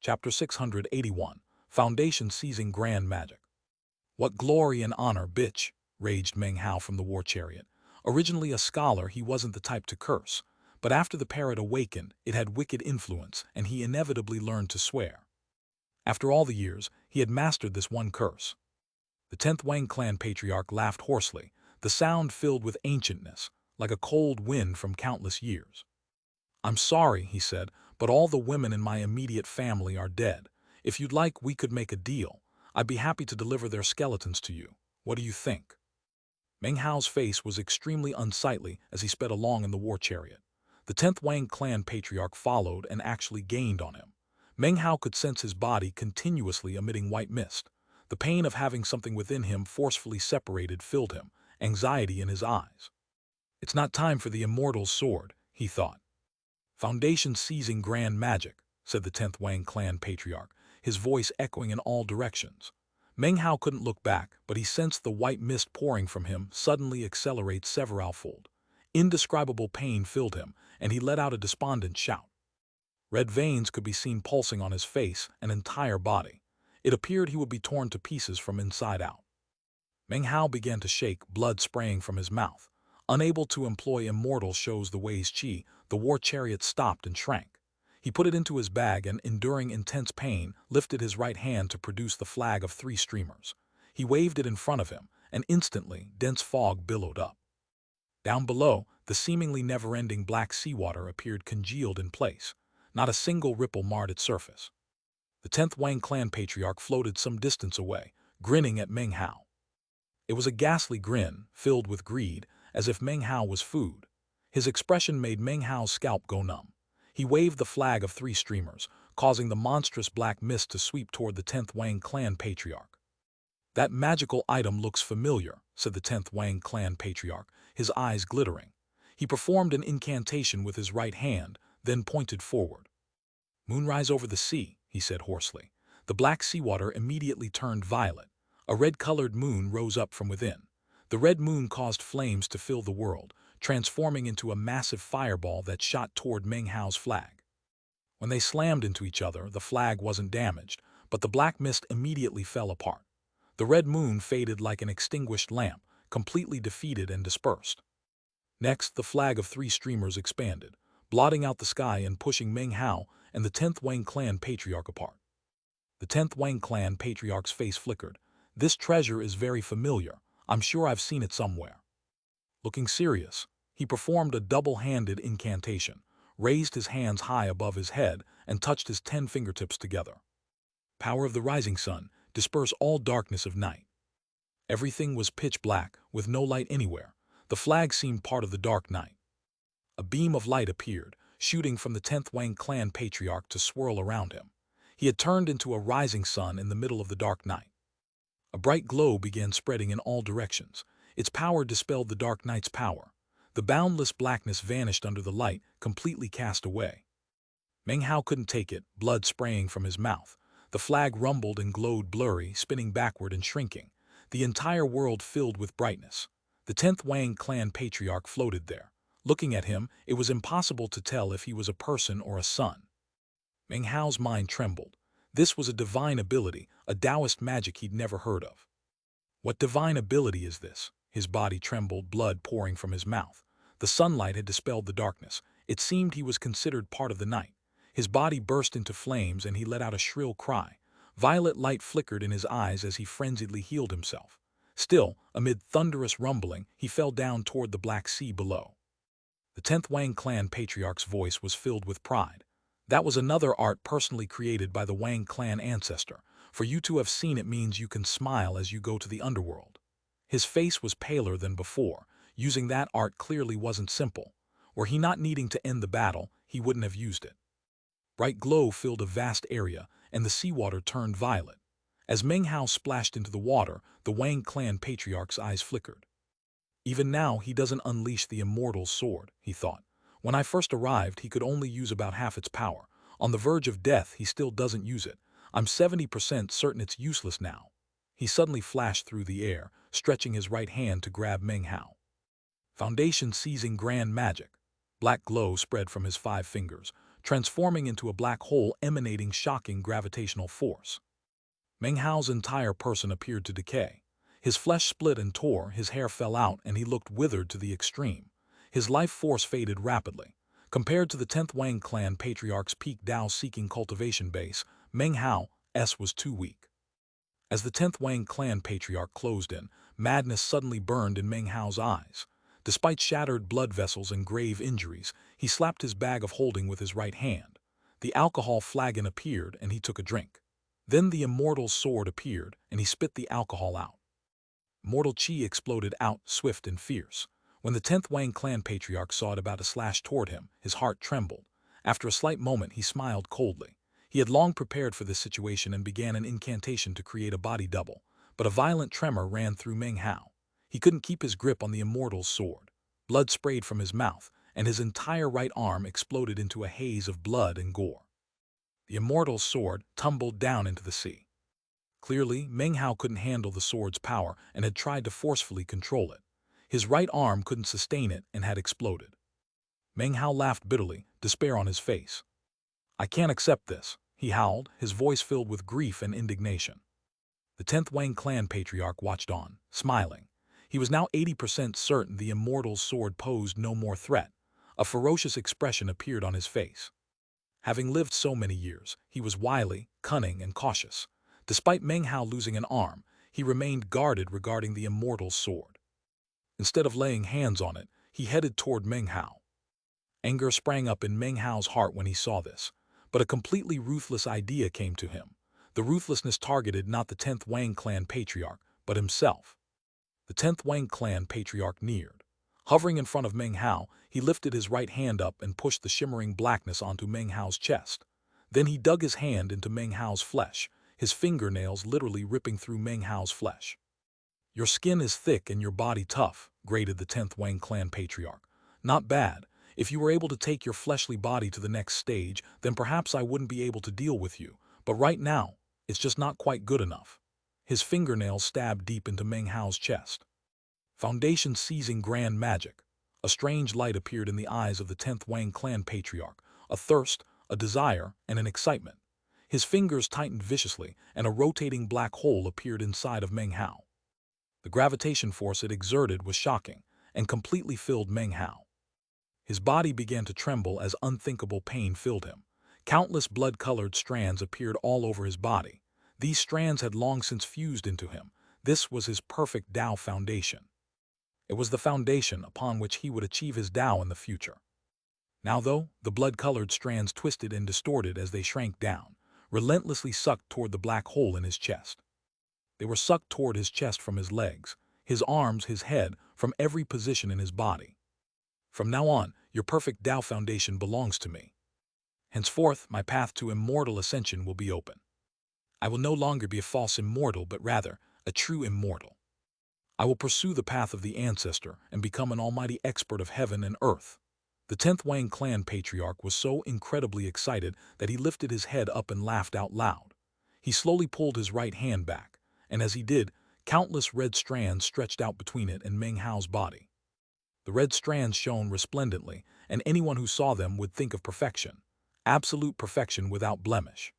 Chapter 681, Foundation Seizing Grand Magic. What glory and honor, bitch, raged Meng Hao from the war chariot. Originally a scholar, he wasn't the type to curse, but after the parrot awakened, it had wicked influence, and he inevitably learned to swear. After all the years, he had mastered this one curse. The 10th Wang clan patriarch laughed hoarsely, the sound filled with ancientness, like a cold wind from countless years. "I'm sorry," he said, "but all the women in my immediate family are dead. If you'd like, we could make a deal. I'd be happy to deliver their skeletons to you. What do you think?" Meng Hao's face was extremely unsightly as he sped along in the war chariot. The 10th Wang clan patriarch followed and actually gained on him. Meng Hao could sense his body continuously emitting white mist. The pain of having something within him forcefully separated filled him, anxiety in his eyes. "It's not time for the immortal sword," he thought. "Foundation seizing grand magic," said the 10th Wang clan patriarch, his voice echoing in all directions. Meng Hao couldn't look back, but he sensed the white mist pouring from him suddenly accelerate severalfold. Indescribable pain filled him, and he let out a despondent shout. Red veins could be seen pulsing on his face and entire body. It appeared he would be torn to pieces from inside out. Meng Hao began to shake, blood spraying from his mouth. Unable to employ immortal shows the Wei's qi, the war chariot stopped and shrank. He put it into his bag and, enduring intense pain, lifted his right hand to produce the flag of 3 streamers. He waved it in front of him, and instantly, dense fog billowed up. Down below, the seemingly never-ending black seawater appeared congealed in place. Not a single ripple marred its surface. The 10th Wang clan patriarch floated some distance away, grinning at Meng Hao. It was a ghastly grin, filled with greed, as if Meng Hao was food. His expression made Meng Hao's scalp go numb. He waved the flag of 3 streamers, causing the monstrous black mist to sweep toward the 10th Wang clan patriarch. "That magical item looks familiar," said the 10th Wang clan patriarch, his eyes glittering. He performed an incantation with his right hand, then pointed forward. "Moonrise over the sea," he said hoarsely. The black seawater immediately turned violet. A red-colored moon rose up from within. The red moon caused flames to fill the world, transforming into a massive fireball that shot toward Meng Hao's flag. When they slammed into each other, the flag wasn't damaged, but the black mist immediately fell apart. The red moon faded like an extinguished lamp, completely defeated and dispersed. Next, the flag of 3 streamers expanded, blotting out the sky and pushing Meng Hao and the 10th Wang clan patriarch apart. The 10th Wang clan patriarch's face flickered. "This treasure is very familiar. I'm sure I've seen it somewhere." Looking serious, he performed a double-handed incantation, raised his hands high above his head, and touched his 10 fingertips together. "Power of the rising sun, disperse all darkness of night." Everything was pitch black, with no light anywhere. The flag seemed part of the dark night. A beam of light appeared, shooting from the 10th Wang clan patriarch to swirl around him. He had turned into a rising sun in the middle of the dark night. A bright glow began spreading in all directions. Its power dispelled the dark night's power. The boundless blackness vanished under the light, completely cast away. Meng Hao couldn't take it, blood spraying from his mouth. The flag rumbled and glowed blurry, spinning backward and shrinking. The entire world filled with brightness. The 10th Wang clan patriarch floated there. Looking at him, it was impossible to tell if he was a person or a sun. Meng Hao's mind trembled. This was a divine ability, a Taoist magic he'd never heard of. "What divine ability is this?" His body trembled, blood pouring from his mouth. The sunlight had dispelled the darkness. It seemed he was considered part of the night. His body burst into flames and he let out a shrill cry. Violet light flickered in his eyes as he frenziedly healed himself. Still, amid thunderous rumbling, he fell down toward the black sea below. The 10th Wang clan patriarch's voice was filled with pride. "That was another art personally created by the Wang clan ancestor. For you to have seen it means you can smile as you go to the underworld." His face was paler than before. Using that art clearly wasn't simple. Were he not needing to end the battle, he wouldn't have used it. Bright glow filled a vast area, and the seawater turned violet. As Meng Hao splashed into the water, the Wang clan patriarch's eyes flickered. "Even now, he doesn't unleash the immortal sword," he thought. "When I first arrived, he could only use about half its power. On the verge of death, he still doesn't use it. I'm 70% certain it's useless now." He suddenly flashed through the air, stretching his right hand to grab Meng Hao. Foundation seizing grand magic. Black glow spread from his 5 fingers, transforming into a black hole emanating shocking gravitational force. Meng Hao's entire person appeared to decay. His flesh split and tore, his hair fell out, and he looked withered to the extreme. His life force faded rapidly. Compared to the 10th Wang clan patriarch's peak Dao-seeking cultivation base, Meng Hao's was too weak. As the 10th Wang clan patriarch closed in, madness suddenly burned in Meng Hao's eyes. Despite shattered blood vessels and grave injuries, he slapped his bag of holding with his right hand. The alcohol flagon appeared, and he took a drink. Then the immortal's sword appeared, and he spit the alcohol out. Mortal chi exploded out, swift and fierce. When the 10th Wang clan patriarch saw it about to slash toward him, his heart trembled. After a slight moment, he smiled coldly. He had long prepared for this situation and began an incantation to create a body double, but a violent tremor ran through Meng Hao. He couldn't keep his grip on the immortal's sword. Blood sprayed from his mouth, and his entire right arm exploded into a haze of blood and gore. The immortal's sword tumbled down into the sea. Clearly, Meng Hao couldn't handle the sword's power and had tried to forcefully control it. His right arm couldn't sustain it and had exploded. Meng Hao laughed bitterly, despair on his face. "I can't accept this," he howled, his voice filled with grief and indignation. The 10th Wang clan patriarch watched on, smiling. He was now 80% certain the immortal's sword posed no more threat. A ferocious expression appeared on his face. Having lived so many years, he was wily, cunning, and cautious. Despite Meng Hao losing an arm, he remained guarded regarding the immortal's sword. Instead of laying hands on it, he headed toward Meng Hao. Anger sprang up in Meng Hao's heart when he saw this, but a completely ruthless idea came to him. The ruthlessness targeted not the 10th Wang clan patriarch, but himself. The 10th Wang clan patriarch neared. Hovering in front of Meng Hao, he lifted his right hand up and pushed the shimmering blackness onto Meng Hao's chest. Then he dug his hand into Meng Hao's flesh, his fingernails literally ripping through Meng Hao's flesh. "Your skin is thick and your body tough," grated the 10th Wang clan patriarch. "Not bad. If you were able to take your fleshly body to the next stage, then perhaps I wouldn't be able to deal with you. But right now, it's just not quite good enough." His fingernails stabbed deep into Meng Hao's chest. Foundation seizing grand magic. A strange light appeared in the eyes of the 10th Wang clan patriarch, a thirst, a desire, and an excitement. His fingers tightened viciously, and a rotating black hole appeared inside of Meng Hao. The gravitation force it exerted was shocking, and completely filled Meng Hao. His body began to tremble as unthinkable pain filled him. Countless blood-colored strands appeared all over his body. These strands had long since fused into him. This was his perfect Tao foundation. It was the foundation upon which he would achieve his Tao in the future. Now though, the blood-colored strands twisted and distorted as they shrank down, relentlessly sucked toward the black hole in his chest. They were sucked toward his chest from his legs, his arms, his head, from every position in his body. "From now on, your perfect Tao foundation belongs to me. Henceforth, my path to immortal ascension will be open. I will no longer be a false immortal, but rather a true immortal. I will pursue the path of the ancestor and become an almighty expert of heaven and earth." The 10th Wang clan patriarch was so incredibly excited that he lifted his head up and laughed out loud. He slowly pulled his right hand back, and as he did, countless red strands stretched out between it and Meng Hao's body. The red strands shone resplendently, and anyone who saw them would think of perfection. Absolute perfection without blemish.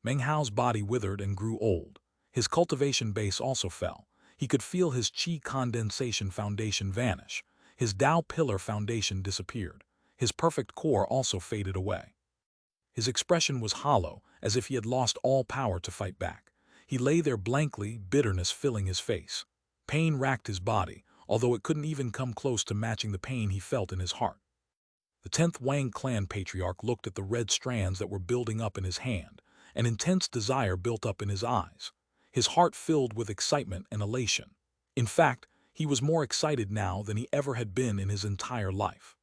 Meng Hao's body withered and grew old. His cultivation base also fell. He could feel his chi condensation foundation vanish. His Tao pillar foundation disappeared. His perfect core also faded away. His expression was hollow, as if he had lost all power to fight back. He lay there blankly, bitterness filling his face. Pain racked his body, although it couldn't even come close to matching the pain he felt in his heart. The 10th Wang clan patriarch looked at the red strands that were building up in his hand. An intense desire built up in his eyes. His heart filled with excitement and elation. In fact, he was more excited now than he ever had been in his entire life.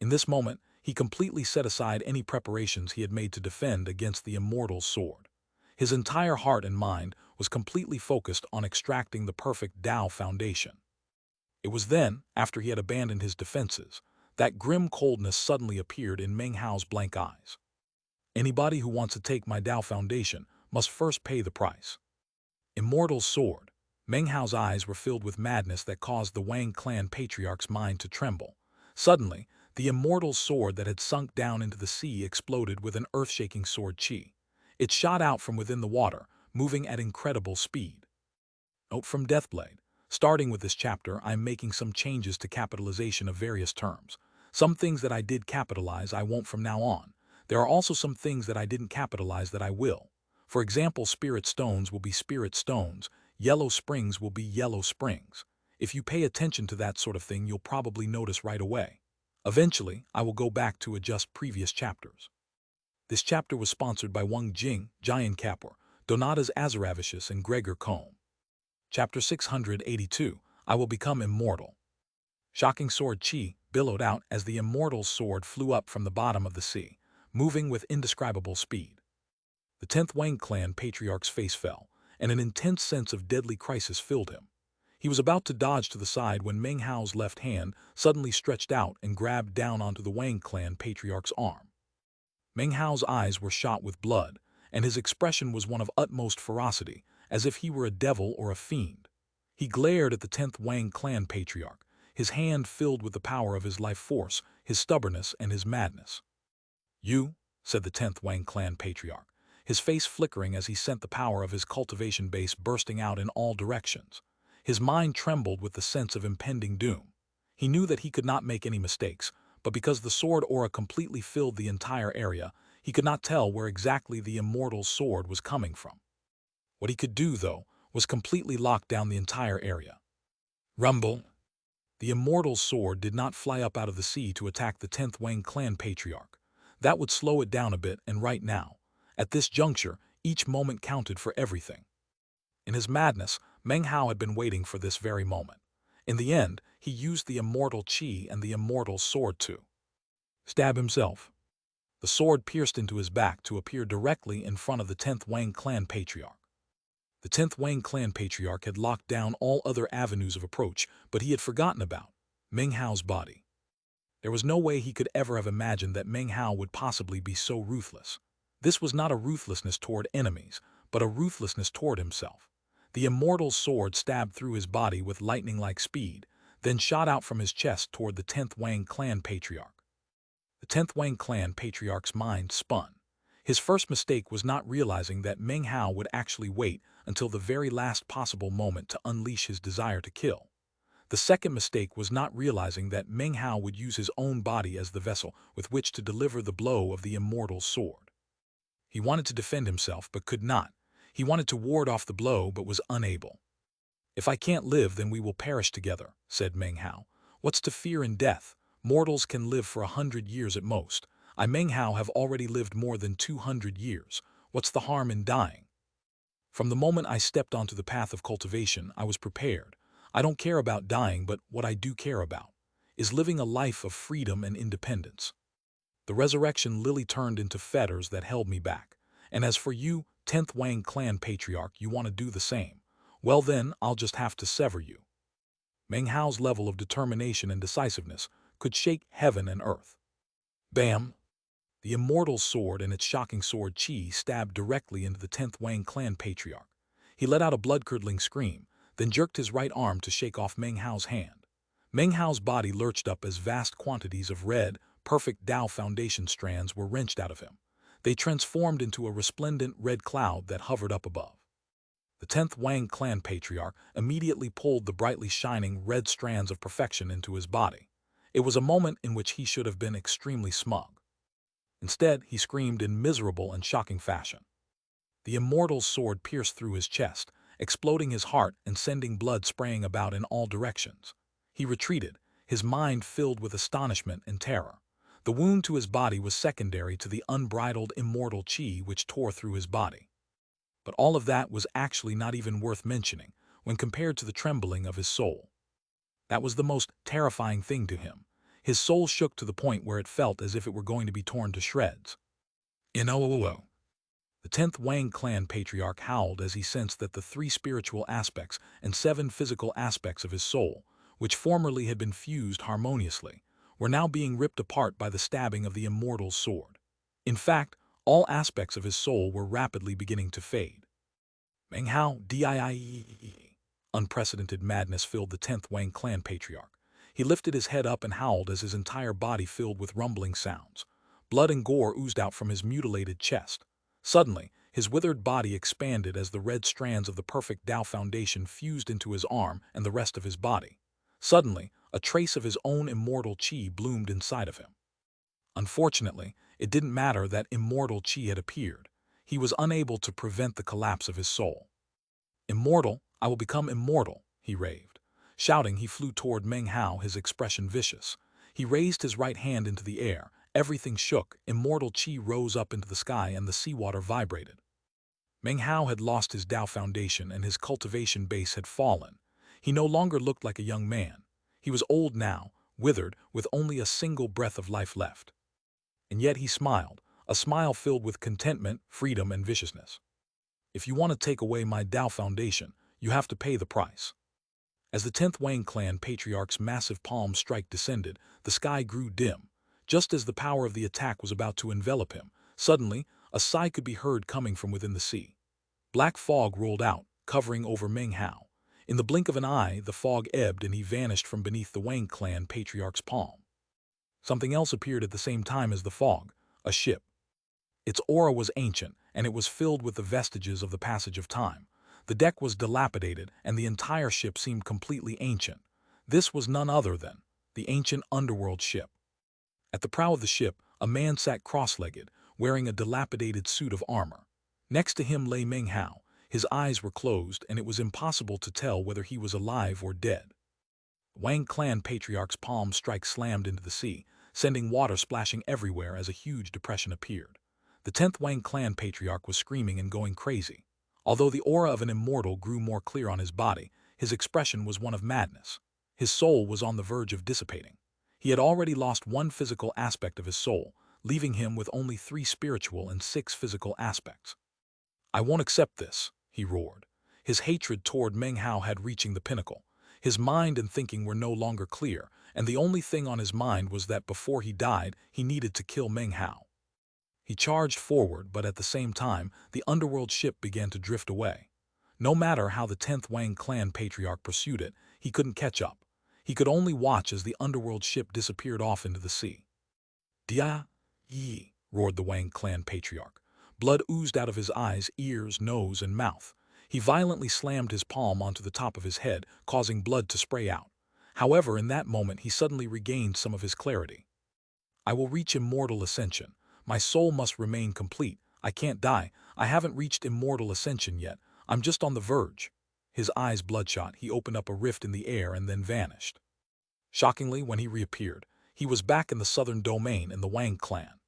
In this moment, he completely set aside any preparations he had made to defend against the immortal's sword. His entire heart and mind was completely focused on extracting the perfect Tao foundation. It was then, after he had abandoned his defenses, that grim coldness suddenly appeared in Meng Hao's blank eyes. "Anybody who wants to take my Tao foundation must first pay the price." Immortal's sword. Meng Hao's eyes were filled with madness that caused the Wang clan patriarch's mind to tremble. Suddenly, The immortal sword that had sunk down into the sea exploded with an earth-shaking sword chi. It shot out from within the water, moving at incredible speed. Note from Deathblade. Starting with this chapter, I'm making some changes to capitalization of various terms. Some things that I did capitalize I won't from now on. There are also some things that I didn't capitalize that I will. For example, spirit stones will be spirit stones, yellow springs will be yellow springs. If you pay attention to that sort of thing, you'll probably notice right away. Eventually, I will go back to adjust previous chapters. This chapter was sponsored by Wang Jing, Jian Kapor, Donatas Azaravicius, and Gregor Combe. Chapter 682, I Will Become Immortal. Shocking sword chi billowed out as the immortal sword flew up from the bottom of the sea, moving with indescribable speed. The 10th Wang clan patriarch's face fell, and an intense sense of deadly crisis filled him. He was about to dodge to the side when Meng Hao's left hand suddenly stretched out and grabbed down onto the Wang clan patriarch's arm. Meng Hao's eyes were shot with blood, and his expression was one of utmost ferocity, as if he were a devil or a fiend. He glared at the 10th Wang clan patriarch, his hand filled with the power of his life force, his stubbornness, and his madness. "You," said the 10th Wang clan patriarch, his face flickering as he sent the power of his cultivation base bursting out in all directions. His mind trembled with the sense of impending doom. He knew that he could not make any mistakes, but because the sword aura completely filled the entire area, he could not tell where exactly the immortal sword was coming from. What he could do, though, was completely lock down the entire area. Rumble! The immortal sword did not fly up out of the sea to attack the 10th Wang clan patriarch. That would slow it down a bit, and right now, at this juncture, each moment counted for everything. In his madness, Meng Hao had been waiting for this very moment. In the end, he used the immortal chi and the immortal sword to stab himself. The sword pierced into his back to appear directly in front of the 10th Wang clan patriarch. The 10th Wang clan patriarch had locked down all other avenues of approach, but he had forgotten about Meng Hao's body. There was no way he could ever have imagined that Meng Hao would possibly be so ruthless. This was not a ruthlessness toward enemies, but a ruthlessness toward himself. The immortal sword stabbed through his body with lightning-like speed, then shot out from his chest toward the 10th Wang clan patriarch. The 10th Wang clan patriarch's mind spun. His first mistake was not realizing that Meng Hao would actually wait until the very last possible moment to unleash his desire to kill. The second mistake was not realizing that Meng Hao would use his own body as the vessel with which to deliver the blow of the immortal sword. He wanted to defend himself but could not. He wanted to ward off the blow but was unable. "If I can't live, then we will perish together," said Meng Hao. "What's to fear in death? Mortals can live for 100 years at most. I, Meng Hao, have already lived more than 200 years. What's the harm in dying? From the moment I stepped onto the path of cultivation, I was prepared. I don't care about dying, but what I do care about is living a life of freedom and independence. The resurrection lily turned into fetters that held me back. And as for you, 10th Wang clan patriarch, you want to do the same. Well then, I'll just have to sever you." Meng Hao's level of determination and decisiveness could shake heaven and earth. Bam! The immortal sword and its shocking sword chi stabbed directly into the 10th Wang clan patriarch. He let out a blood-curdling scream, then jerked his right arm to shake off Meng Hao's hand. Meng Hao's body lurched up as vast quantities of red, perfect Tao foundation strands were wrenched out of him. They transformed into a resplendent red cloud that hovered up above. The 10th Wang clan patriarch immediately pulled the brightly shining red strands of perfection into his body. It was a moment in which he should have been extremely smug. Instead, he screamed in miserable and shocking fashion. The immortal sword pierced through his chest, exploding his heart and sending blood spraying about in all directions. He retreated, his mind filled with astonishment and terror. The wound to his body was secondary to the unbridled immortal chi which tore through his body. But all of that was actually not even worth mentioning when compared to the trembling of his soul. That was the most terrifying thing to him. His soul shook to the point where it felt as if it were going to be torn to shreds. "In-oh-oh-oh." The 10th Wang clan patriarch howled as he sensed that the 3 spiritual aspects and 7 physical aspects of his soul, which formerly had been fused harmoniously, were now being ripped apart by the stabbing of the immortal sword. In fact, all aspects of his soul were rapidly beginning to fade. Meng Hao, die. Unprecedented madness filled the 10th Wang clan patriarch. He lifted his head up and howled as his entire body filled with rumbling sounds. Blood and gore oozed out from his mutilated chest. Suddenly, his withered body expanded as the red strands of the perfect Tao foundation fused into his arm and the rest of his body. Suddenly, a trace of his own immortal chi bloomed inside of him. Unfortunately, it didn't matter that immortal chi had appeared. He was unable to prevent the collapse of his soul. "Immortal, I will become immortal," he raved. Shouting, he flew toward Meng Hao, his expression vicious. He raised his right hand into the air. Everything shook, immortal chi rose up into the sky, and the seawater vibrated. Meng Hao had lost his Tao foundation and his cultivation base had fallen. He no longer looked like a young man. He was old now, withered, with only a single breath of life left. And yet he smiled, a smile filled with contentment, freedom, and viciousness. "If you want to take away my Tao foundation, you have to pay the price." As the 10th Wang clan patriarch's massive palm strike descended, the sky grew dim. Just as the power of the attack was about to envelop him, suddenly, a sigh could be heard coming from within the sea. Black fog rolled out, covering over Meng Hao. In the blink of an eye, the fog ebbed and he vanished from beneath the Wang clan patriarch's palm. Something else appeared at the same time as the fog, a ship. Its aura was ancient, and it was filled with the vestiges of the passage of time. The deck was dilapidated, and the entire ship seemed completely ancient. This was none other than the ancient underworld ship. At the prow of the ship, a man sat cross-legged, wearing a dilapidated suit of armor. Next to him lay Meng Hao. His eyes were closed, and it was impossible to tell whether he was alive or dead. Wang clan patriarch's palm strike slammed into the sea, sending water splashing everywhere as a huge depression appeared. The 10th Wang clan patriarch was screaming and going crazy. Although the aura of an immortal grew more clear on his body, his expression was one of madness. His soul was on the verge of dissipating. He had already lost one physical aspect of his soul, leaving him with only 3 spiritual and 6 physical aspects. "I won't accept this," he roared. His hatred toward Meng Hao had reaching the pinnacle. His mind and thinking were no longer clear, and the only thing on his mind was that before he died, he needed to kill Meng Hao. He charged forward, but at the same time, the underworld ship began to drift away. No matter how the 10th Wang clan patriarch pursued it, he couldn't catch up. He could only watch as the underworld ship disappeared off into the sea. "Dia! Yi!" roared the Wang clan patriarch. Blood oozed out of his eyes, ears, nose, and mouth. He violently slammed his palm onto the top of his head, causing blood to spray out. However, in that moment he suddenly regained some of his clarity. "I will reach immortal ascension. My soul must remain complete. I can't die. I haven't reached immortal ascension yet. I'm just on the verge." His eyes bloodshot, he opened up a rift in the air and then vanished. Shockingly, when he reappeared, he was back in the southern domain in the Wang clan.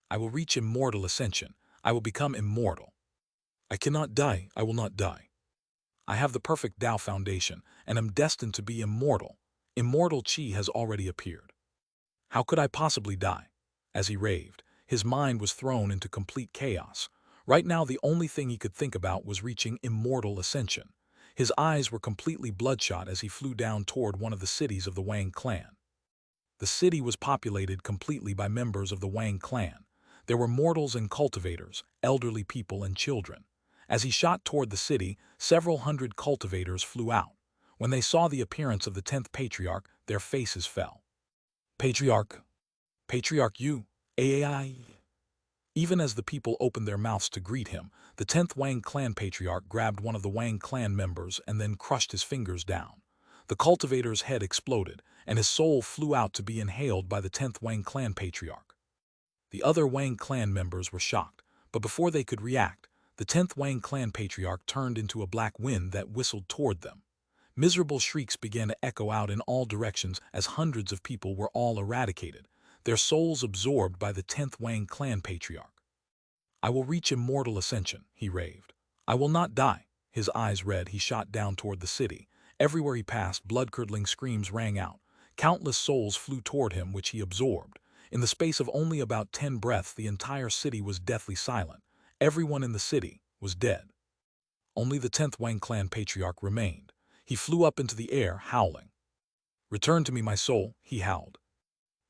"I will reach immortal ascension. I will become immortal. I cannot die. I will not die. I have the perfect Tao foundation and am destined to be immortal. Immortal chi has already appeared. How could I possibly die?" As he raved, his mind was thrown into complete chaos. Right now, the only thing he could think about was reaching immortal ascension. His eyes were completely bloodshot as he flew down toward one of the cities of the Wang clan. The city was populated completely by members of the Wang clan. There were mortals and cultivators, elderly people and children. As he shot toward the city, several hundred cultivators flew out. When they saw the appearance of the 10th patriarch, their faces fell. "Patriarch! Patriarch Yu! Ai!" Even as the people opened their mouths to greet him, the 10th Wang clan patriarch grabbed one of the Wang clan members and then crushed his fingers down. The cultivator's head exploded, and his soul flew out to be inhaled by the 10th Wang clan patriarch. The other Wang clan members were shocked, but before they could react, the 10th Wang clan patriarch turned into a black wind that whistled toward them. Miserable shrieks began to echo out in all directions as hundreds of people were all eradicated, their souls absorbed by the 10th Wang clan patriarch. "I will reach immortal ascension," he raved. "I will not die." His eyes red, he shot down toward the city. Everywhere he passed, blood-curdling screams rang out. Countless souls flew toward him, which he absorbed. In the space of only about 10 breaths, the entire city was deathly silent. Everyone in the city was dead. Only the 10th Wang clan patriarch remained. He flew up into the air, howling. "Return to me, my soul," he howled.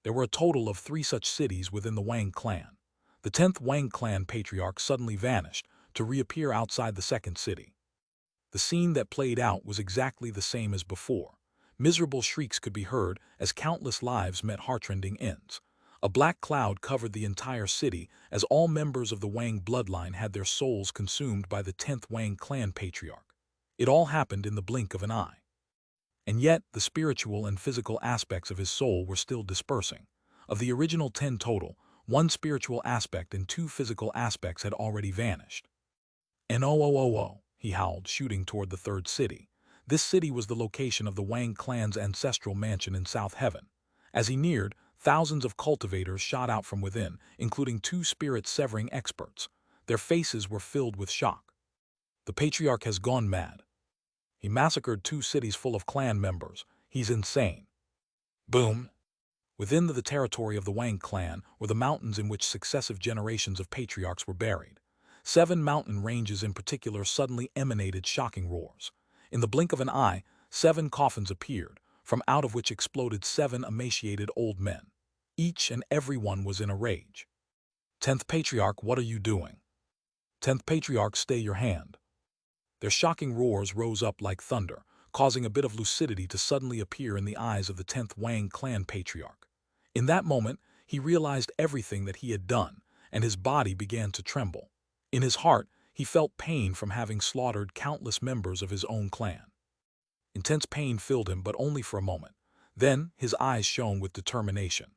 There were a total of 3 such cities within the Wang clan. The 10th Wang clan patriarch suddenly vanished, to reappear outside the second city. The scene that played out was exactly the same as before. Miserable shrieks could be heard as countless lives met heartrending ends. A black cloud covered the entire city as all members of the Wang bloodline had their souls consumed by the 10th Wang clan patriarch. It all happened in the blink of an eye. And yet, the spiritual and physical aspects of his soul were still dispersing. Of the original 10 total, 1 spiritual aspect and 2 physical aspects had already vanished. And oh, he howled, shooting toward the 3rd city. This city was the location of the Wang clan's ancestral mansion in South Heaven. As he neared, thousands of cultivators shot out from within, including 2 spirit-severing experts. Their faces were filled with shock. The patriarch has gone mad. He massacred 2 cities full of clan members. He's insane. Boom! Within the territory of the Wang clan were the mountains in which successive generations of patriarchs were buried. 7 mountain ranges in particular suddenly emanated shocking roars. In the blink of an eye, 7 coffins appeared, from out of which exploded 7 emaciated old men. Each and every one was in a rage. 10th Patriarch, what are you doing? 10th Patriarch, stay your hand. Their shocking roars rose up like thunder, causing a bit of lucidity to suddenly appear in the eyes of the 10th Wang clan patriarch. In that moment, he realized everything that he had done, and his body began to tremble. In his heart, he felt pain from having slaughtered countless members of his own clan. Intense pain filled him, but only for a moment. Then, his eyes shone with determination.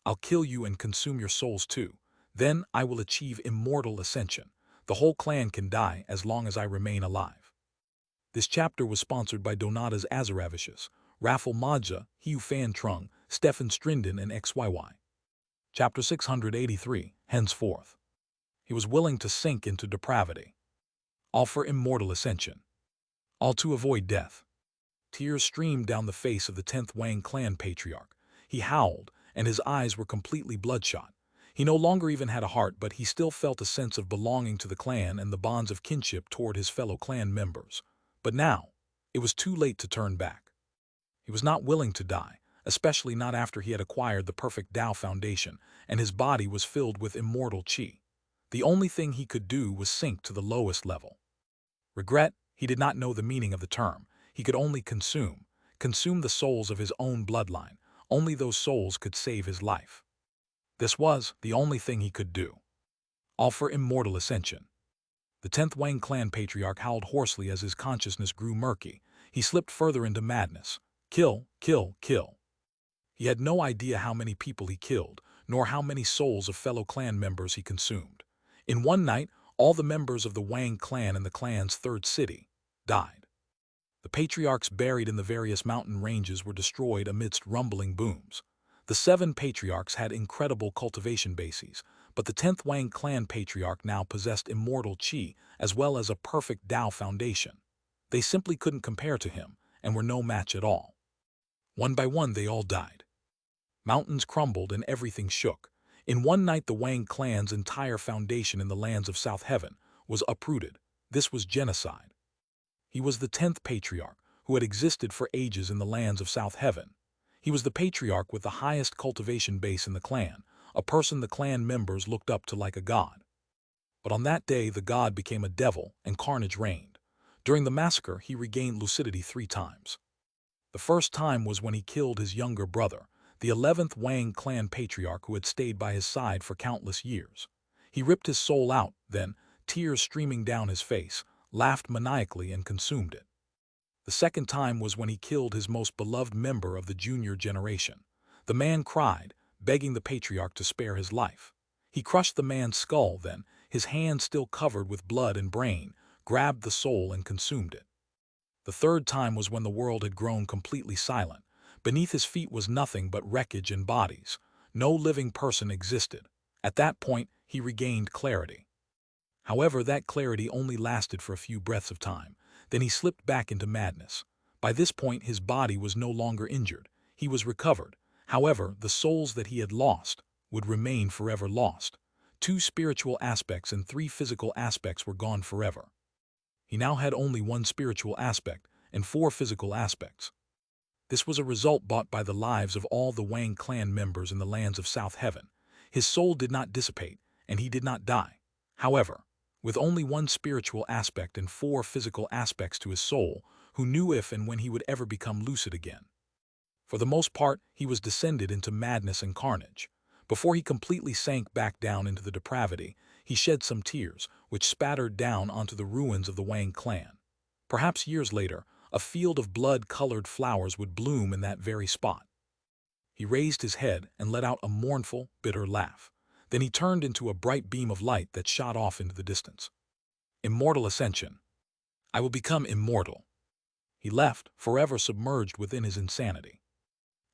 I'll kill you and consume your souls too. Then I will achieve immortal ascension. The whole clan can die as long as I remain alive. This chapter was sponsored by Donatas Azaravicius, Raffle Madja, Hiu Fan Trung, Stefan Strinden, and XYY. Chapter 683, henceforth. He was willing to sink into depravity. All for immortal ascension. All to avoid death. Tears streamed down the face of the 10th Wang clan patriarch. He howled, and his eyes were completely bloodshot. He no longer even had a heart, but he still felt a sense of belonging to the clan and the bonds of kinship toward his fellow clan members. But now, it was too late to turn back. He was not willing to die, especially not after he had acquired the perfect Tao foundation, and his body was filled with immortal qi. The only thing he could do was sink to the lowest level. Regret, he did not know the meaning of the term. He could only consume the souls of his own bloodline. Only those souls could save his life. This was the only thing he could do. All for immortal ascension. The 10th Wang clan patriarch howled hoarsely as his consciousness grew murky. He slipped further into madness. Kill, kill, kill. He had no idea how many people he killed, nor how many souls of fellow clan members he consumed. In one night, all the members of the Wang clan in the clan's 3rd city died. The patriarchs buried in the various mountain ranges were destroyed amidst rumbling booms. The 7 patriarchs had incredible cultivation bases, but the 10th Wang clan patriarch now possessed immortal qi as well as a perfect Tao foundation. They simply couldn't compare to him and were no match at all. One by one they all died. Mountains crumbled and everything shook. In one night the Wang clan's entire foundation in the lands of South Heaven was uprooted. This was genocide. He was the 10th patriarch who had existed for ages in the lands of South Heaven. He was the patriarch with the highest cultivation base in the clan, a person the clan members looked up to like a god. But on that day the god became a devil and carnage reigned. During the massacre he regained lucidity 3 times. The first time was when he killed his younger brother, the 11th Wang clan patriarch who had stayed by his side for countless years. He ripped his soul out, then, tears streaming down his face, laughed maniacally and consumed it. The second time was when he killed his most beloved member of the junior generation. The man cried, begging the patriarch to spare his life. He crushed the man's skull, then, his hand still covered with blood and brain, grabbed the soul and consumed it. The third time was when the world had grown completely silent. Beneath his feet was nothing but wreckage and bodies. No living person existed. At that point, he regained clarity. However, that clarity only lasted for a few breaths of time. Then he slipped back into madness. By this point, his body was no longer injured. He was recovered. However, the souls that he had lost would remain forever lost. 2 spiritual aspects and 3 physical aspects were gone forever. He now had only 1 spiritual aspect and 4 physical aspects. This was a result bought by the lives of all the Wang clan members in the lands of South Heaven. His soul did not dissipate, and he did not die. However, with only 1 spiritual aspect and 4 physical aspects to his soul, who knew if and when he would ever become lucid again. For the most part, he was descended into madness and carnage. Before he completely sank back down into the depravity, he shed some tears, which spattered down onto the ruins of the Wang clan. Perhaps years later, a field of blood-colored flowers would bloom in that very spot. He raised his head and let out a mournful, bitter laugh. Then he turned into a bright beam of light that shot off into the distance. Immortal ascension. I will become immortal. He left, forever submerged within his insanity.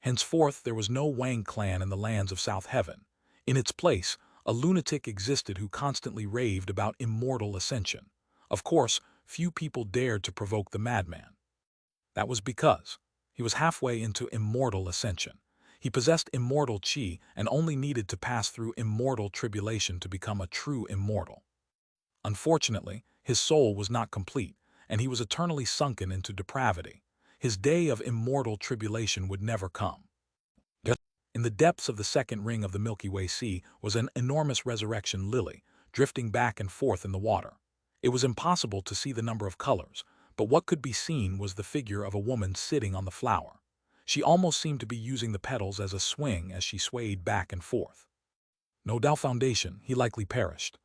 Henceforth, there was no Wang clan in the lands of South Heaven. In its place, a lunatic existed who constantly raved about immortal ascension. Of course, few people dared to provoke the madman. That was because he was halfway into immortal ascension. He possessed immortal chi and only needed to pass through immortal tribulation to become a true immortal. Unfortunately, his soul was not complete, and he was eternally sunken into depravity. His day of immortal tribulation would never come. In the depths of the second ring of the Milky Way Sea was an enormous resurrection lily, drifting back and forth in the water. It was impossible to see the number of colors, but what could be seen was the figure of a woman sitting on the flower. She almost seemed to be using the petals as a swing as she swayed back and forth. No doubt foundation, he likely perished.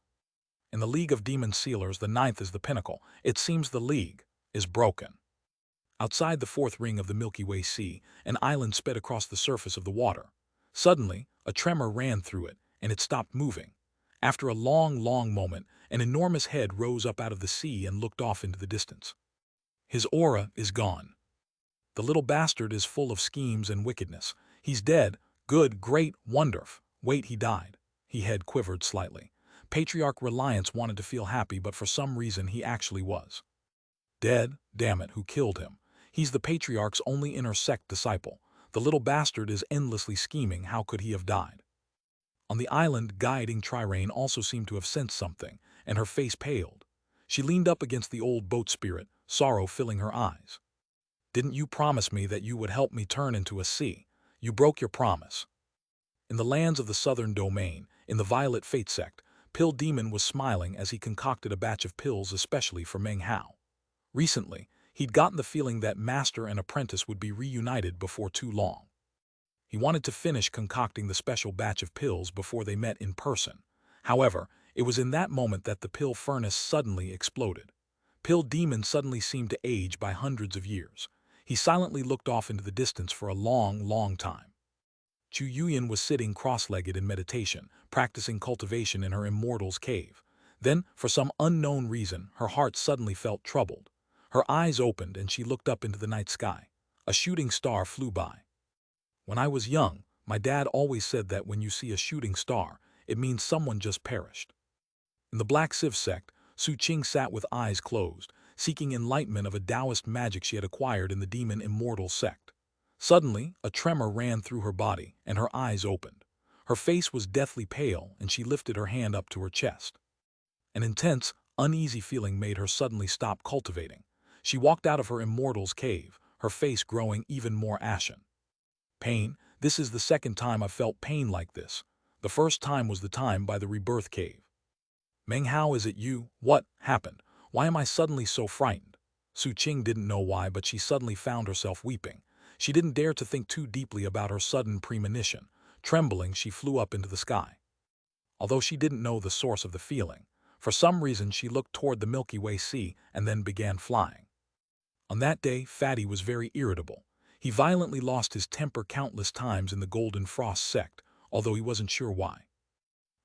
In the League of Demon Sealers, the ninth is the pinnacle. It seems the League is broken. Outside the fourth ring of the Milky Way Sea, an island sped across the surface of the water. Suddenly, a tremor ran through it, and it stopped moving. After a long, long moment, an enormous head rose up out of the sea and looked off into the distance. His aura is gone. The little bastard is full of schemes and wickedness. He's dead. Good, great, wonderful. Wait, he died. His head quivered slightly. Patriarch Reliance wanted to feel happy, but for some reason he actually was dead. Damn it, who killed him? He's the Patriarch's only inner sect disciple. The little bastard is endlessly scheming. How could he have died? On the island, guiding Trirane also seemed to have sensed something, and her face paled. She leaned up against the old boat spirit, sorrow filling her eyes. Didn't you promise me that you would help me turn into a sea? You broke your promise. In the lands of the southern domain, in the Violet Fate sect, Pill Demon was smiling as he concocted a batch of pills especially for Meng Hao. Recently, he'd gotten the feeling that master and apprentice would be reunited before too long. He wanted to finish concocting the special batch of pills before they met in person. However, it was in that moment that the pill furnace suddenly exploded. Pill Demon suddenly seemed to age by hundreds of years. He silently looked off into the distance for a long, long time. Chu Yuyan was sitting cross-legged in meditation, practicing cultivation in her immortal's cave. Then, for some unknown reason, her heart suddenly felt troubled. Her eyes opened and she looked up into the night sky. A shooting star flew by. When I was young, my dad always said that when you see a shooting star, it means someone just perished. In the Black Civ sect, Su Qing sat with eyes closed, seeking enlightenment of a Taoist magic she had acquired in the demon immortal sect. Suddenly, a tremor ran through her body, and her eyes opened. Her face was deathly pale, and she lifted her hand up to her chest. An intense, uneasy feeling made her suddenly stop cultivating. She walked out of her immortal's cave, her face growing even more ashen. Pain. This is the second time I've felt pain like this. The first time was the time by the rebirth cave. Meng Hao, is it you? What happened? Why am I suddenly so frightened? Su Qing didn't know why, but she suddenly found herself weeping. She didn't dare to think too deeply about her sudden premonition. Trembling, she flew up into the sky. Although she didn't know the source of the feeling, for some reason she looked toward the Milky Way Sea and then began flying. On that day, Fatty was very irritable. He violently lost his temper countless times in the Golden Frost sect, although he wasn't sure why.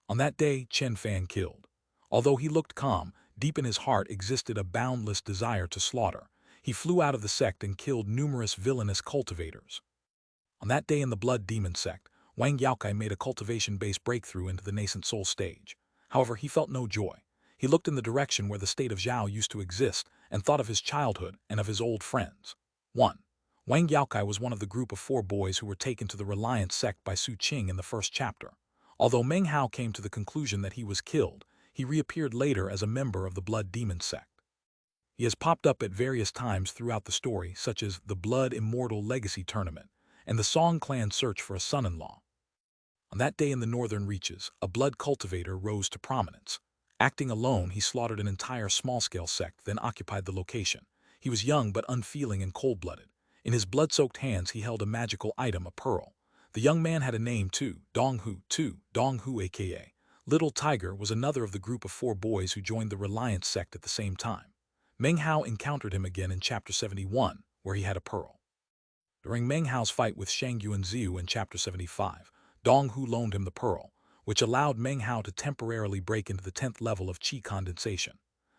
On that day, Chen Fan killed. Although he looked calm, deep in his heart existed a boundless desire to slaughter. He flew out of the sect and killed numerous villainous cultivators. On that day in the Blood Demon sect, Wang Yaokai made a cultivation-based breakthrough into the nascent soul stage. However, he felt no joy. He looked in the direction where the state of Zhao used to exist and thought of his childhood and of his old friends. 1. Wang Yaokai was one of the group of 4 boys who were taken to the Reliance sect by Su Qing in the first chapter. Although Meng Hao came to the conclusion that he was killed, he reappeared later as a member of the Blood Demon sect. He has popped up at various times throughout the story, such as the Blood Immortal Legacy Tournament and the Song Clan search for a son-in-law. On that day in the northern reaches, a blood cultivator rose to prominence. Acting alone, he slaughtered an entire small-scale sect, then occupied the location. He was young but unfeeling and cold-blooded. In his blood-soaked hands he held a magical item, a pearl. The young man had a name too, Dong Hu aka Little Tiger was another of the group of 4 boys who joined the Reliance sect at the same time. Meng Hao encountered him again in Chapter 71, where he had a pearl. During Meng Hao's fight with Shang Yuanziu in Chapter 75, Dong Hu loaned him the pearl, which allowed Meng Hao to temporarily break into the 10th level of qi condensation.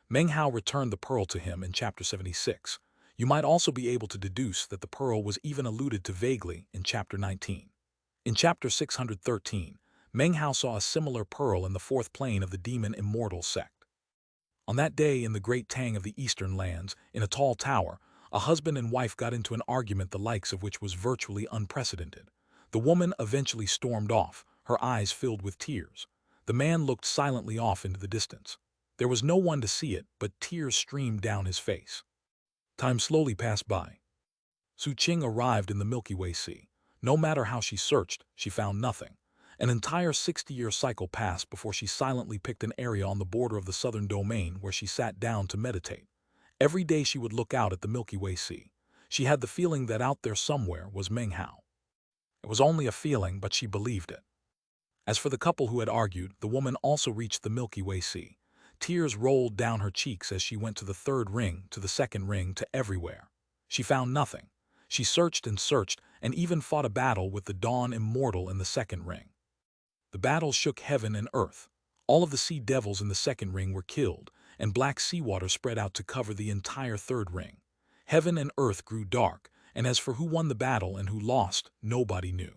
Meng Hao returned the pearl to him in Chapter 76. You might also be able to deduce that the pearl was even alluded to vaguely in Chapter 19. In Chapter 613, Meng Hao saw a similar pearl in the 4th plane of the demon immortal sect. On that day in the Great Tang of the Eastern Lands, in a tall tower, a husband and wife got into an argument the likes of which was virtually unprecedented. The woman eventually stormed off, her eyes filled with tears. The man looked silently off into the distance. There was no one to see it, but tears streamed down his face. Time slowly passed by. Su Qing arrived in the Milky Way Sea. No matter how she searched, she found nothing. An entire 60-year cycle passed before she silently picked an area on the border of the southern domain where she sat down to meditate. Every day she would look out at the Milky Way Sea. She had the feeling that out there somewhere was Meng Hao. It was only a feeling, but she believed it. As for the couple who had argued, the woman also reached the Milky Way Sea. Tears rolled down her cheeks as she went to the 3rd ring, to the 2nd ring, to everywhere. She found nothing. She searched and even fought a battle with the Dawn Immortal in the 2nd ring. The battle shook heaven and earth. All of the sea devils in the 2nd ring were killed, and black seawater spread out to cover the entire 3rd ring. Heaven and earth grew dark, and as for who won the battle and who lost, nobody knew.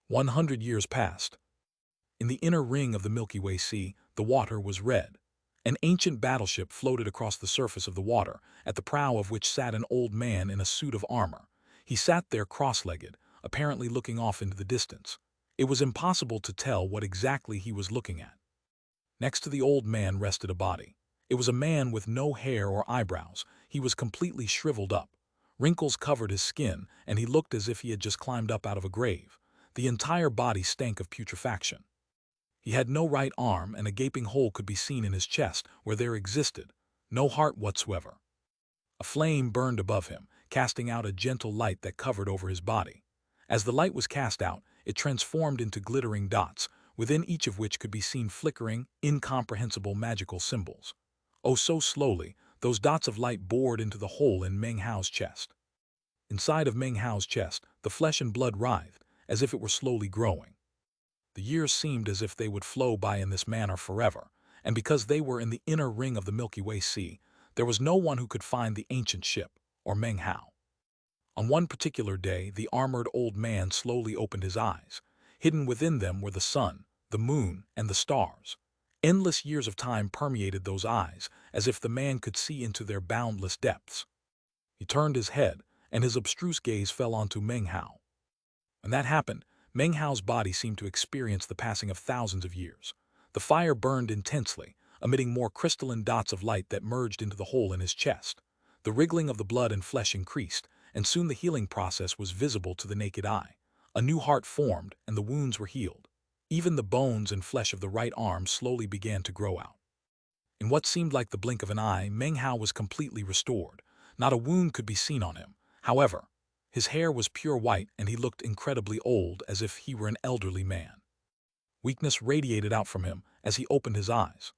100 years passed. In the inner ring of the Milky Way Sea, the water was red. An ancient battleship floated across the surface of the water, at the prow of which sat an old man in a suit of armor. He sat there cross-legged, apparently looking off into the distance. It was impossible to tell what exactly he was looking at. Next to the old man rested a body. It was a man with no hair or eyebrows. He was completely shriveled up. Wrinkles covered his skin, and he looked as if he had just climbed up out of a grave. The entire body stank of putrefaction. He had no right arm, and a gaping hole could be seen in his chest where there existed no heart whatsoever. A flame burned above him, casting out a gentle light that covered over his body. As the light was cast out, it transformed into glittering dots, within each of which could be seen flickering, incomprehensible magical symbols. Oh, so slowly, those dots of light bored into the hole in Meng Hao's chest. Inside of Meng Hao's chest, the flesh and blood writhed, as if it were slowly growing. The years seemed as if they would flow by in this manner forever, and because they were in the inner ring of the Milky Way Sea, there was no one who could find the ancient ship, or Meng Hao. On one particular day, the armored old man slowly opened his eyes. Hidden within them were the sun, the moon, and the stars. Endless years of time permeated those eyes, as if the man could see into their boundless depths. He turned his head, and his abstruse gaze fell onto Meng Hao. When that happened, Meng Hao's body seemed to experience the passing of thousands of years. The fire burned intensely, emitting more crystalline dots of light that merged into the hole in his chest. The wriggling of the blood and flesh increased, and soon the healing process was visible to the naked eye. A new heart formed, and the wounds were healed. Even the bones and flesh of the right arm slowly began to grow out. In what seemed like the blink of an eye, Meng Hao was completely restored. Not a wound could be seen on him. However, his hair was pure white, and he looked incredibly old, as if he were an elderly man. Weakness radiated out from him as he opened his eyes.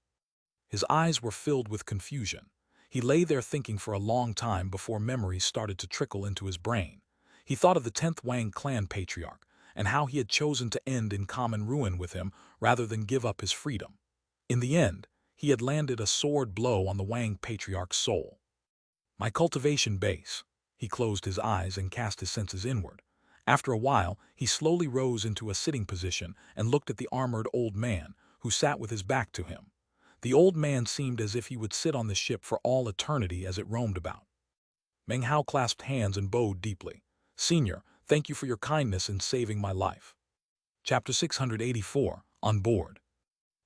His eyes were filled with confusion. He lay there thinking for a long time before memories started to trickle into his brain. He thought of the 10th Wang clan patriarch, and how he had chosen to end in common ruin with him rather than give up his freedom. In the end, he had landed a sword blow on the Wang patriarch's soul. My cultivation base. He closed his eyes and cast his senses inward. After a while, he slowly rose into a sitting position and looked at the armored old man, who sat with his back to him. The old man seemed as if he would sit on the ship for all eternity as it roamed about. Meng Hao clasped hands and bowed deeply. "Senior, thank you for your kindness in saving my life." Chapter 684, On Board.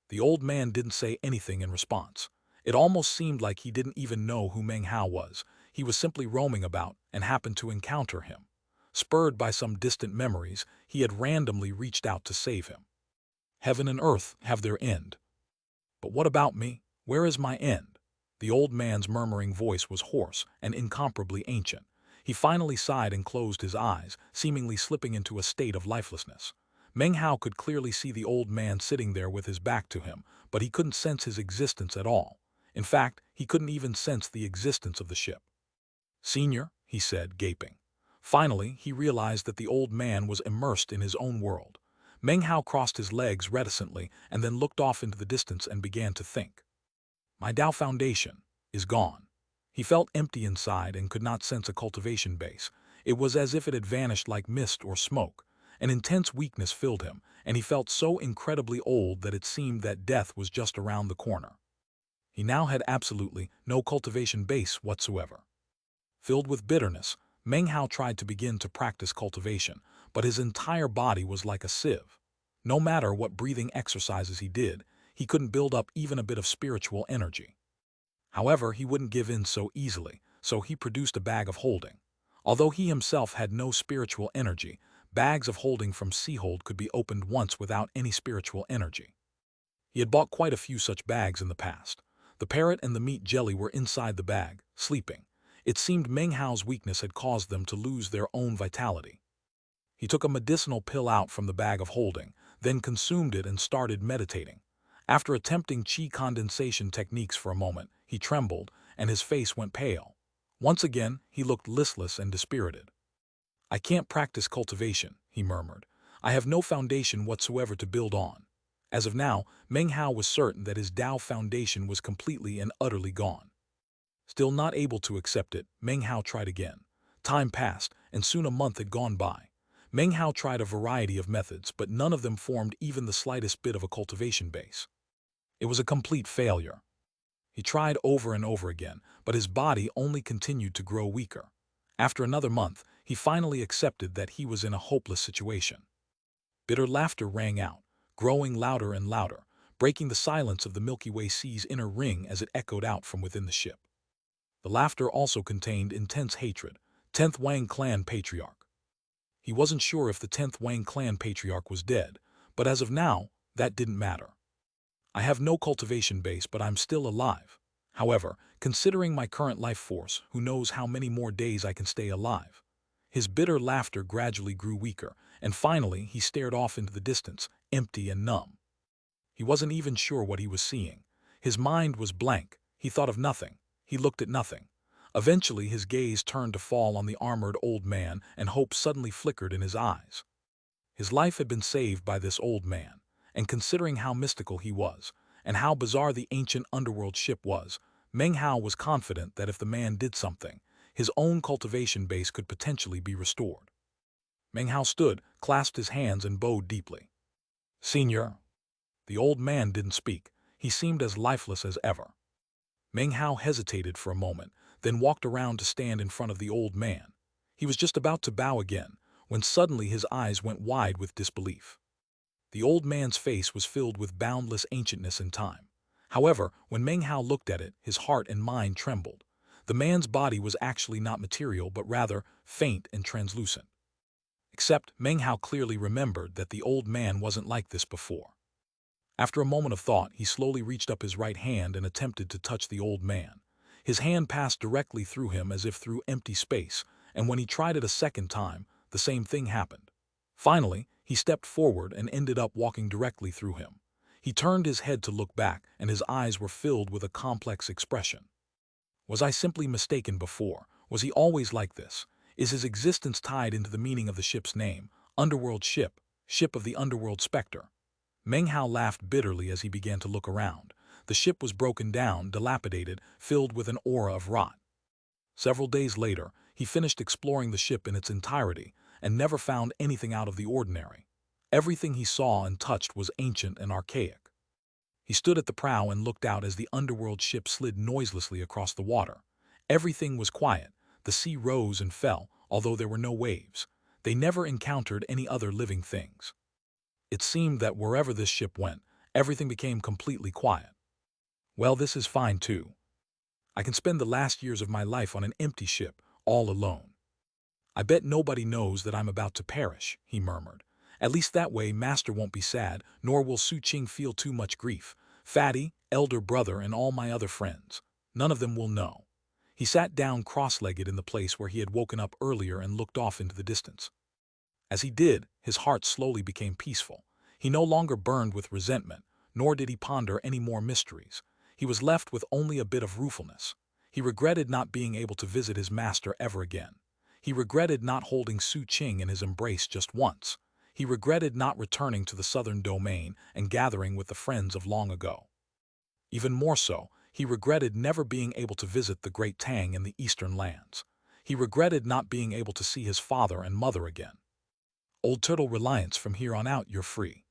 The old man didn't say anything in response. It almost seemed like he didn't even know who Meng Hao was. He was simply roaming about and happened to encounter him. Spurred by some distant memories, he had randomly reached out to save him. Heaven and earth have their end. But what about me? Where is my end? The old man's murmuring voice was hoarse and incomparably ancient. He finally sighed and closed his eyes, seemingly slipping into a state of lifelessness. Meng Hao could clearly see the old man sitting there with his back to him, but he couldn't sense his existence at all. In fact, he couldn't even sense the existence of the ship. "Senior," he said, gaping. Finally, he realized that the old man was immersed in his own world. Meng Hao crossed his legs reticently and then looked off into the distance and began to think. My Tao Foundation is gone. He felt empty inside and could not sense a cultivation base. It was as if it had vanished like mist or smoke. An intense weakness filled him, and he felt so incredibly old that it seemed that death was just around the corner. He now had absolutely no cultivation base whatsoever. Filled with bitterness, Meng Hao tried to begin to practice cultivation, but his entire body was like a sieve. No matter what breathing exercises he did, he couldn't build up even a bit of spiritual energy. However, he wouldn't give in so easily, so he produced a bag of holding. Although he himself had no spiritual energy, bags of holding from Seahold could be opened once without any spiritual energy. He had bought quite a few such bags in the past. The parrot and the meat jelly were inside the bag, sleeping. It seemed Meng Hao's weakness had caused them to lose their own vitality. He took a medicinal pill out from the bag of holding, then consumed it and started meditating. After attempting qi condensation techniques for a moment, he trembled, and his face went pale. Once again, he looked listless and dispirited. I can't practice cultivation, he murmured. I have no foundation whatsoever to build on. As of now, Meng Hao was certain that his Tao foundation was completely and utterly gone. Still not able to accept it, Meng Hao tried again. Time passed, and soon a month had gone by. Meng Hao tried a variety of methods, but none of them formed even the slightest bit of a cultivation base. It was a complete failure. He tried over and over again, but his body only continued to grow weaker. After another month, he finally accepted that he was in a hopeless situation. Bitter laughter rang out, growing louder and louder, breaking the silence of the Milky Way Sea's inner ring as it echoed out from within the ship. The laughter also contained intense hatred. 10th Wang Clan Patriarch. He wasn't sure if the 10th Wang Clan Patriarch was dead, but as of now, that didn't matter. I have no cultivation base, but I'm still alive. However, considering my current life force, who knows how many more days I can stay alive? His bitter laughter gradually grew weaker, and finally he stared off into the distance, empty and numb. He wasn't even sure what he was seeing. His mind was blank. He thought of nothing. He looked at nothing. Eventually his gaze turned to fall on the armored old man, and hope suddenly flickered in his eyes. His life had been saved by this old man, and considering how mystical he was, and how bizarre the ancient underworld ship was, Meng Hao was confident that if the man did something, his own cultivation base could potentially be restored. Meng Hao stood, clasped his hands and bowed deeply. Senior. The old man didn't speak. He seemed as lifeless as ever. Meng Hao hesitated for a moment, then walked around to stand in front of the old man. He was just about to bow again, when suddenly his eyes went wide with disbelief. The old man's face was filled with boundless ancientness and time. However, when Meng Hao looked at it, his heart and mind trembled. The man's body was actually not material, but rather faint and translucent. Except Meng Hao clearly remembered that the old man wasn't like this before. After a moment of thought, he slowly reached up his right hand and attempted to touch the old man. His hand passed directly through him as if through empty space, and when he tried it a second time, the same thing happened. Finally, he stepped forward and ended up walking directly through him. He turned his head to look back, and his eyes were filled with a complex expression. Was I simply mistaken before? Was he always like this? Is his existence tied into the meaning of the ship's name, Underworld Ship, Ship of the Underworld Spectre? Meng Hao laughed bitterly as he began to look around. The ship was broken down, dilapidated, filled with an aura of rot. Several days later, he finished exploring the ship in its entirety and never found anything out of the ordinary. Everything he saw and touched was ancient and archaic. He stood at the prow and looked out as the underworld ship slid noiselessly across the water. Everything was quiet. The sea rose and fell, although there were no waves. They never encountered any other living things. It seemed that wherever this ship went, everything became completely quiet. Well, this is fine too. I can spend the last years of my life on an empty ship, all alone. I bet nobody knows that I'm about to perish, he murmured. At least that way Master won't be sad, nor will Su Qing feel too much grief, Fatty, elder brother, and all my other friends. None of them will know. He sat down cross-legged in the place where he had woken up earlier and looked off into the distance. As he did, his heart slowly became peaceful. He no longer burned with resentment, nor did he ponder any more mysteries. He was left with only a bit of ruefulness. He regretted not being able to visit his master ever again. He regretted not holding Su Qing in his embrace just once. He regretted not returning to the southern domain and gathering with the friends of long ago. Even more so, he regretted never being able to visit the great Tang in the eastern lands. He regretted not being able to see his father and mother again. Old Turtle Reliance, from here on out you're free.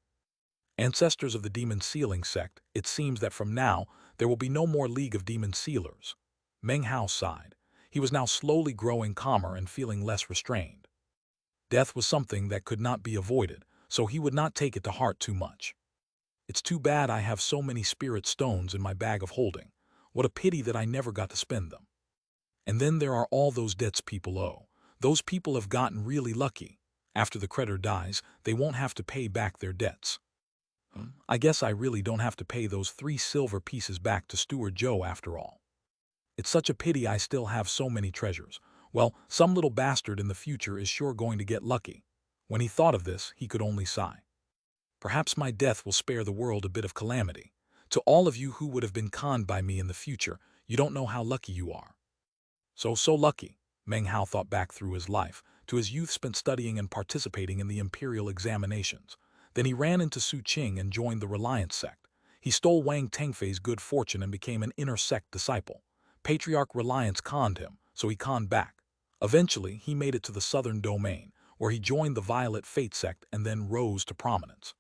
Ancestors of the Demon Sealing sect, it seems that from now there will be no more League of Demon Sealers. Meng Hao sighed. He was now slowly growing calmer and feeling less restrained. Death was something that could not be avoided, so he would not take it to heart too much. It's too bad I have so many spirit stones in my bag of holding. What a pity that I never got to spend them. And then there are all those debts people owe. Those people have gotten really lucky. After the creditor dies, they won't have to pay back their debts. I guess I really don't have to pay those 3 silver pieces back to Steward Joe after all. It's such a pity I still have so many treasures. Well, some little bastard in the future is sure going to get lucky. When he thought of this, he could only sigh. Perhaps my death will spare the world a bit of calamity. To all of you who would have been conned by me in the future, you don't know how lucky you are. So lucky, Meng Hao thought back through his life, to his youth spent studying and participating in the imperial examinations. Then he ran into Su Qing and joined the Reliance sect. He stole Wang Tengfei's good fortune and became an inner sect disciple. Patriarch Reliance conned him, so he conned back. Eventually, he made it to the southern domain, where he joined the Violet Fate sect and then rose to prominence.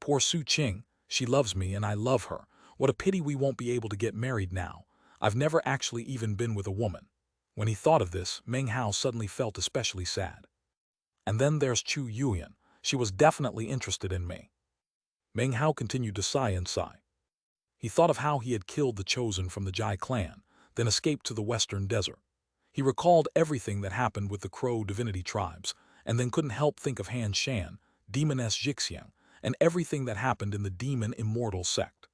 Poor Su Qing, she loves me and I love her. What a pity we won't be able to get married now. I've never actually even been with a woman. When he thought of this, Meng Hao suddenly felt especially sad. And then there's Chu Yuan. She was definitely interested in me. Meng Hao continued to sigh and sigh. He thought of how he had killed the Chosen from the Jai clan, then escaped to the western desert. He recalled everything that happened with the Crow divinity tribes, and then couldn't help think of Han Shan, Demoness Xixiang, and everything that happened in the Demon Immortal sect.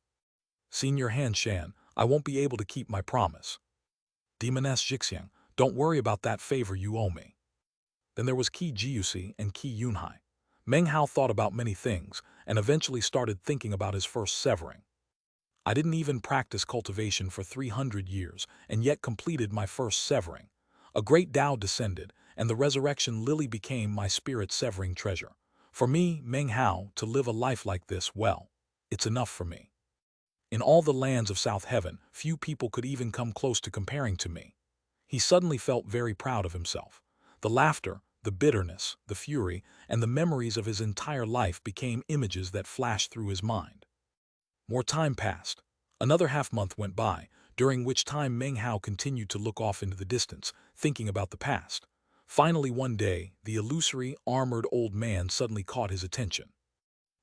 Senior Han Shan, I won't be able to keep my promise. Demoness Xixiang, don't worry about that favor you owe me. Then there was Qi Jiusi and Qi Yunhai. Meng Hao thought about many things, and eventually started thinking about his first severing. I didn't even practice cultivation for 300 years, and yet completed my first severing. A great Tao descended, and the resurrection lily became my spirit-severing treasure. For me, Meng Hao, to live a life like this, well, it's enough for me. In all the lands of South Heaven, few people could even come close to comparing to me. He suddenly felt very proud of himself. The laughter, the bitterness, the fury, and the memories of his entire life became images that flashed through his mind. More time passed. Another half-month went by, during which time Meng Hao continued to look off into the distance, thinking about the past. Finally one day, the illusory, armored old man suddenly caught his attention.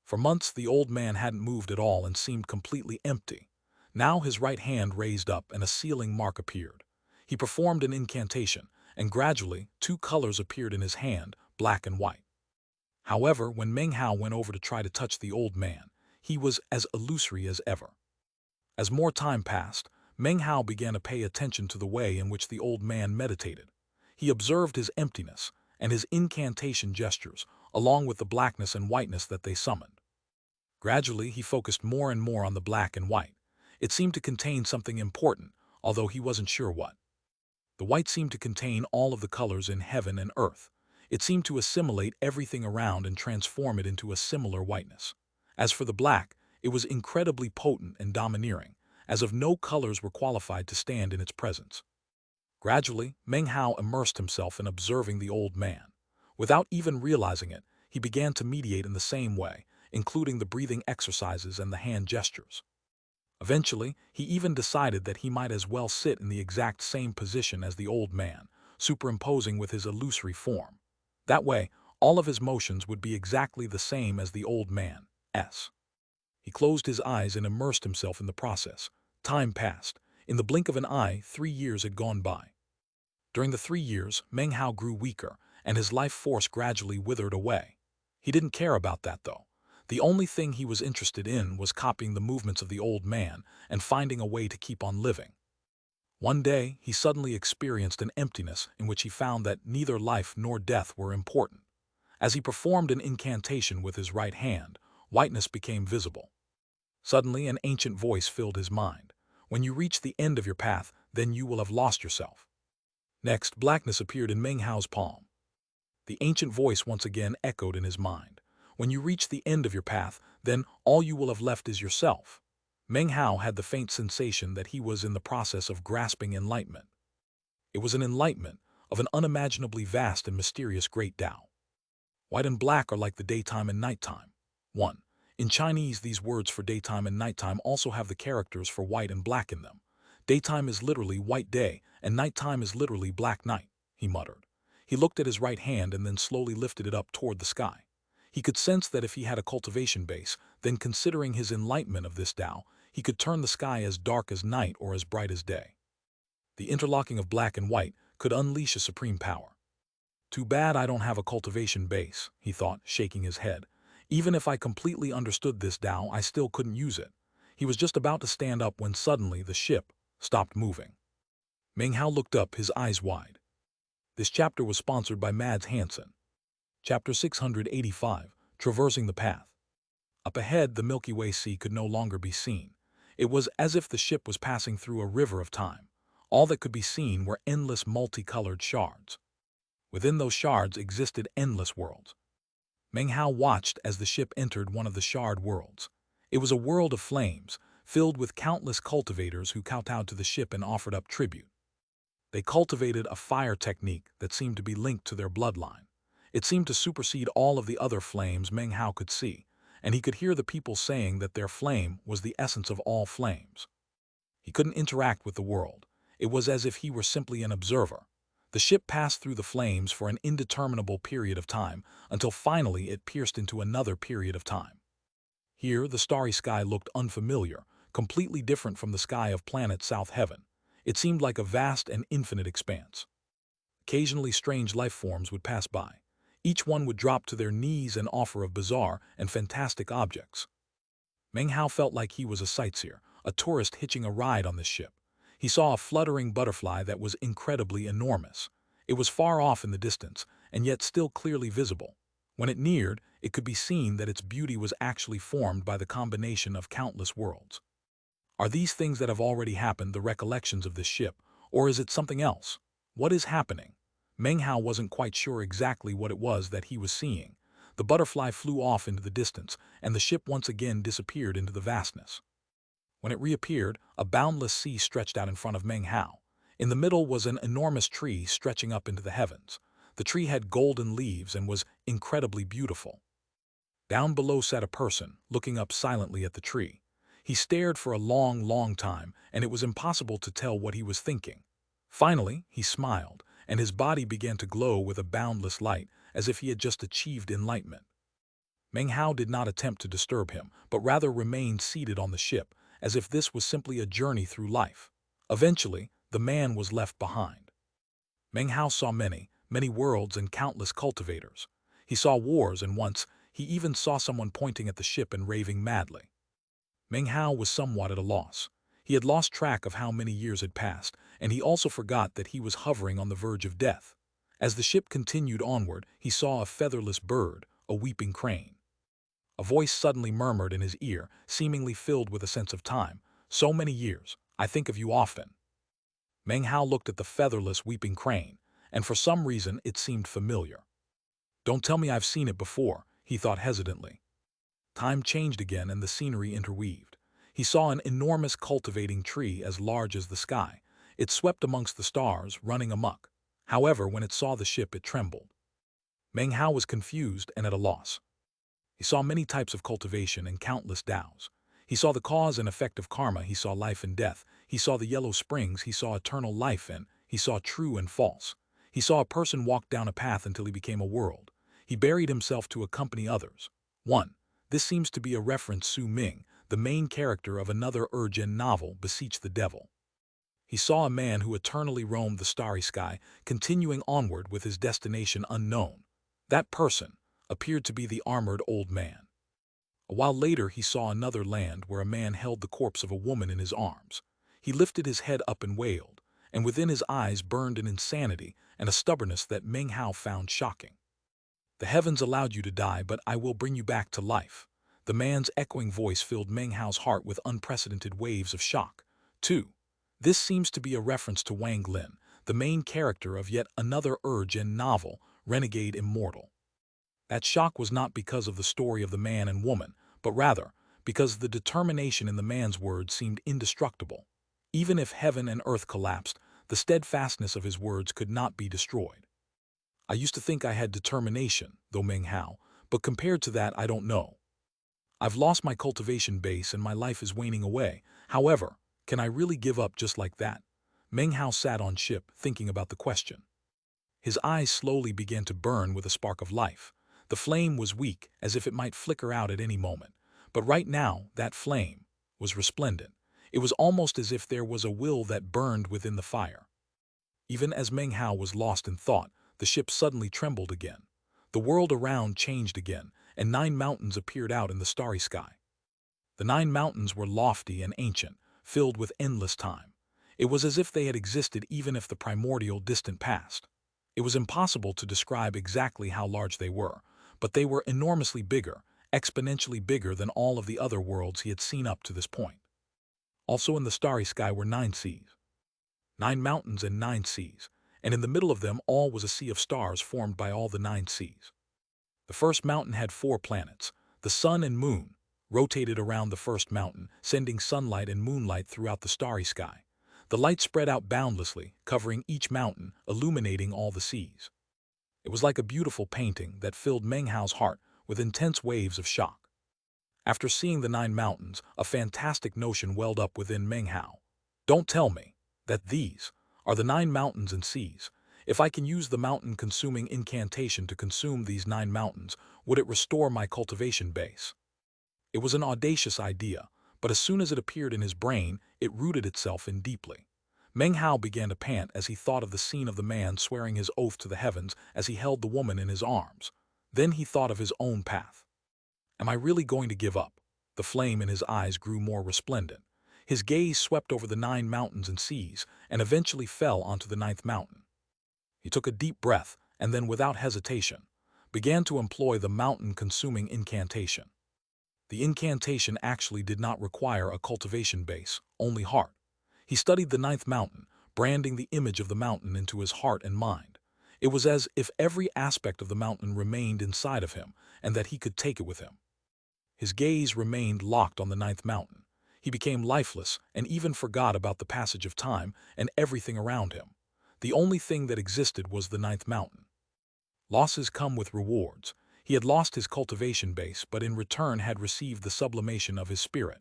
For months the old man hadn't moved at all and seemed completely empty. Now his right hand raised up and a sealing mark appeared. He performed an incantation, and gradually 2 colors appeared in his hand, black and white. However, when Meng Hao went over to try to touch the old man, he was as illusory as ever. As more time passed, Meng Hao began to pay attention to the way in which the old man meditated. He observed his emptiness and his incantation gestures, along with the blackness and whiteness that they summoned. Gradually, he focused more and more on the black and white. It seemed to contain something important, although he wasn't sure what. The white seemed to contain all of the colors in heaven and earth. It seemed to assimilate everything around and transform it into a similar whiteness. As for the black, it was incredibly potent and domineering, as if no colors were qualified to stand in its presence. Gradually, Meng Hao immersed himself in observing the old man. Without even realizing it, he began to meditate in the same way, including the breathing exercises and the hand gestures. Eventually, he even decided that he might as well sit in the exact same position as the old man, superimposing with his illusory form. That way, all of his motions would be exactly the same as the old man's. He closed his eyes and immersed himself in the process. Time passed. In the blink of an eye, 3 years had gone by. During the 3 years, Meng Hao grew weaker, and his life force gradually withered away. He didn't care about that, though. The only thing he was interested in was copying the movements of the old man and finding a way to keep on living. One day, he suddenly experienced an emptiness in which he found that neither life nor death were important. As he performed an incantation with his right hand, whiteness became visible. Suddenly, an ancient voice filled his mind. When you reach the end of your path, then you will have lost yourself. Next, blackness appeared in Meng Hao's palm. The ancient voice once again echoed in his mind. When you reach the end of your path, then all you will have left is yourself. Meng Hao had the faint sensation that he was in the process of grasping enlightenment. It was an enlightenment of an unimaginably vast and mysterious great Tao. White and black are like the daytime and nighttime. 1. In Chinese, these words for daytime and nighttime also have the characters for white and black in them. Daytime is literally white day, and nighttime is literally black night, he muttered. He looked at his right hand and then slowly lifted it up toward the sky. He could sense that if he had a cultivation base, then considering his enlightenment of this Tao, he could turn the sky as dark as night or as bright as day. The interlocking of black and white could unleash a supreme power. Too bad I don't have a cultivation base, he thought, shaking his head. Even if I completely understood this Tao, I still couldn't use it. He was just about to stand up when suddenly the ship stopped moving. Meng Hao looked up, his eyes wide. This chapter was sponsored by Mads Hansen. Chapter 685, Traversing the Path. Up ahead, the Milky Way Sea could no longer be seen. It was as if the ship was passing through a river of time. All that could be seen were endless multicolored shards. Within those shards existed endless worlds. Meng Hao watched as the ship entered one of the shard worlds. It was a world of flames, filled with countless cultivators who kowtowed to the ship and offered up tribute. They cultivated a fire technique that seemed to be linked to their bloodline. It seemed to supersede all of the other flames Meng Hao could see, and he could hear the people saying that their flame was the essence of all flames. He couldn't interact with the world. It was as if he were simply an observer. The ship passed through the flames for an indeterminable period of time, until finally it pierced into another period of time. Here, the starry sky looked unfamiliar, completely different from the sky of planet South Heaven. It seemed like a vast and infinite expanse. Occasionally strange life forms would pass by. Each one would drop to their knees and offer of bizarre and fantastic objects. Meng Hao felt like he was a sightseer, a tourist hitching a ride on this ship. He saw a fluttering butterfly that was incredibly enormous. It was far off in the distance, and yet still clearly visible. When it neared, it could be seen that its beauty was actually formed by the combination of countless worlds. Are these things that have already happened the recollections of this ship, or is it something else? What is happening? Meng Hao wasn't quite sure exactly what it was that he was seeing. The butterfly flew off into the distance, and the ship once again disappeared into the vastness. When it reappeared, a boundless sea stretched out in front of Meng Hao. In the middle was an enormous tree stretching up into the heavens. The tree had golden leaves and was incredibly beautiful. Down below sat a person, looking up silently at the tree. He stared for a long, long time, and it was impossible to tell what he was thinking. Finally, he smiled, and his body began to glow with a boundless light, as if he had just achieved enlightenment. Meng Hao did not attempt to disturb him, but rather remained seated on the ship, as if this was simply a journey through life. Eventually, the man was left behind. Meng Hao saw many, many worlds and countless cultivators. He saw wars, and once, he even saw someone pointing at the ship and raving madly. Meng Hao was somewhat at a loss. He had lost track of how many years had passed, and he also forgot that he was hovering on the verge of death. As the ship continued onward, he saw a featherless bird, a weeping crane. A voice suddenly murmured in his ear, seemingly filled with a sense of time. "So many years, I think of you often." Meng Hao looked at the featherless weeping crane, and for some reason it seemed familiar. Don't tell me I've seen it before, he thought hesitantly. Time changed again and the scenery interweaved. He saw an enormous cultivating tree as large as the sky. It swept amongst the stars, running amok. However, when it saw the ship, it trembled. Meng Hao was confused and at a loss. He saw many types of cultivation and countless Taos. He saw the cause and effect of karma, he saw life and death, he saw the yellow springs, he saw eternal life, and he saw true and false. He saw a person walk down a path until he became a world. He buried himself to accompany others. 1. This seems to be a reference Su Ming, the main character of another Urgen novel, Beseech the Devil. He saw a man who eternally roamed the starry sky, continuing onward with his destination unknown. That person appeared to be the armored old man. A while later he saw another land where a man held the corpse of a woman in his arms. He lifted his head up and wailed. and within his eyes burned an insanity and a stubbornness that Meng Hao found shocking. The heavens allowed you to die, but I will bring you back to life. The man's echoing voice filled Meng Hao's heart with unprecedented waves of shock. 2. This seems to be a reference to Wang Lin, the main character of yet another Urgen novel, Renegade Immortal. That shock was not because of the story of the man and woman, but rather because the determination in the man's words seemed indestructible. Even if heaven and earth collapsed, the steadfastness of his words could not be destroyed. I used to think I had determination, though Meng Hao, but compared to that I don't know. I've lost my cultivation base and my life is waning away. However, can I really give up just like that? Meng Hao sat on ship, thinking about the question. His eyes slowly began to burn with a spark of life. The flame was weak, as if it might flicker out at any moment. But right now, that flame was resplendent. It was almost as if there was a will that burned within the fire. Even as Meng Hao was lost in thought, the ship suddenly trembled again. The world around changed again, and 9 mountains appeared out in the starry sky. The 9 mountains were lofty and ancient, filled with endless time. It was as if they had existed even if the primordial distant past. It was impossible to describe exactly how large they were, but they were enormously bigger, exponentially bigger than all of the other worlds he had seen up to this point. Also in the starry sky were 9 seas. 9 mountains and 9 seas, and in the middle of them all was a sea of stars formed by all the 9 seas. The first mountain had 4 planets. The sun and moon rotated around the first mountain, sending sunlight and moonlight throughout the starry sky. The light spread out boundlessly, covering each mountain, illuminating all the seas. It was like a beautiful painting that filled Meng Hao's heart with intense waves of shock. After seeing the 9 mountains, a fantastic notion welled up within Meng Hao. Don't tell me that these are the 9 mountains and seas. If I can use the mountain-consuming incantation to consume these 9 mountains, would it restore my cultivation base? It was an audacious idea, but as soon as it appeared in his brain, it rooted itself in deeply. Meng Hao began to pant as he thought of the scene of the man swearing his oath to the heavens as he held the woman in his arms. Then he thought of his own path. Am I really going to give up? The flame in his eyes grew more resplendent. His gaze swept over the 9 mountains and seas, and eventually fell onto the 9th mountain. He took a deep breath, and then without hesitation, began to employ the mountain-consuming incantation. The incantation actually did not require a cultivation base, only heart. He studied the 9th mountain, branding the image of the mountain into his heart and mind. It was as if every aspect of the mountain remained inside of him, and that he could take it with him. His gaze remained locked on the 9th mountain. He became lifeless and even forgot about the passage of time and everything around him. The only thing that existed was the 9th mountain. Losses come with rewards. He had lost his cultivation base, but in return had received the sublimation of his spirit.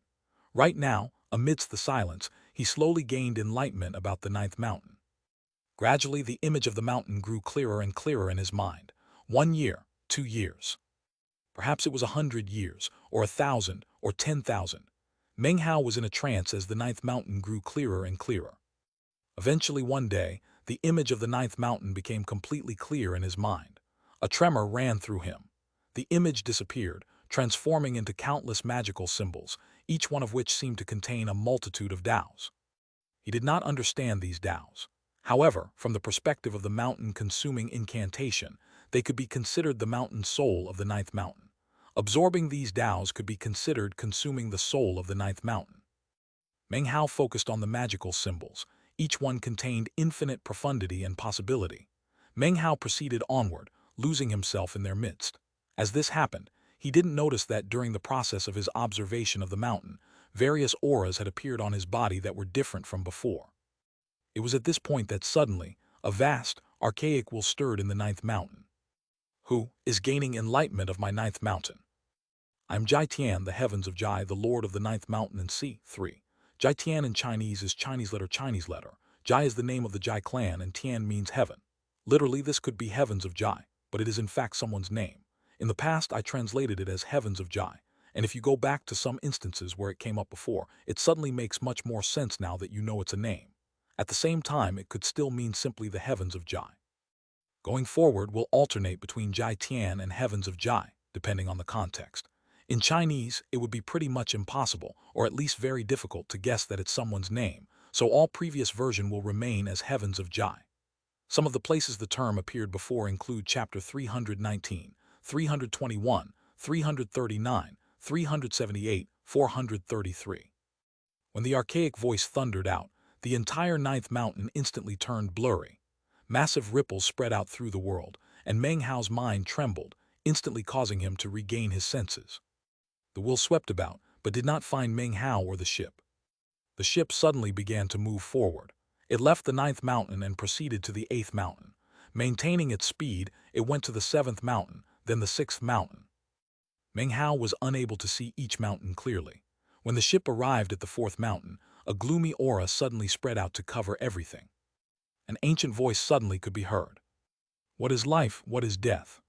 Right now, amidst the silence, he slowly gained enlightenment about the 9th mountain. Gradually, the image of the mountain grew clearer and clearer in his mind. 1 year, 2 years. Perhaps it was 100 years, or 1,000, or 10,000. Meng Hao was in a trance as the 9th mountain grew clearer and clearer. Eventually one day, the image of the 9th mountain became completely clear in his mind. A tremor ran through him. The image disappeared, transforming into countless magical symbols, each one of which seemed to contain a multitude of Taos. He did not understand these Taos. However, from the perspective of the mountain-consuming incantation, they could be considered the mountain soul of the 9th mountain. Absorbing these Taos could be considered consuming the soul of the 9th mountain. Meng Hao focused on the magical symbols. Each one contained infinite profundity and possibility. Meng Hao proceeded onward, losing himself in their midst. As this happened, he didn't notice that during the process of his observation of the mountain, various auras had appeared on his body that were different from before. It was at this point that suddenly, a vast, archaic will stirred in the 9th mountain. Who is gaining enlightenment of my 9th mountain? I am Jai Tian, the heavens of Jai, the lord of the 9th mountain and sea. 3. Jai Tian in Chinese is Chinese letter. Jai is the name of the Jai clan and Tian means heaven. Literally, this could be heavens of Jai, but it is in fact someone's name. In the past, I translated it as heavens of Jai, and if you go back to some instances where it came up before, it suddenly makes much more sense now that you know it's a name. At the same time, it could still mean simply the heavens of Jai. Going forward, we'll alternate between Jai Tian and heavens of Jai, depending on the context. In Chinese, it would be pretty much impossible, or at least very difficult, to guess that it's someone's name, so all previous version will remain as heavens of Jai. Some of the places the term appeared before include chapter 319, 321, 339, 378, 433. When the archaic voice thundered out, the entire ninth mountain instantly turned blurry. Massive ripples spread out through the world, and Meng Hao's mind trembled, instantly causing him to regain his senses. The will swept about, but did not find Meng Hao or the ship. The ship suddenly began to move forward. It left the ninth mountain and proceeded to the eighth mountain. Maintaining its speed, it went to the seventh mountain, then the sixth mountain. Meng Hao was unable to see each mountain clearly. When the ship arrived at the fourth mountain, a gloomy aura suddenly spread out to cover everything. An ancient voice suddenly could be heard. What is life? What is death?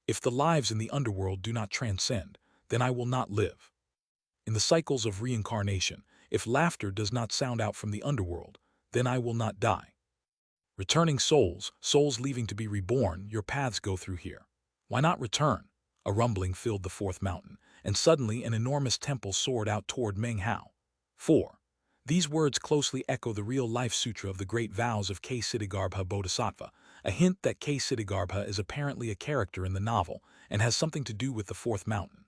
If the lives in the underworld do not transcend, then I will not live. In the cycles of reincarnation, if laughter does not sound out from the underworld, then I will not die. Returning souls, souls leaving to be reborn, your paths go through here. Why not return? A rumbling filled the fourth mountain, and suddenly an enormous temple soared out toward Meng Hao. 4. These words closely echo the real-life sutra of the great vows of K. Siddhigarbha Bodhisattva, a hint that K. Siddhigarbha is apparently a character in the novel and has something to do with the fourth mountain.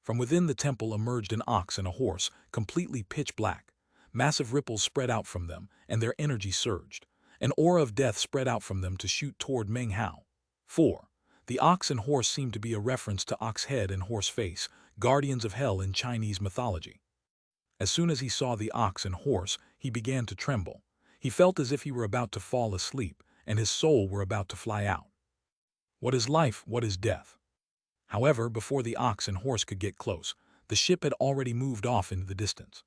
From within the temple emerged an ox and a horse, completely pitch black. Massive ripples spread out from them, and their energy surged. An aura of death spread out from them to shoot toward Meng Hao. 4. The ox and horse seemed to be a reference to ox head and horse face, guardians of hell in Chinese mythology. As soon as he saw the ox and horse, he began to tremble. He felt as if he were about to fall asleep, and his soul were about to fly out. What is life? What is death? However, before the ox and horse could get close, the ship had already moved off into the distance.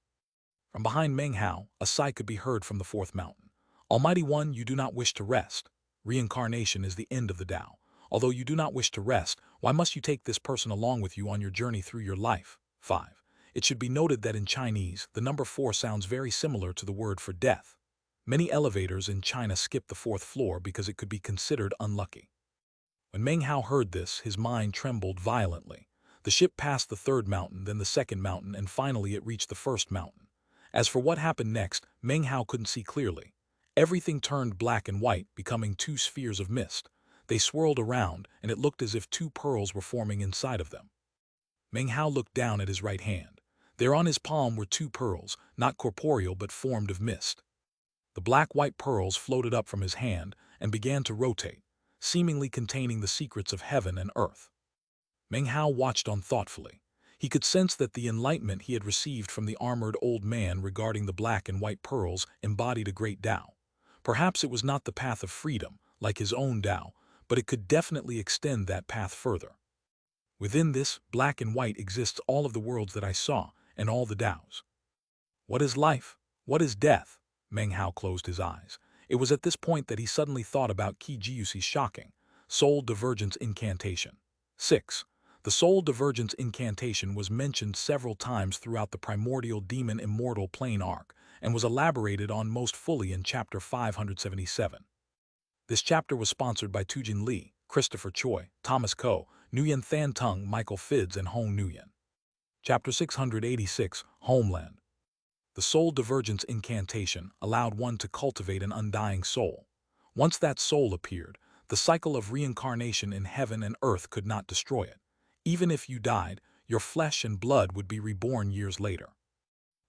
From behind Meng Hao, a sigh could be heard from the fourth mountain. Almighty One, you do not wish to rest. Reincarnation is the end of the Tao. Although you do not wish to rest, why must you take this person along with you on your journey through your life? 5. It should be noted that in Chinese, the number 4 sounds very similar to the word for death. Many elevators in China skip the 4th floor because it could be considered unlucky. When Meng Hao heard this, his mind trembled violently. The ship passed the 3rd mountain, then the 2nd mountain, and finally it reached the 1st mountain. As for what happened next, Meng Hao couldn't see clearly. Everything turned black and white, becoming 2 spheres of mist. They swirled around, and it looked as if 2 pearls were forming inside of them. Meng Hao looked down at his right hand. There on his palm were 2 pearls, not corporeal but formed of mist. The black-white pearls floated up from his hand and began to rotate, seemingly containing the secrets of heaven and earth. Meng Hao watched on thoughtfully. He could sense that the enlightenment he had received from the armored old man regarding the black and white pearls embodied a great Tao. Perhaps it was not the path of freedom, like his own Tao, but it could definitely extend that path further. Within this, black and white, exists all of the worlds that I saw, and all the Taos. What is life? What is death? Meng Hao closed his eyes. It was at this point that he suddenly thought about Qi Jiuxi's shocking soul divergence incantation. 6. The soul divergence incantation was mentioned several times throughout the primordial demon immortal plane arc and was elaborated on most fully in chapter 577. This chapter was sponsored by Tujin Li, Christopher Choi, Thomas Ko, Nguyen Than Tung, Michael Fids, and Hong Nguyen. Chapter 686, Homeland. The soul divergence incantation allowed one to cultivate an undying soul. Once that soul appeared, the cycle of reincarnation in heaven and earth could not destroy it. Even if you died, your flesh and blood would be reborn years later.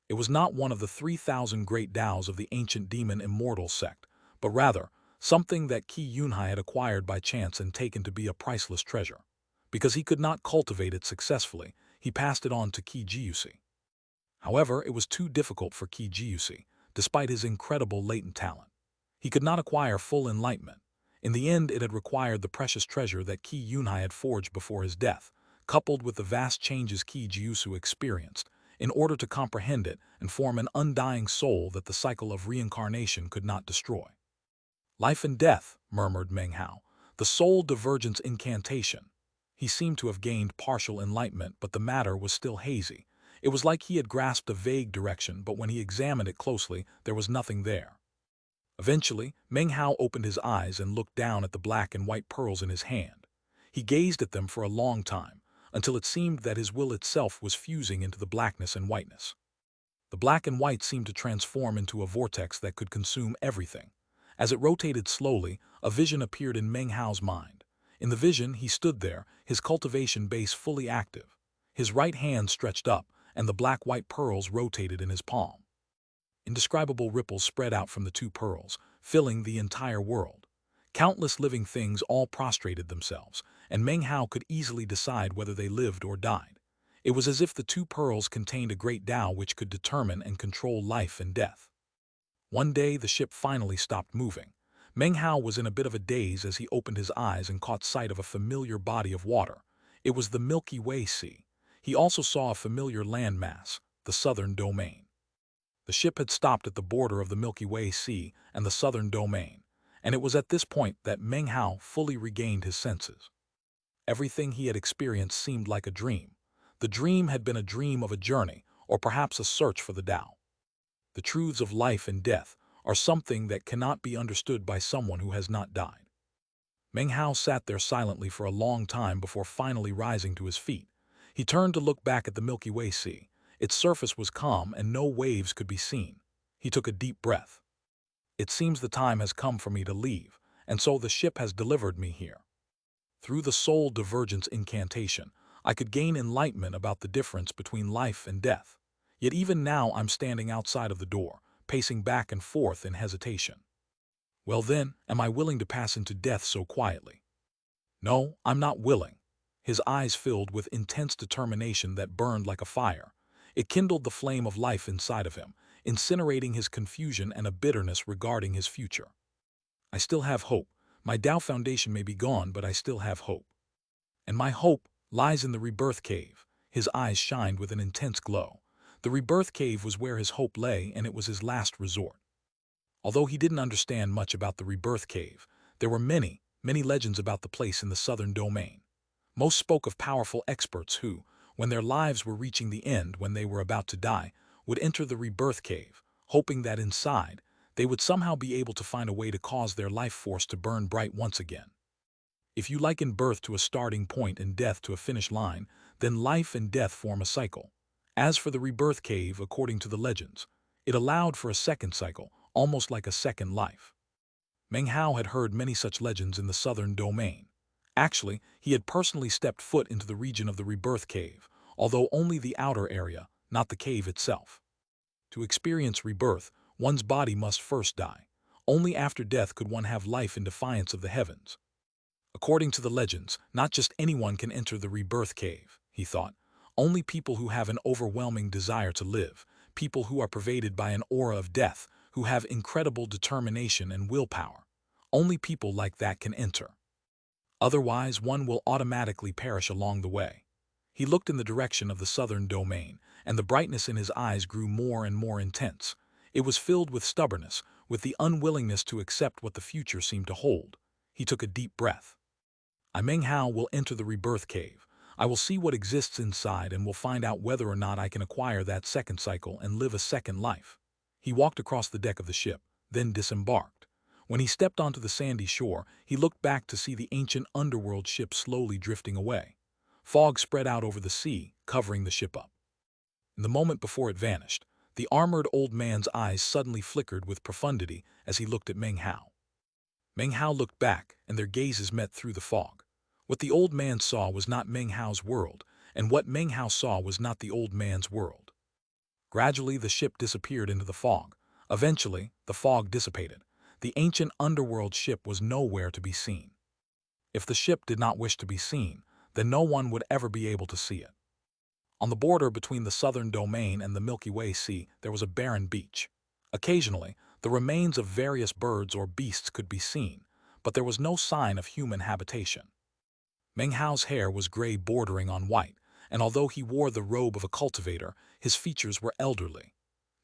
It was not one of the 3,000 great Taos of the ancient demon immortal sect, but rather something that Qi Yunhai had acquired by chance and taken to be a priceless treasure. Because he could not cultivate it successfully, he passed it on to Qi Jiuxi. However, it was too difficult for Qi Jiuxi, despite his incredible latent talent. He could not acquire full enlightenment. In the end, it had required the precious treasure that Qi Yunhai had forged before his death, coupled with the vast changes Qi Jiuxi experienced, in order to comprehend it and form an undying soul that the cycle of reincarnation could not destroy. Life and death, murmured Meng Hao, the soul divergence incantation. He seemed to have gained partial enlightenment, but the matter was still hazy. It was like he had grasped a vague direction, but when he examined it closely, there was nothing there. Eventually, Meng Hao opened his eyes and looked down at the black and white pearls in his hand. He gazed at them for a long time, until it seemed that his will itself was fusing into the blackness and whiteness. The black and white seemed to transform into a vortex that could consume everything. As it rotated slowly, a vision appeared in Meng Hao's mind. In the vision, he stood there, his cultivation base fully active. His right hand stretched up, and the black-white pearls rotated in his palm. Indescribable ripples spread out from the two pearls, filling the entire world. Countless living things all prostrated themselves, and Meng Hao could easily decide whether they lived or died. It was as if the two pearls contained a great Tao which could determine and control life and death. One day the ship finally stopped moving. Meng Hao was in a bit of a daze as he opened his eyes and caught sight of a familiar body of water. It was the Milky Way Sea. He also saw a familiar landmass, the southern domain. The ship had stopped at the border of the Milky Way Sea and the southern domain, and it was at this point that Meng Hao fully regained his senses. Everything he had experienced seemed like a dream. The dream had been a dream of a journey, or perhaps a search for the Tao. The truths of life and death are something that cannot be understood by someone who has not died. Meng Hao sat there silently for a long time before finally rising to his feet. He turned to look back at the Milky Way Sea. Its surface was calm and no waves could be seen. He took a deep breath. It seems the time has come for me to leave, and so the ship has delivered me here. Through the soul divergence incantation, I could gain enlightenment about the difference between life and death. Yet even now I'm standing outside of the door, pacing back and forth in hesitation. Well then, am I willing to pass into death so quietly? No, I'm not willing. His eyes filled with intense determination that burned like a fire. It kindled the flame of life inside of him, incinerating his confusion and a bitterness regarding his future. I still have hope. My Tao foundation may be gone, but I still have hope. And my hope lies in the rebirth cave. His eyes shined with an intense glow. The rebirth cave was where his hope lay, and it was his last resort. Although he didn't understand much about the rebirth cave, there were many legends about the place in the southern domain. Most spoke of powerful experts who, when their lives were reaching the end, when they were about to die, would enter the rebirth cave, hoping that inside, they would somehow be able to find a way to cause their life force to burn bright once again. If you liken birth to a starting point and death to a finish line, then life and death form a cycle. As for the rebirth cave, according to the legends, it allowed for a second cycle, almost like a second life. Meng Hao had heard many such legends in the southern domain. Actually, he had personally stepped foot into the region of the rebirth cave, although only the outer area, not the cave itself. To experience rebirth, one's body must first die. Only after death could one have life in defiance of the heavens. According to the legends, not just anyone can enter the rebirth cave, he thought. Only people who have an overwhelming desire to live, people who are pervaded by an aura of death, who have incredible determination and willpower. Only people like that can enter. Otherwise, one will automatically perish along the way. He looked in the direction of the southern domain, and the brightness in his eyes grew more and more intense. It was filled with stubbornness, with the unwillingness to accept what the future seemed to hold. He took a deep breath. Meng Hao will enter the rebirth cave. I will see what exists inside and will find out whether or not I can acquire that second cycle and live a second life. He walked across the deck of the ship, then disembarked. When he stepped onto the sandy shore, he looked back to see the ancient underworld ship slowly drifting away. Fog spread out over the sea, covering the ship up. In the moment before it vanished, the armored old man's eyes suddenly flickered with profundity as he looked at Meng Hao. Meng Hao looked back, and their gazes met through the fog. What the old man saw was not Meng Hao's world, and what Meng Hao saw was not the old man's world. Gradually, the ship disappeared into the fog. Eventually, the fog dissipated. The ancient underworld ship was nowhere to be seen. If the ship did not wish to be seen, then no one would ever be able to see it. On the border between the southern domain and the Milky Way Sea, there was a barren beach. Occasionally, the remains of various birds or beasts could be seen, but there was no sign of human habitation. Meng Hao's hair was gray bordering on white, and although he wore the robe of a cultivator, his features were elderly.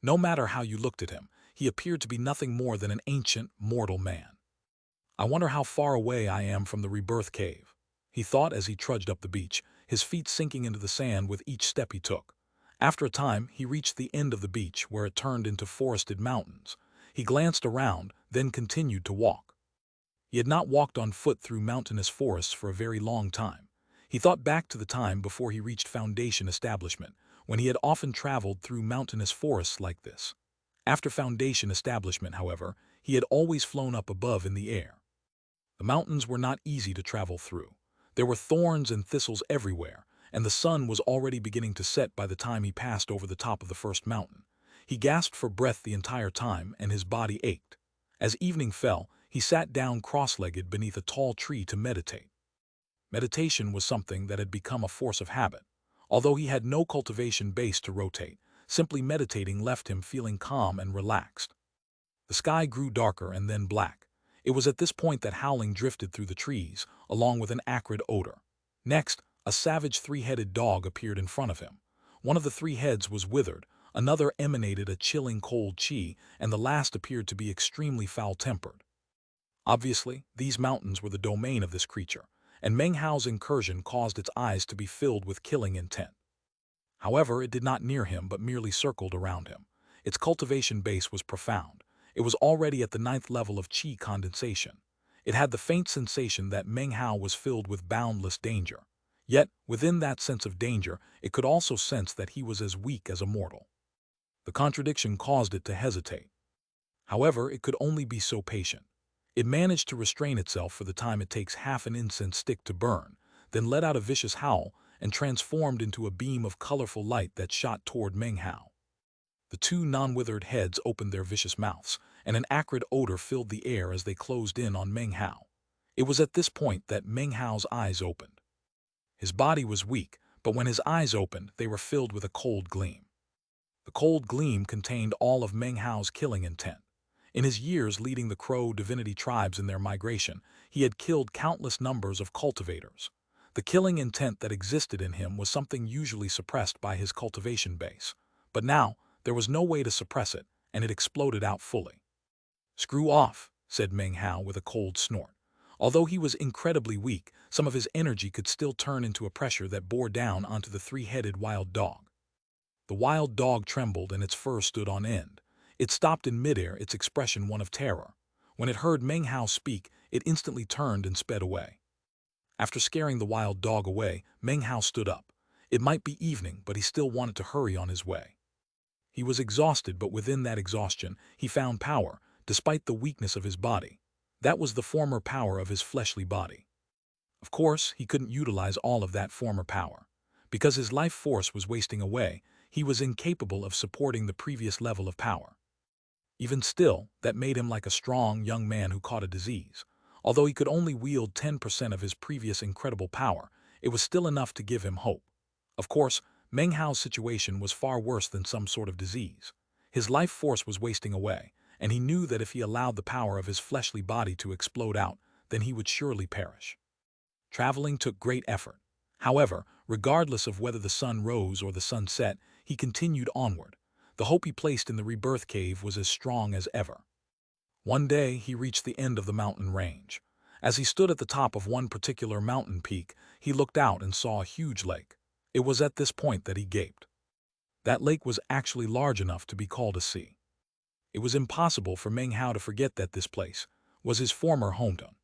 No matter how you looked at him, he appeared to be nothing more than an ancient, mortal man. I wonder how far away I am from the rebirth cave, he thought as he trudged up the beach, his feet sinking into the sand with each step he took. After a time, he reached the end of the beach where it turned into forested mountains. He glanced around, then continued to walk. He had not walked on foot through mountainous forests for a very long time. He thought back to the time before he reached Foundation Establishment, when he had often traveled through mountainous forests like this. After Foundation establishment, however, he had always flown up above in the air. The mountains were not easy to travel through. There were thorns and thistles everywhere, and the sun was already beginning to set by the time he passed over the top of the first mountain. He gasped for breath the entire time, and his body ached. As evening fell, he sat down cross-legged beneath a tall tree to meditate. Meditation was something that had become a force of habit. Although he had no cultivation base to rotate, simply meditating left him feeling calm and relaxed. The sky grew darker and then black. It was at this point that howling drifted through the trees, along with an acrid odor. Next, a savage three-headed dog appeared in front of him. One of the three heads was withered, another emanated a chilling cold chi, and the last appeared to be extremely foul-tempered. Obviously, these mountains were the domain of this creature, and Meng Hao's incursion caused its eyes to be filled with killing intent. However, it did not near him but merely circled around him. Its cultivation base was profound. It was already at the 9th level of qi condensation. It had the faint sensation that Meng Hao was filled with boundless danger. Yet, within that sense of danger, it could also sense that he was as weak as a mortal. The contradiction caused it to hesitate. However, it could only be so patient. It managed to restrain itself for the time it takes half an incense stick to burn, then let out a vicious howl and transformed into a beam of colorful light that shot toward Meng Hao. The two non-withered heads opened their vicious mouths, and an acrid odor filled the air as they closed in on Meng Hao. It was at this point that Meng Hao's eyes opened. His body was weak, but when his eyes opened, they were filled with a cold gleam. The cold gleam contained all of Meng Hao's killing intent. In his years leading the Crow divinity tribes in their migration, he had killed countless numbers of cultivators. The killing intent that existed in him was something usually suppressed by his cultivation base. But now, there was no way to suppress it, and it exploded out fully. "Screw off," said Meng Hao with a cold snort. Although he was incredibly weak, some of his energy could still turn into a pressure that bore down onto the three-headed wild dog. The wild dog trembled and its fur stood on end. It stopped in midair, its expression one of terror. When it heard Meng Hao speak, it instantly turned and sped away. After scaring the wild dog away, Meng Hao stood up. It might be evening, but he still wanted to hurry on his way. He was exhausted, but within that exhaustion, he found power, despite the weakness of his body. That was the former power of his fleshly body. Of course, he couldn't utilize all of that former power. Because his life force was wasting away, he was incapable of supporting the previous level of power. Even still, that made him like a strong young man who caught a disease. Although he could only wield 10% of his previous incredible power, it was still enough to give him hope. Of course, Meng Hao's situation was far worse than some sort of disease. His life force was wasting away, and he knew that if he allowed the power of his fleshly body to explode out, then he would surely perish. Traveling took great effort. However, regardless of whether the sun rose or the sun set, he continued onward. The hope he placed in the rebirth cave was as strong as ever. One day, he reached the end of the mountain range. As he stood at the top of one particular mountain peak, he looked out and saw a huge lake. It was at this point that he gaped. That lake was actually large enough to be called a sea. It was impossible for Meng Hao to forget that this place was his former hometown.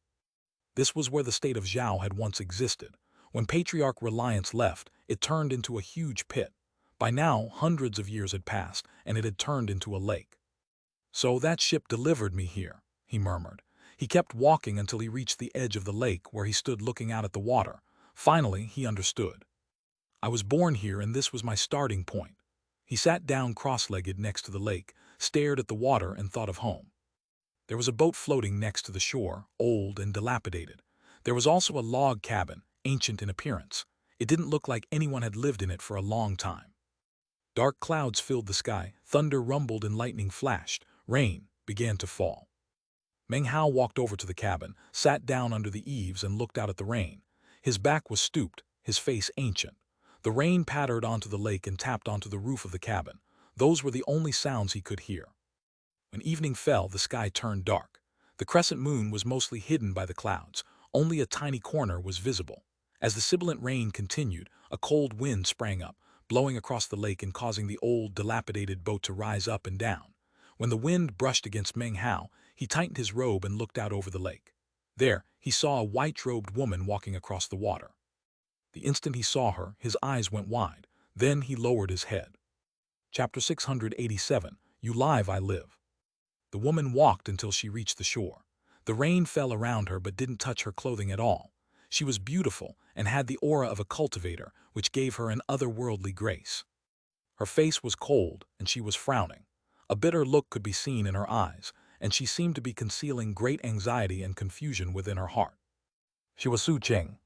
This was where the state of Zhao had once existed. When Patriarch Reliance left, it turned into a huge pit. By now, hundreds of years had passed, and it had turned into a lake. "So that ship delivered me here," he murmured. He kept walking until he reached the edge of the lake where he stood looking out at the water. Finally, he understood. "I was born here and this was my starting point." He sat down cross-legged next to the lake, stared at the water and thought of home. There was a boat floating next to the shore, old and dilapidated. There was also a log cabin, ancient in appearance. It didn't look like anyone had lived in it for a long time. Dark clouds filled the sky, thunder rumbled and lightning flashed. Rain began to fall. Meng Hao walked over to the cabin, sat down under the eaves and looked out at the rain. His back was stooped, his face ancient. The rain pattered onto the lake and tapped onto the roof of the cabin. Those were the only sounds he could hear. When evening fell, the sky turned dark. The crescent moon was mostly hidden by the clouds. Only a tiny corner was visible. As the sibilant rain continued, a cold wind sprang up, blowing across the lake and causing the old, dilapidated boat to rise up and down. When the wind brushed against Meng Hao, he tightened his robe and looked out over the lake. There, he saw a white-robed woman walking across the water. The instant he saw her, his eyes went wide. Then he lowered his head. Chapter 687. You Live, I Live. The woman walked until she reached the shore. The rain fell around her but didn't touch her clothing at all. She was beautiful and had the aura of a cultivator, which gave her an otherworldly grace. Her face was cold, and she was frowning. A bitter look could be seen in her eyes, and she seemed to be concealing great anxiety and confusion within her heart. She was Su Qing.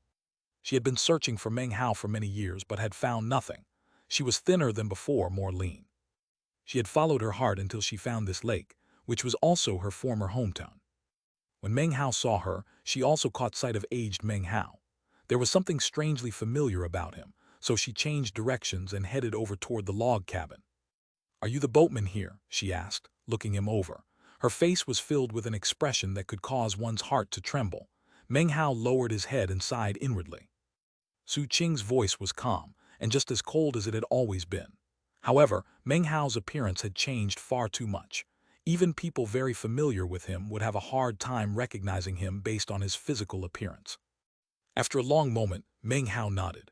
She had been searching for Meng Hao for many years but had found nothing. She was thinner than before, more lean. She had followed her heart until she found this lake, which was also her former hometown. When Meng Hao saw her, she also caught sight of aged Meng Hao. There was something strangely familiar about him, so she changed directions and headed over toward the log cabin. "Are you the boatman here?" she asked, looking him over. Her face was filled with an expression that could cause one's heart to tremble. Meng Hao lowered his head and sighed inwardly. Su Qing's voice was calm, and just as cold as it had always been. However, Meng Hao's appearance had changed far too much. Even people very familiar with him would have a hard time recognizing him based on his physical appearance. After a long moment, Meng Hao nodded.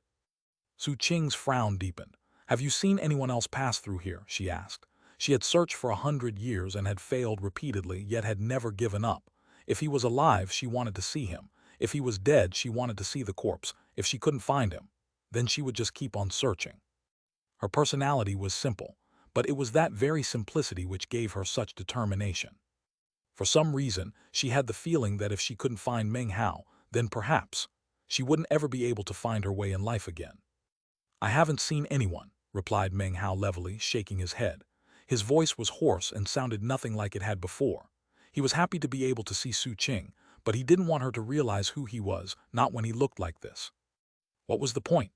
Su Qing's frown deepened. "Have you seen anyone else pass through here?" she asked. She had searched for 100 years and had failed repeatedly, yet had never given up. If he was alive, she wanted to see him. If he was dead, she wanted to see the corpse. If she couldn't find him, then she would just keep on searching. Her personality was simple, but it was that very simplicity which gave her such determination. For some reason, she had the feeling that if she couldn't find Meng Hao, then perhaps she wouldn't ever be able to find her way in life again. "I haven't seen anyone," replied Meng Hao levelly, shaking his head. His voice was hoarse and sounded nothing like it had before. He was happy to be able to see Su Qing, but he didn't want her to realize who he was, not when he looked like this. What was the point?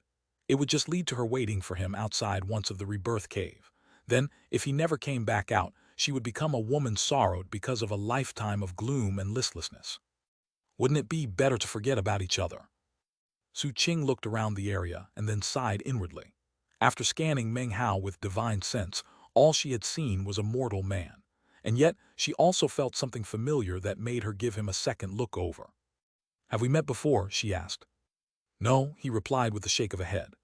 It would just lead to her waiting for him outside once of the rebirth cave. Then, if he never came back out, she would become a woman sorrowed because of a lifetime of gloom and listlessness. Wouldn't it be better to forget about each other? Su Qing looked around the area and then sighed inwardly. After scanning Meng Hao with divine sense, all she had seen was a mortal man. And yet, she also felt something familiar that made her give him a second look over. "Have we met before?" she asked. "No," he replied with a shake of a head.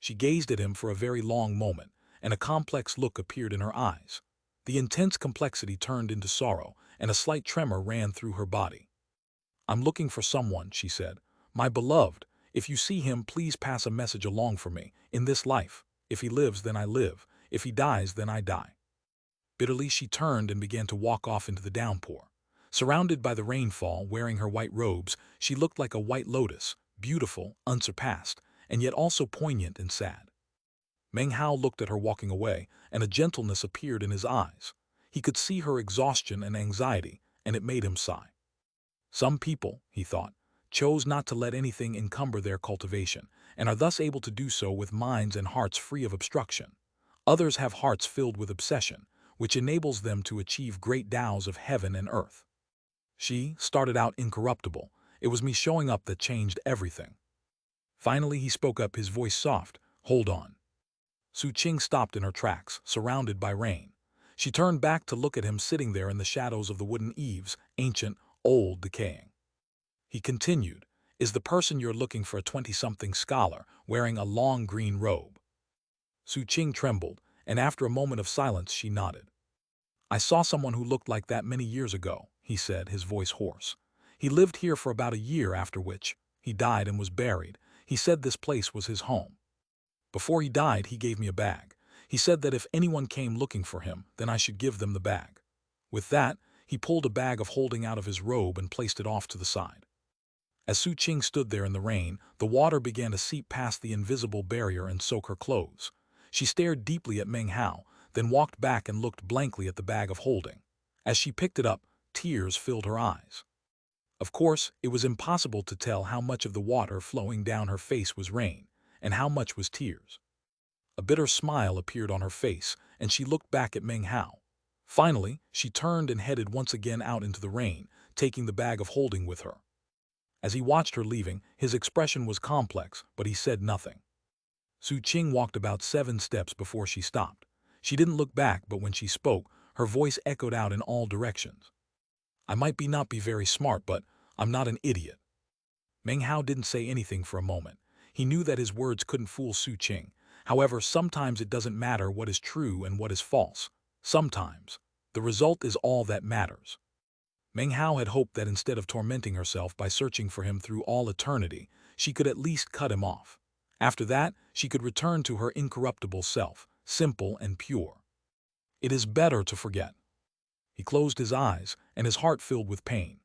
She gazed at him for a very long moment, and a complex look appeared in her eyes. The intense complexity turned into sorrow, and a slight tremor ran through her body. "I'm looking for someone," she said. "My beloved. If you see him, please pass a message along for me. In this life, if he lives, then I live. If he dies, then I die." Bitterly, she turned and began to walk off into the downpour. Surrounded by the rainfall, wearing her white robes, she looked like a white lotus, beautiful, unsurpassed, and yet also poignant and sad. Meng Hao looked at her walking away, and a gentleness appeared in his eyes. He could see her exhaustion and anxiety, and it made him sigh. Some people, he thought, chose not to let anything encumber their cultivation, and are thus able to do so with minds and hearts free of obstruction. Others have hearts filled with obsession, which enables them to achieve great Taos of heaven and earth. She started out incorruptible. It was me showing up that changed everything. Finally, he spoke up, his voice soft. "Hold on." Su Qing stopped in her tracks, surrounded by rain. She turned back to look at him sitting there in the shadows of the wooden eaves, ancient, old, decaying. He continued, "Is the person you're looking for a 20-something scholar, wearing a long green robe?" Su Qing trembled, and after a moment of silence she nodded. "I saw someone who looked like that many years ago," he said, his voice hoarse. "He lived here for about a year, after which he died and was buried. He said this place was his home. Before he died, he gave me a bag. He said that if anyone came looking for him, then I should give them the bag." With that, he pulled a bag of holding out of his robe and placed it off to the side. As Su Qing stood there in the rain, the water began to seep past the invisible barrier and soak her clothes. She stared deeply at Meng Hao, then walked back and looked blankly at the bag of holding. As she picked it up, tears filled her eyes. Of course, it was impossible to tell how much of the water flowing down her face was rain, and how much was tears. A bitter smile appeared on her face, and she looked back at Meng Hao. Finally, she turned and headed once again out into the rain, taking the bag of holding with her. As he watched her leaving, his expression was complex, but he said nothing. Su Qing walked about 7 steps before she stopped. She didn't look back, but when she spoke, her voice echoed out in all directions. "I might not be very smart, but I'm not an idiot." Meng Hao didn't say anything for a moment. He knew that his words couldn't fool Su Qing. However, sometimes it doesn't matter what is true and what is false. Sometimes, the result is all that matters. Meng Hao had hoped that instead of tormenting herself by searching for him through all eternity, she could at least cut him off. After that, she could return to her incorruptible self, simple and pure. It is better to forget. He closed his eyes, and his heart filled with pain.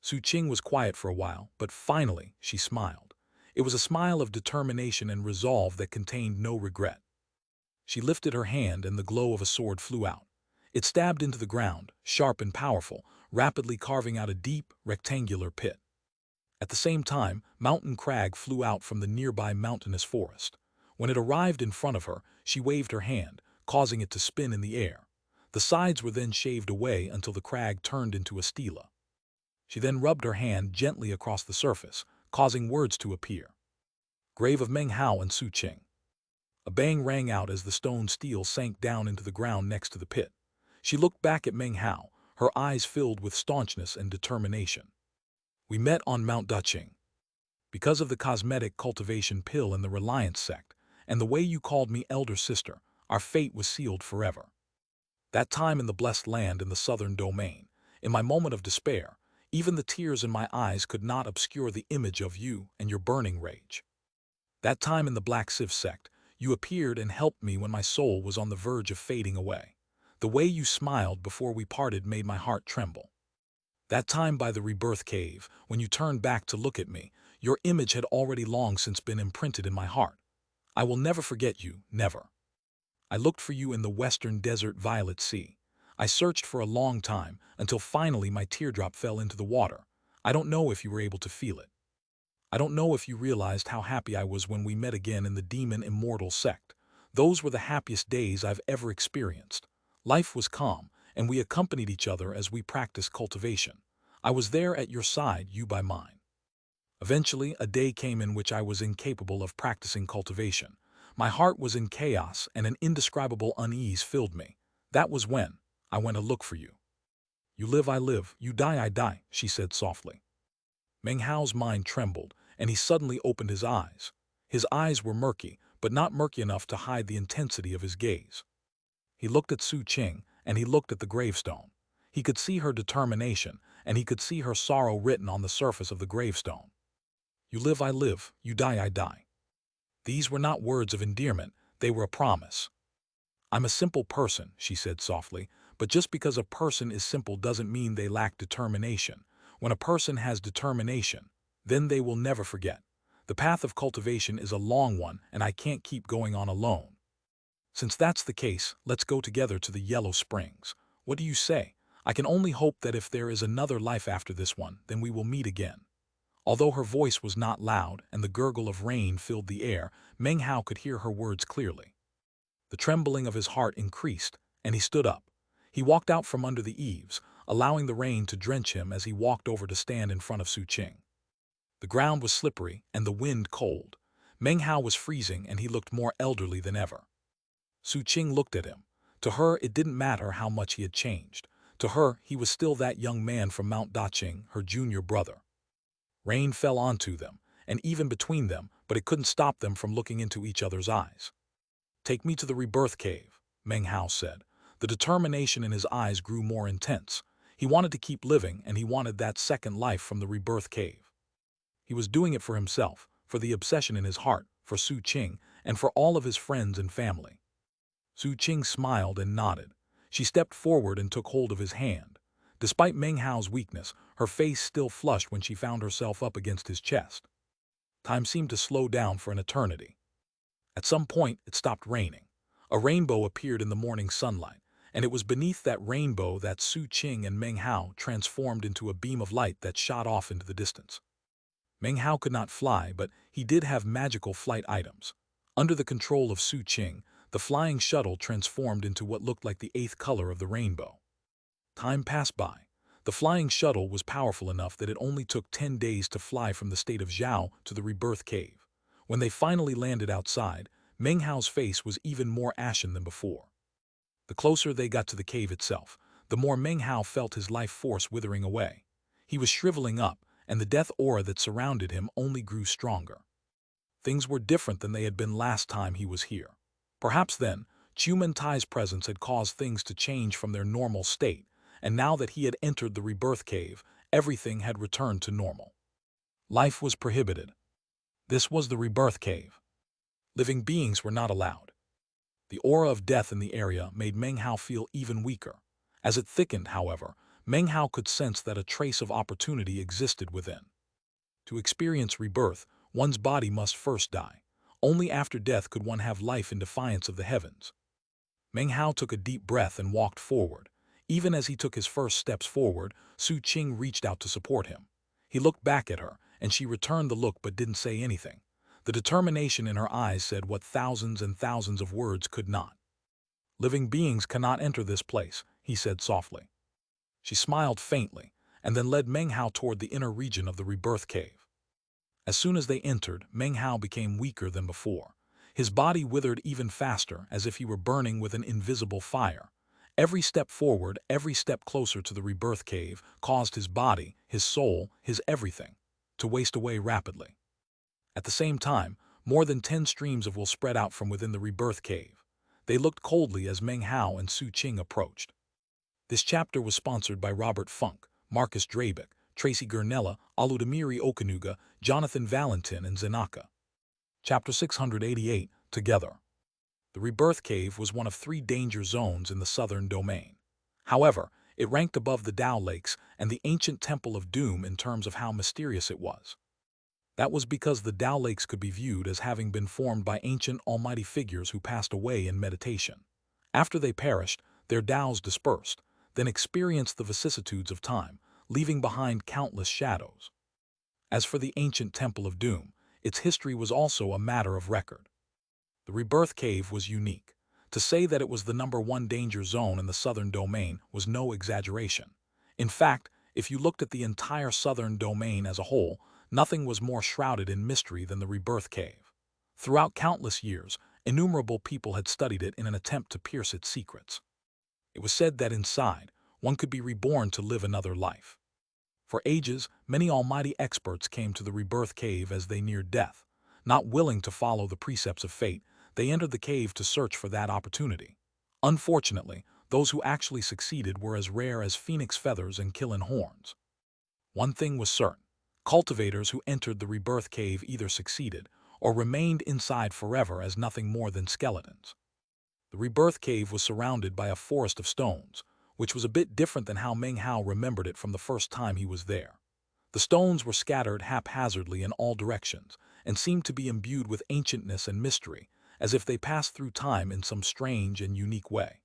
Su Qing was quiet for a while, but finally she smiled. It was a smile of determination and resolve that contained no regret. She lifted her hand and the glow of a sword flew out. It stabbed into the ground, sharp and powerful, rapidly carving out a deep, rectangular pit. At the same time, Mountain Crag flew out from the nearby mountainous forest. When it arrived in front of her, she waved her hand, causing it to spin in the air. The sides were then shaved away until the crag turned into a stela. She then rubbed her hand gently across the surface, causing words to appear. Grave of Meng Hao and Su Qing. A bang rang out as the stone stele sank down into the ground next to the pit. She looked back at Meng Hao, her eyes filled with staunchness and determination. We met on Mount Duqing. Because of the cosmetic cultivation pill and the Reliance sect, and the way you called me elder sister, our fate was sealed forever. That time in the blessed land in the southern domain, in my moment of despair, even the tears in my eyes could not obscure the image of you and your burning rage. That time in the Black Civ sect, you appeared and helped me when my soul was on the verge of fading away. The way you smiled before we parted made my heart tremble. That time by the rebirth cave, when you turned back to look at me, your image had already long since been imprinted in my heart. I will never forget you, never. I looked for you in the western desert violet sea. I searched for a long time, until finally my teardrop fell into the water. I don't know if you were able to feel it. I don't know if you realized how happy I was when we met again in the demon immortal sect. Those were the happiest days I've ever experienced. Life was calm, and we accompanied each other as we practiced cultivation. I was there at your side, you by mine. Eventually, a day came in which I was incapable of practicing cultivation. My heart was in chaos and an indescribable unease filled me. That was when I went to look for you. You live, I live. You die, I die, she said softly. Meng Hao's mind trembled, and he suddenly opened his eyes. His eyes were murky, but not murky enough to hide the intensity of his gaze. He looked at Su Qing, and he looked at the gravestone. He could see her determination, and he could see her sorrow written on the surface of the gravestone. You live, I live. You die, I die. These were not words of endearment, they were a promise. I'm a simple person, she said softly, but just because a person is simple doesn't mean they lack determination. When a person has determination, then they will never forget. The path of cultivation is a long one, and I can't keep going on alone. Since that's the case, let's go together to the Yellow Springs. What do you say? I can only hope that if there is another life after this one, then we will meet again. Although her voice was not loud and the gurgle of rain filled the air, Meng Hao could hear her words clearly. The trembling of his heart increased, and he stood up. He walked out from under the eaves, allowing the rain to drench him as he walked over to stand in front of Su Qing. The ground was slippery and the wind cold. Meng Hao was freezing and he looked more elderly than ever. Su Qing looked at him. To her, it didn't matter how much he had changed. To her, he was still that young man from Mount Duqing, her junior brother. Rain fell onto them, and even between them, but it couldn't stop them from looking into each other's eyes. Take me to the rebirth cave, Meng Hao said. The determination in his eyes grew more intense. He wanted to keep living, and he wanted that second life from the rebirth cave. He was doing it for himself, for the obsession in his heart, for Su Qing, and for all of his friends and family. Su Qing smiled and nodded. She stepped forward and took hold of his hand. Despite Meng Hao's weakness, her face still flushed when she found herself up against his chest. Time seemed to slow down for an eternity. At some point, it stopped raining. A rainbow appeared in the morning sunlight, and it was beneath that rainbow that Su Qing and Meng Hao transformed into a beam of light that shot off into the distance. Meng Hao could not fly, but he did have magical flight items. Under the control of Su Qing, the flying shuttle transformed into what looked like the eighth color of the rainbow. Time passed by. The flying shuttle was powerful enough that it only took 10 days to fly from the state of Zhao to the rebirth cave. When they finally landed outside, Meng Hao's face was even more ashen than before. The closer they got to the cave itself, the more Meng Hao felt his life force withering away. He was shriveling up, and the death aura that surrounded him only grew stronger. Things were different than they had been last time he was here. Perhaps then, Tai's presence had caused things to change from their normal state, and now that he had entered the rebirth cave, everything had returned to normal. Life was prohibited. This was the rebirth cave. Living beings were not allowed. The aura of death in the area made Meng Hao feel even weaker. As it thickened, however, Meng Hao could sense that a trace of opportunity existed within. To experience rebirth, one's body must first die. Only after death could one have life in defiance of the heavens. Meng Hao took a deep breath and walked forward. Even as he took his first steps forward, Su Qing reached out to support him. He looked back at her, and she returned the look but didn't say anything. The determination in her eyes said what thousands and thousands of words could not. "Living beings cannot enter this place," he said softly. She smiled faintly, and then led Meng Hao toward the inner region of the rebirth cave. As soon as they entered, Meng Hao became weaker than before. His body withered even faster, as if he were burning with an invisible fire. Every step forward, every step closer to the rebirth cave, caused his body, his soul, his everything, to waste away rapidly. At the same time, more than 10 streams of will spread out from within the rebirth cave. They looked coldly as Meng Hao and Su Qing approached. This chapter was sponsored by Robert Funk, Marcus Drabeck, Tracy Gurnella, Aludamiri Okanuga, Jonathan Valentin, and Zenaka. Chapter 688, Together. The Rebirth Cave was one of 3 danger zones in the southern domain. However, it ranked above the Tao Lakes and the ancient Temple of Doom in terms of how mysterious it was. That was because the Tao Lakes could be viewed as having been formed by ancient almighty figures who passed away in meditation. After they perished, their Taos dispersed, then experienced the vicissitudes of time, leaving behind countless shadows. As for the ancient Temple of Doom, its history was also a matter of record. The Rebirth Cave was unique. To say that it was the #1 danger zone in the southern domain was no exaggeration. In fact, if you looked at the entire southern domain as a whole, nothing was more shrouded in mystery than the Rebirth Cave. Throughout countless years, innumerable people had studied it in an attempt to pierce its secrets. It was said that inside, one could be reborn to live another life. For ages, many almighty experts came to the Rebirth Cave as they neared death. Not willing to follow the precepts of fate, they entered the cave to search for that opportunity. Unfortunately, those who actually succeeded were as rare as phoenix feathers and killing horns. One thing was certain: cultivators who entered the Rebirth Cave either succeeded or remained inside forever as nothing more than skeletons. The Rebirth Cave was surrounded by a forest of stones, which was a bit different than how Meng Hao remembered it from the first time he was there. The stones were scattered haphazardly in all directions and seemed to be imbued with ancientness and mystery, as if they passed through time in some strange and unique way.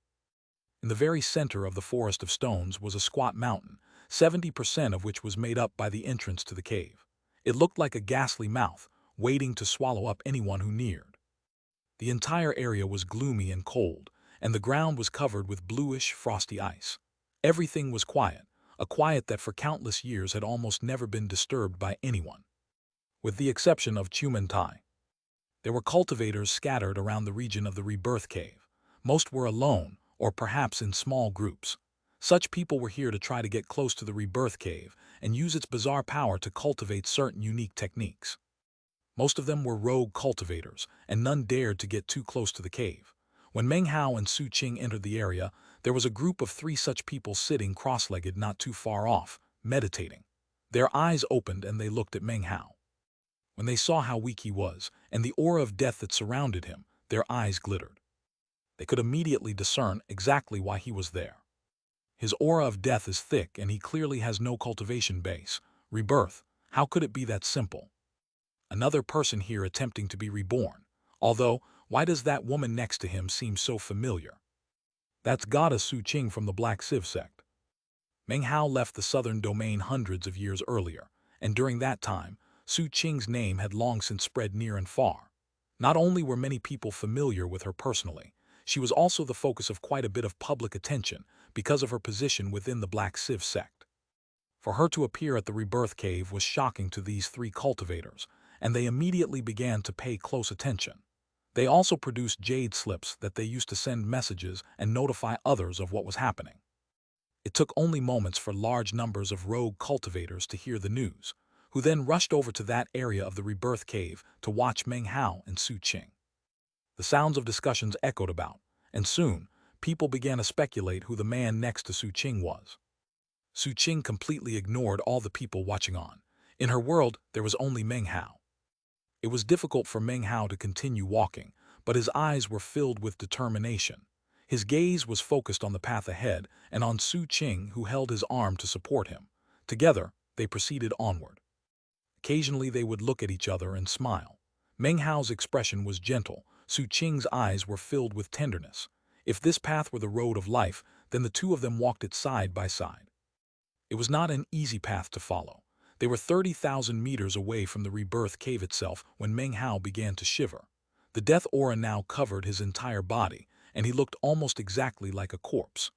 In the very center of the forest of stones was a squat mountain, 70% of which was made up by the entrance to the cave. It looked like a ghastly mouth, waiting to swallow up anyone who neared. The entire area was gloomy and cold, and the ground was covered with bluish, frosty ice. Everything was quiet, a quiet that for countless years had almost never been disturbed by anyone. With the exception of Tai. There were cultivators scattered around the region of the Rebirth Cave. Most were alone, or perhaps in small groups. Such people were here to try to get close to the Rebirth Cave and use its bizarre power to cultivate certain unique techniques. Most of them were rogue cultivators, and none dared to get too close to the cave. When Meng Hao and Su Qing entered the area, there was a group of 3 such people sitting cross-legged not too far off, meditating. Their eyes opened and they looked at Meng Hao. When they saw how weak he was, and the aura of death that surrounded him, their eyes glittered. They could immediately discern exactly why he was there. His aura of death is thick and he clearly has no cultivation base. Rebirth, how could it be that simple? Another person here attempting to be reborn. Although, why does that woman next to him seem so familiar? That's Goddess Su Qing from the Black Civ sect. Meng Hao left the southern domain hundreds of years earlier, and during that time, Su Qing's name had long since spread near and far. Not only were many people familiar with her personally, she was also the focus of quite a bit of public attention because of her position within the Black Civ sect. For her to appear at the Rebirth Cave was shocking to these 3 cultivators, and they immediately began to pay close attention. They also produced Jade slips that they used to send messages and notify others of what was happening. It took only moments for large numbers of rogue cultivators to hear the news. who then rushed over to that area of the rebirth cave to watch Meng Hao and Su Qing. The sounds of discussions echoed about, and soon, people began to speculate who the man next to Su Qing was. Su Qing completely ignored all the people watching on. In her world, there was only Meng Hao. It was difficult for Meng Hao to continue walking, but his eyes were filled with determination. His gaze was focused on the path ahead and on Su Qing, who held his arm to support him. Together, they proceeded onward. Occasionally, they would look at each other and smile. Meng Hao's expression was gentle. Su Qing's eyes were filled with tenderness. If this path were the road of life, then the two of them walked it side by side. It was not an easy path to follow. They were 30,000 meters away from the rebirth cave itself when Meng Hao began to shiver. The death aura now covered his entire body, and he looked almost exactly like a corpse.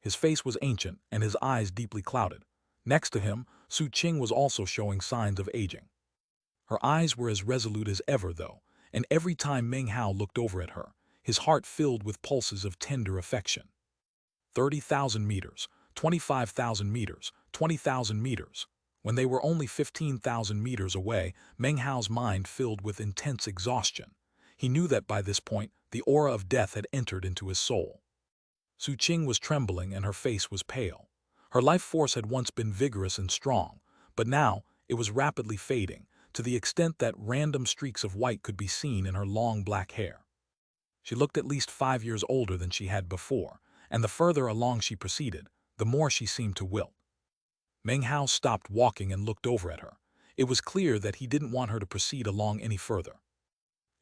His face was ancient and his eyes deeply clouded. Next to him, Su Qing was also showing signs of aging. Her eyes were as resolute as ever, though, and every time Meng Hao looked over at her, his heart filled with pulses of tender affection. 30,000 meters, 25,000 meters, 20,000 meters. When they were only 15,000 meters away, Meng Hao's mind filled with intense exhaustion. He knew that by this point, the aura of death had entered into his soul. Su Qing was trembling and her face was pale. Her life force had once been vigorous and strong, but now it was rapidly fading, to the extent that random streaks of white could be seen in her long black hair. She looked at least 5 years older than she had before, and the further along she proceeded, the more she seemed to wilt. Meng Hao stopped walking and looked over at her. It was clear that he didn't want her to proceed along any further.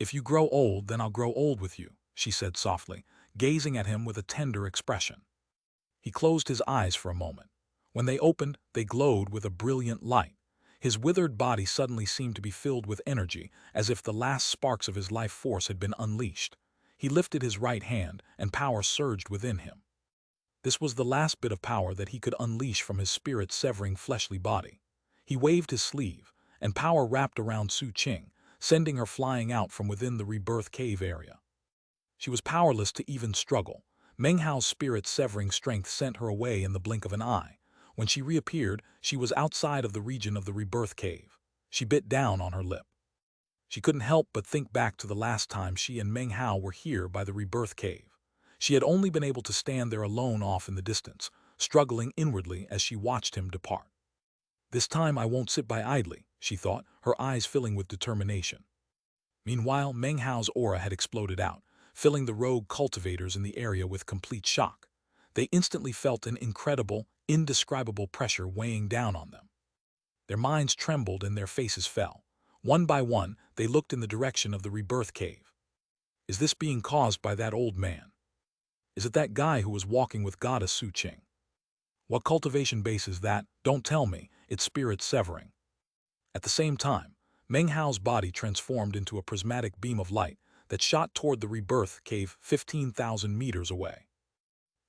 "If you grow old, then I'll grow old with you," she said softly, gazing at him with a tender expression. He closed his eyes for a moment. When they opened, they glowed with a brilliant light. His withered body suddenly seemed to be filled with energy, as if the last sparks of his life force had been unleashed. He lifted his right hand, and power surged within him. This was the last bit of power that he could unleash from his spirit-severing fleshly body. He waved his sleeve, and power wrapped around Su Qing, sending her flying out from within the rebirth cave area. She was powerless to even struggle. Meng Hao's spirit-severing strength sent her away in the blink of an eye. When she reappeared, she was outside of the region of the rebirth cave. She bit down on her lip. She couldn't help but think back to the last time she and Meng Hao were here by the rebirth cave. She had only been able to stand there alone off in the distance, struggling inwardly as she watched him depart. "This time I won't sit by idly," she thought, her eyes filling with determination. Meanwhile, Meng Hao's aura had exploded out, filling the rogue cultivators in the area with complete shock. They instantly felt an incredible, indescribable pressure weighing down on them. Their minds trembled and their faces fell. One by one, they looked in the direction of the rebirth cave. Is this being caused by that old man? Is it that guy who was walking with Goddess Su Qing? What cultivation base is that? Don't tell me, it's spirit severing. At the same time, Meng Hao's body transformed into a prismatic beam of light that shot toward the rebirth cave 15,000 meters away.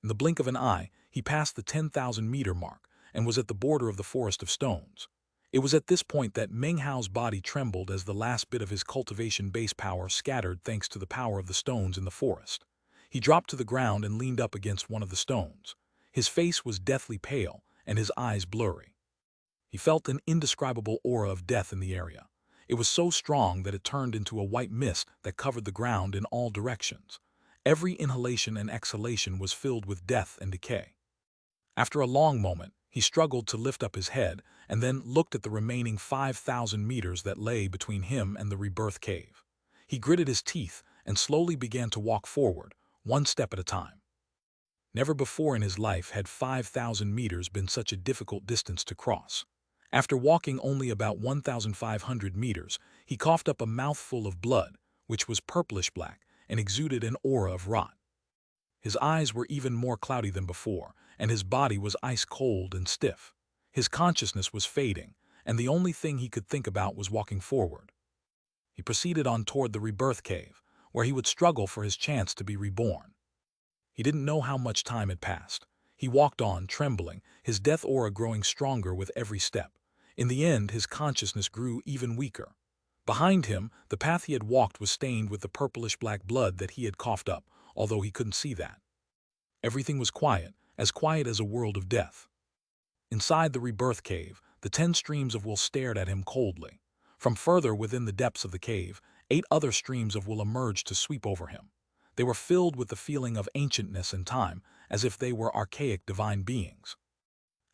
In the blink of an eye, he passed the 10,000-meter mark and was at the border of the forest of stones. It was at this point that Meng Hao's body trembled as the last bit of his cultivation base power scattered thanks to the power of the stones in the forest. He dropped to the ground and leaned up against one of the stones. His face was deathly pale and his eyes blurry. He felt an indescribable aura of death in the area. It was so strong that it turned into a white mist that covered the ground in all directions. Every inhalation and exhalation was filled with death and decay. After a long moment, he struggled to lift up his head and then looked at the remaining 5,000 meters that lay between him and the rebirth cave. He gritted his teeth and slowly began to walk forward, one step at a time. Never before in his life had 5,000 meters been such a difficult distance to cross. After walking only about 1,500 meters, he coughed up a mouthful of blood, which was purplish-black and exuded an aura of rot. His eyes were even more cloudy than before, and his body was ice-cold and stiff. His consciousness was fading, and the only thing he could think about was walking forward. He proceeded on toward the rebirth cave, where he would struggle for his chance to be reborn. He didn't know how much time had passed. He walked on, trembling, his death aura growing stronger with every step. In the end, his consciousness grew even weaker. Behind him, the path he had walked was stained with the purplish-black blood that he had coughed up, although he couldn't see that. Everything was quiet as a world of death. Inside the rebirth cave, The 10 streams of will stared at him coldly. From further within the depths of the cave, 8 other streams of will emerged to sweep over him. They were filled with the feeling of ancientness and time, as if they were archaic divine beings.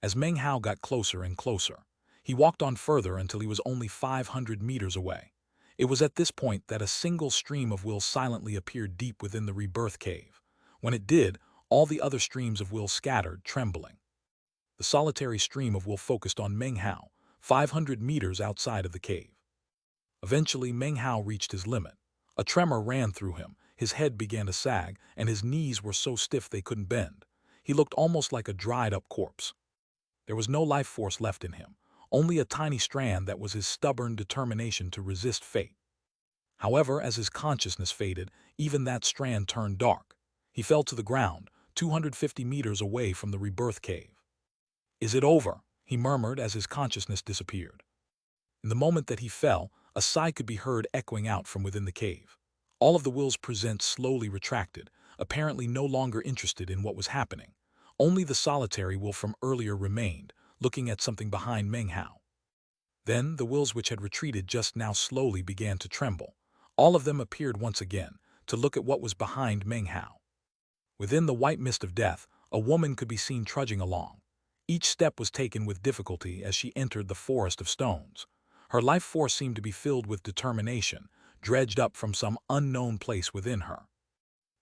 As Meng Hao got closer and closer, he walked on further until he was only 500 meters away. It was at this point that a single stream of will silently appeared deep within the rebirth cave. When it did, all the other streams of will scattered, trembling. The solitary stream of will focused on Meng Hao, 500 meters outside of the cave. Eventually, Meng Hao reached his limit. A tremor ran through him, his head began to sag, and his knees were so stiff they couldn't bend. He looked almost like a dried-up corpse. There was no life force left in him, only a tiny strand that was his stubborn determination to resist fate. However, as his consciousness faded, even that strand turned dark. He fell to the ground, 250 meters away from the rebirth cave. "Is it over?" he murmured as his consciousness disappeared. In the moment that he fell, a sigh could be heard echoing out from within the cave. All of the will's presence slowly retracted, apparently no longer interested in what was happening. Only the solitary will from earlier remained, looking at something behind Meng Hao. Then the wills which had retreated just now slowly began to tremble. All of them appeared once again, to look at what was behind Meng Hao. Within the white mist of death, a woman could be seen trudging along. Each step was taken with difficulty as she entered the forest of stones. Her life force seemed to be filled with determination, dredged up from some unknown place within her.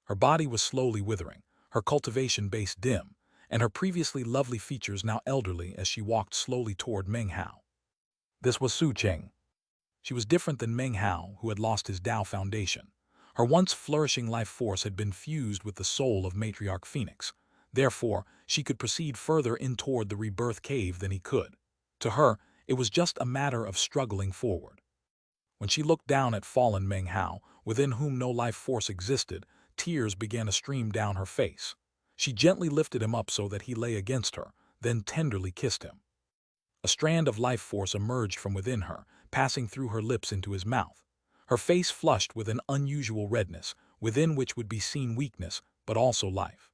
Her body was slowly withering, her cultivation base dim, and her previously lovely features now elderly as she walked slowly toward Meng Hao. This was Su Qing. She was different than Meng Hao, who had lost his Tao foundation. Her once flourishing life force had been fused with the soul of Matriarch Phoenix. Therefore, she could proceed further in toward the rebirth cave than he could. To her, it was just a matter of struggling forward. When she looked down at fallen Meng Hao, within whom no life force existed, tears began to stream down her face. She gently lifted him up so that he lay against her, then tenderly kissed him. A strand of life force emerged from within her, passing through her lips into his mouth. Her face flushed with an unusual redness, within which would be seen weakness, but also life.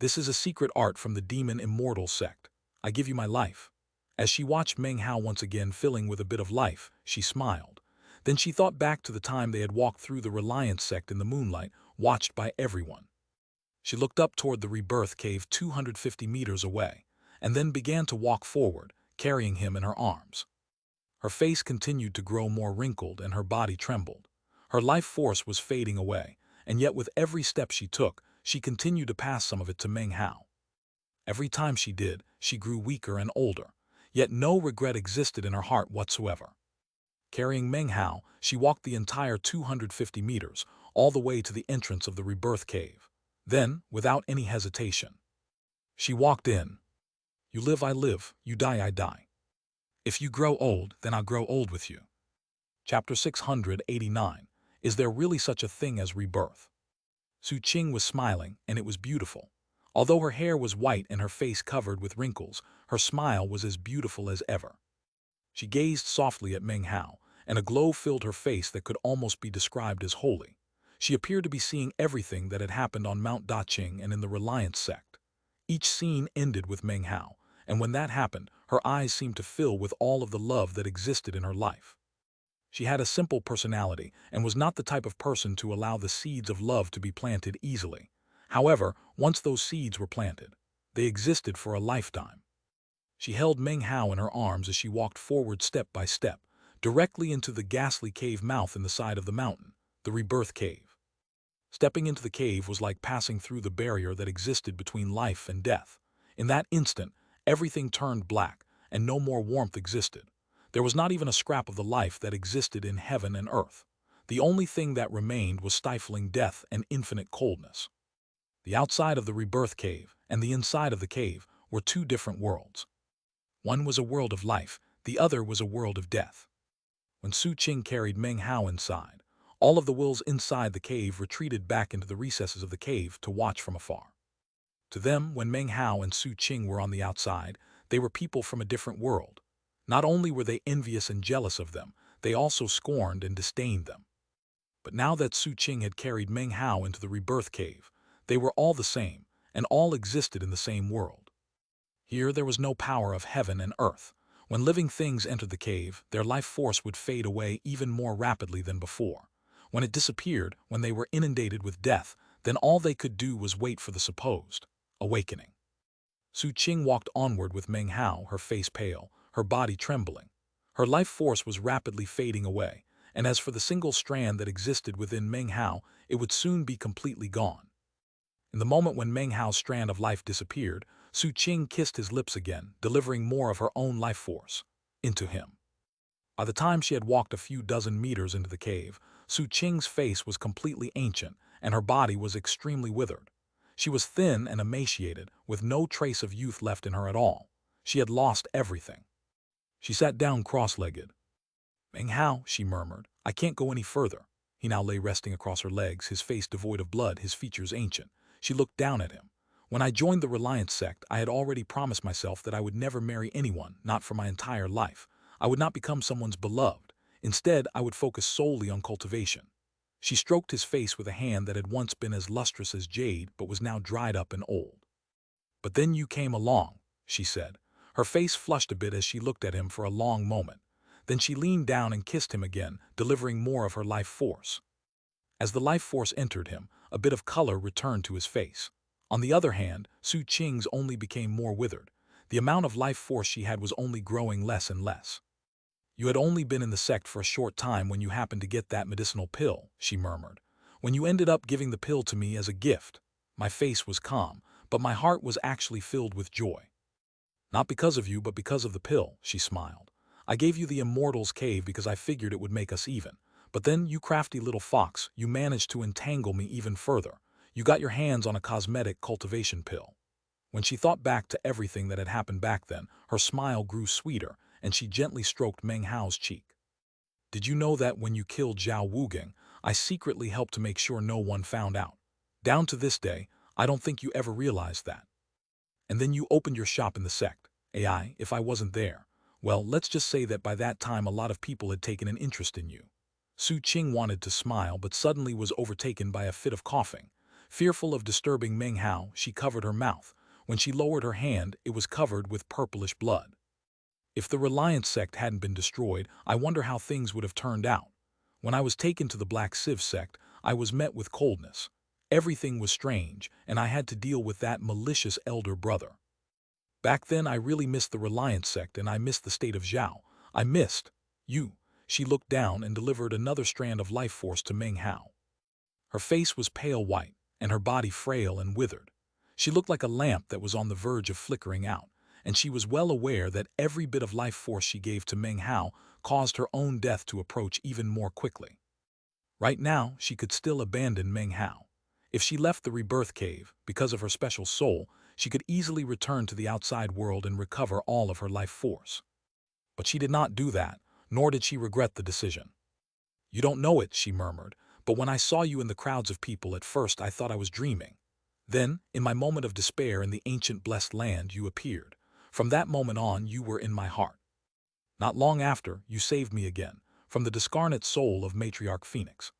"This is a secret art from the demon immortal sect. I give you my life." As she watched Meng Hao once again filling with a bit of life, she smiled. Then she thought back to the time they had walked through the Reliance sect in the moonlight, watched by everyone. She looked up toward the rebirth cave 250 meters away, and then began to walk forward, carrying him in her arms. Her face continued to grow more wrinkled and her body trembled. Her life force was fading away, and yet with every step she took, she continued to pass some of it to Meng Hao. Every time she did, she grew weaker and older, yet no regret existed in her heart whatsoever. Carrying Meng Hao, she walked the entire 250 meters, all the way to the entrance of the rebirth cave. Then, without any hesitation, she walked in. "You live, I live. You die, I die. If you grow old, then I'll grow old with you." Chapter 689. Is there really such a thing as rebirth? Su Qing was smiling, and it was beautiful. Although her hair was white and her face covered with wrinkles, her smile was as beautiful as ever. She gazed softly at Meng Hao, and a glow filled her face that could almost be described as holy. She appeared to be seeing everything that had happened on Mount Daqing and in the Reliance sect. Each scene ended with Meng Hao, and when that happened, her eyes seemed to fill with all of the love that existed in her life. She had a simple personality and was not the type of person to allow the seeds of love to be planted easily. However, once those seeds were planted, they existed for a lifetime. She held Meng Hao in her arms as she walked forward step by step, directly into the ghastly cave mouth in the side of the mountain, the rebirth cave. Stepping into the cave was like passing through the barrier that existed between life and death. In that instant, everything turned black, and no more warmth existed. There was not even a scrap of the life that existed in heaven and earth. The only thing that remained was stifling death and infinite coldness. The outside of the rebirth cave and the inside of the cave were two different worlds. One was a world of life, the other was a world of death. When Su Qing carried Meng Hao inside, all of the wills inside the cave retreated back into the recesses of the cave to watch from afar. To them, when Meng Hao and Su Qing were on the outside, they were people from a different world. Not only were they envious and jealous of them, they also scorned and disdained them. But now that Su Qing had carried Meng Hao into the rebirth cave, they were all the same, and all existed in the same world. Here there was no power of heaven and earth. When living things entered the cave, their life force would fade away even more rapidly than before. When it disappeared, when they were inundated with death, then all they could do was wait for the supposed awakening. Su Qing walked onward with Meng Hao, her face pale, her body trembling. Her life force was rapidly fading away, and as for the single strand that existed within Meng Hao, it would soon be completely gone. In the moment when Meng Hao's strand of life disappeared, Su Qing kissed his lips again, delivering more of her own life force into him. By the time she had walked a few dozen meters into the cave, Su Qing's face was completely ancient, and her body was extremely withered. She was thin and emaciated, with no trace of youth left in her at all. She had lost everything. She sat down cross-legged. "Meng Hao," she murmured, "I can't go any further." He now lay resting across her legs, his face devoid of blood, his features ancient. She looked down at him. "When I joined the Reliance sect, I had already promised myself that I would never marry anyone, not for my entire life. I would not become someone's beloved. Instead, I would focus solely on cultivation." She stroked his face with a hand that had once been as lustrous as jade but was now dried up and old. "But then you came along," she said. Her face flushed a bit as she looked at him for a long moment. Then she leaned down and kissed him again, delivering more of her life force. As the life force entered him, a bit of color returned to his face. On the other hand, Su Qing's only became more withered. The amount of life force she had was only growing less and less. "You had only been in the sect for a short time when you happened to get that medicinal pill," she murmured. "When you ended up giving the pill to me as a gift." My face was calm, but my heart was actually filled with joy. "Not because of you, but because of the pill," she smiled. "I gave you the Immortal's Cave because I figured it would make us even. But then, you crafty little fox, you managed to entangle me even further. You got your hands on a cosmetic cultivation pill." When she thought back to everything that had happened back then, her smile grew sweeter, and she gently stroked Meng Hao's cheek. "Did you know that when you killed Zhao Wuging, I secretly helped to make sure no one found out? Down to this day, I don't think you ever realized that. And then you opened your shop in the sect. AI, if I wasn't there. Well, let's just say that by that time a lot of people had taken an interest in you." Su Qing wanted to smile but suddenly was overtaken by a fit of coughing. Fearful of disturbing Meng Hao, she covered her mouth. When she lowered her hand, it was covered with purplish blood. If the Reliance sect hadn't been destroyed, I wonder how things would have turned out. When I was taken to the Black Civ sect, I was met with coldness. Everything was strange, and I had to deal with that malicious elder brother. Back then I really missed the Reliance sect and I missed the state of Zhao. I missed you. She looked down and delivered another strand of life force to Meng Hao. Her face was pale white, and her body frail and withered. She looked like a lamp that was on the verge of flickering out, and she was well aware that every bit of life force she gave to Meng Hao caused her own death to approach even more quickly. Right now, she could still abandon Meng Hao. If she left the rebirth cave, because of her special soul, she could easily return to the outside world and recover all of her life force. But she did not do that, nor did she regret the decision. "You don't know it," she murmured, "but when I saw you in the crowds of people at first I thought I was dreaming. Then, in my moment of despair in the ancient blessed land, you appeared. From that moment on, you were in my heart. Not long after, you saved me again, from the discarnate soul of Matriarch Phoenix.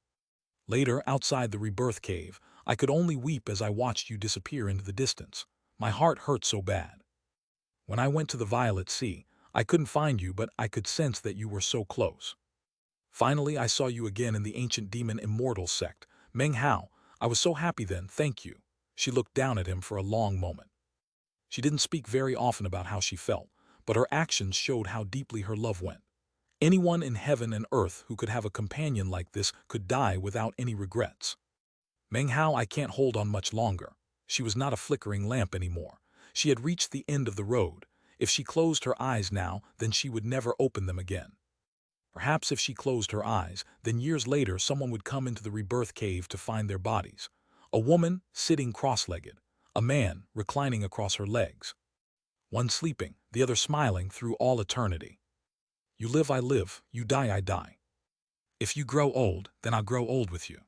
Later, outside the rebirth cave, I could only weep as I watched you disappear into the distance. My heart hurt so bad. When I went to the Violet Sea, I couldn't find you, but I could sense that you were so close. Finally, I saw you again in the ancient demon Immortal sect. Meng Hao, I was so happy then, thank you." She looked down at him for a long moment. She didn't speak very often about how she felt, but her actions showed how deeply her love went. Anyone in heaven and earth who could have a companion like this could die without any regrets. "Meng Hao, I can't hold on much longer." She was not a flickering lamp anymore. She had reached the end of the road. If she closed her eyes now, then she would never open them again. Perhaps if she closed her eyes, then years later someone would come into the rebirth cave to find their bodies. A woman sitting cross-legged, a man reclining across her legs. One sleeping, the other smiling through all eternity. "You live, I live. You die, I die. If you grow old, then I'll grow old with you.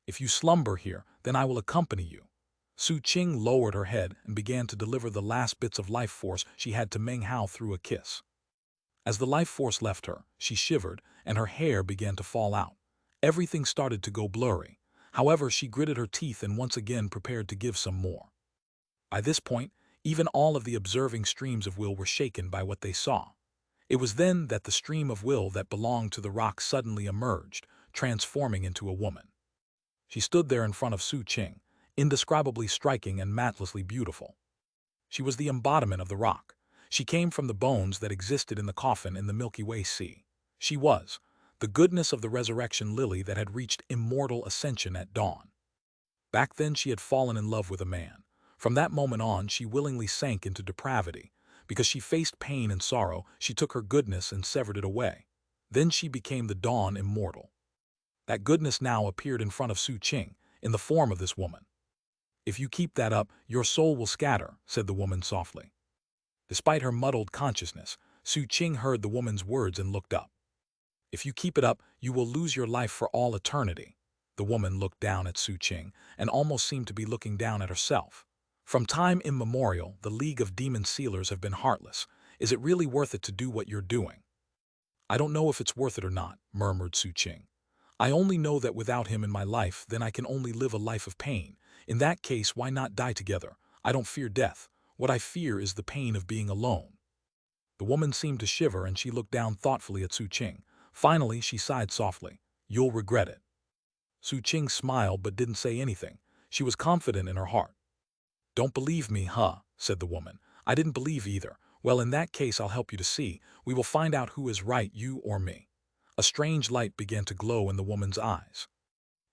If you slumber here, then I will accompany you." Su Qing lowered her head and began to deliver the last bits of life force she had to Meng Hao through a kiss. As the life force left her, she shivered, and her hair began to fall out. Everything started to go blurry. However, she gritted her teeth and once again prepared to give some more. By this point, even all of the observing streams of will were shaken by what they saw. It was then that the stream of will that belonged to the rock suddenly emerged, transforming into a woman. She stood there in front of Su Qing, indescribably striking and matchlessly beautiful. She was the embodiment of the rock. She came from the bones that existed in the coffin in the Milky Way Sea. She was the goodness of the resurrection lily that had reached immortal ascension at dawn. Back then she had fallen in love with a man. From that moment on, she willingly sank into depravity. Because she faced pain and sorrow, she took her goodness and severed it away. Then she became the dawn immortal. That goodness now appeared in front of Su Qing, in the form of this woman. "If you keep that up, your soul will scatter," said the woman softly. Despite her muddled consciousness, Su Qing heard the woman's words and looked up. "If you keep it up, you will lose your life for all eternity." The woman looked down at Su Qing and almost seemed to be looking down at herself. "From time immemorial, the League of Demon Sealers have been heartless. Is it really worth it to do what you're doing?" "I don't know if it's worth it or not," murmured Su Qing. "I only know that without him in my life, then I can only live a life of pain. In that case, why not die together? I don't fear death. What I fear is the pain of being alone." The woman seemed to shiver and she looked down thoughtfully at Su Qing. Finally, she sighed softly. "You'll regret it." Su Qing smiled but didn't say anything. She was confident in her heart. "Don't believe me, huh?" said the woman. "I didn't believe either. Well, in that case, I'll help you to see. We will find out who is right, you or me." A strange light began to glow in the woman's eyes.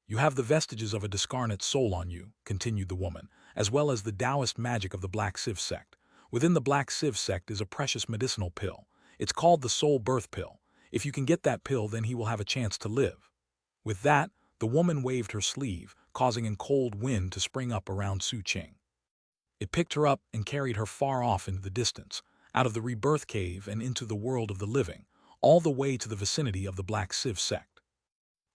"You have the vestiges of a discarnate soul on you," continued the woman, "as well as the Taoist magic of the Black Sieve sect. Within the Black Sieve sect is a precious medicinal pill. It's called the soul birth pill. If you can get that pill, then he will have a chance to live." With that, the woman waved her sleeve, causing a cold wind to spring up around Su Qing. It picked her up and carried her far off into the distance, out of the rebirth cave and into the world of the living, all the way to the vicinity of the Black Sieve sect.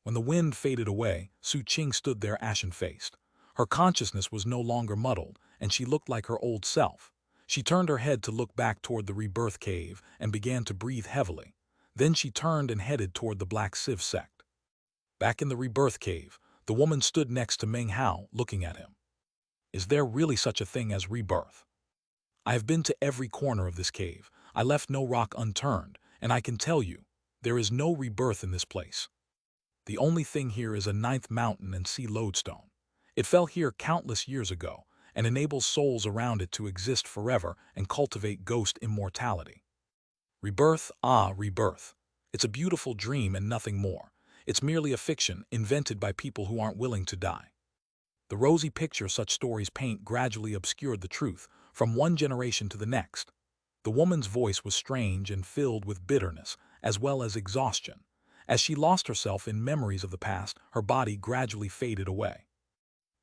When the wind faded away, Su Qing stood there ashen-faced. Her consciousness was no longer muddled, and she looked like her old self. She turned her head to look back toward the rebirth cave and began to breathe heavily. Then she turned and headed toward the Black Sieve sect. Back in the rebirth cave, the woman stood next to Meng Hao, looking at him. "Is there really such a thing as rebirth? I have been to every corner of this cave. I left no rock unturned, and I can tell you, there is no rebirth in this place. The only thing here is a ninth mountain and sea lodestone. It fell here countless years ago, and enables souls around it to exist forever and cultivate ghost immortality. Rebirth, rebirth. It's a beautiful dream and nothing more. It's merely a fiction invented by people who aren't willing to die. The rosy picture such stories paint gradually obscured the truth, from one generation to the next." The woman's voice was strange and filled with bitterness, as well as exhaustion. As she lost herself in memories of the past, her body gradually faded away.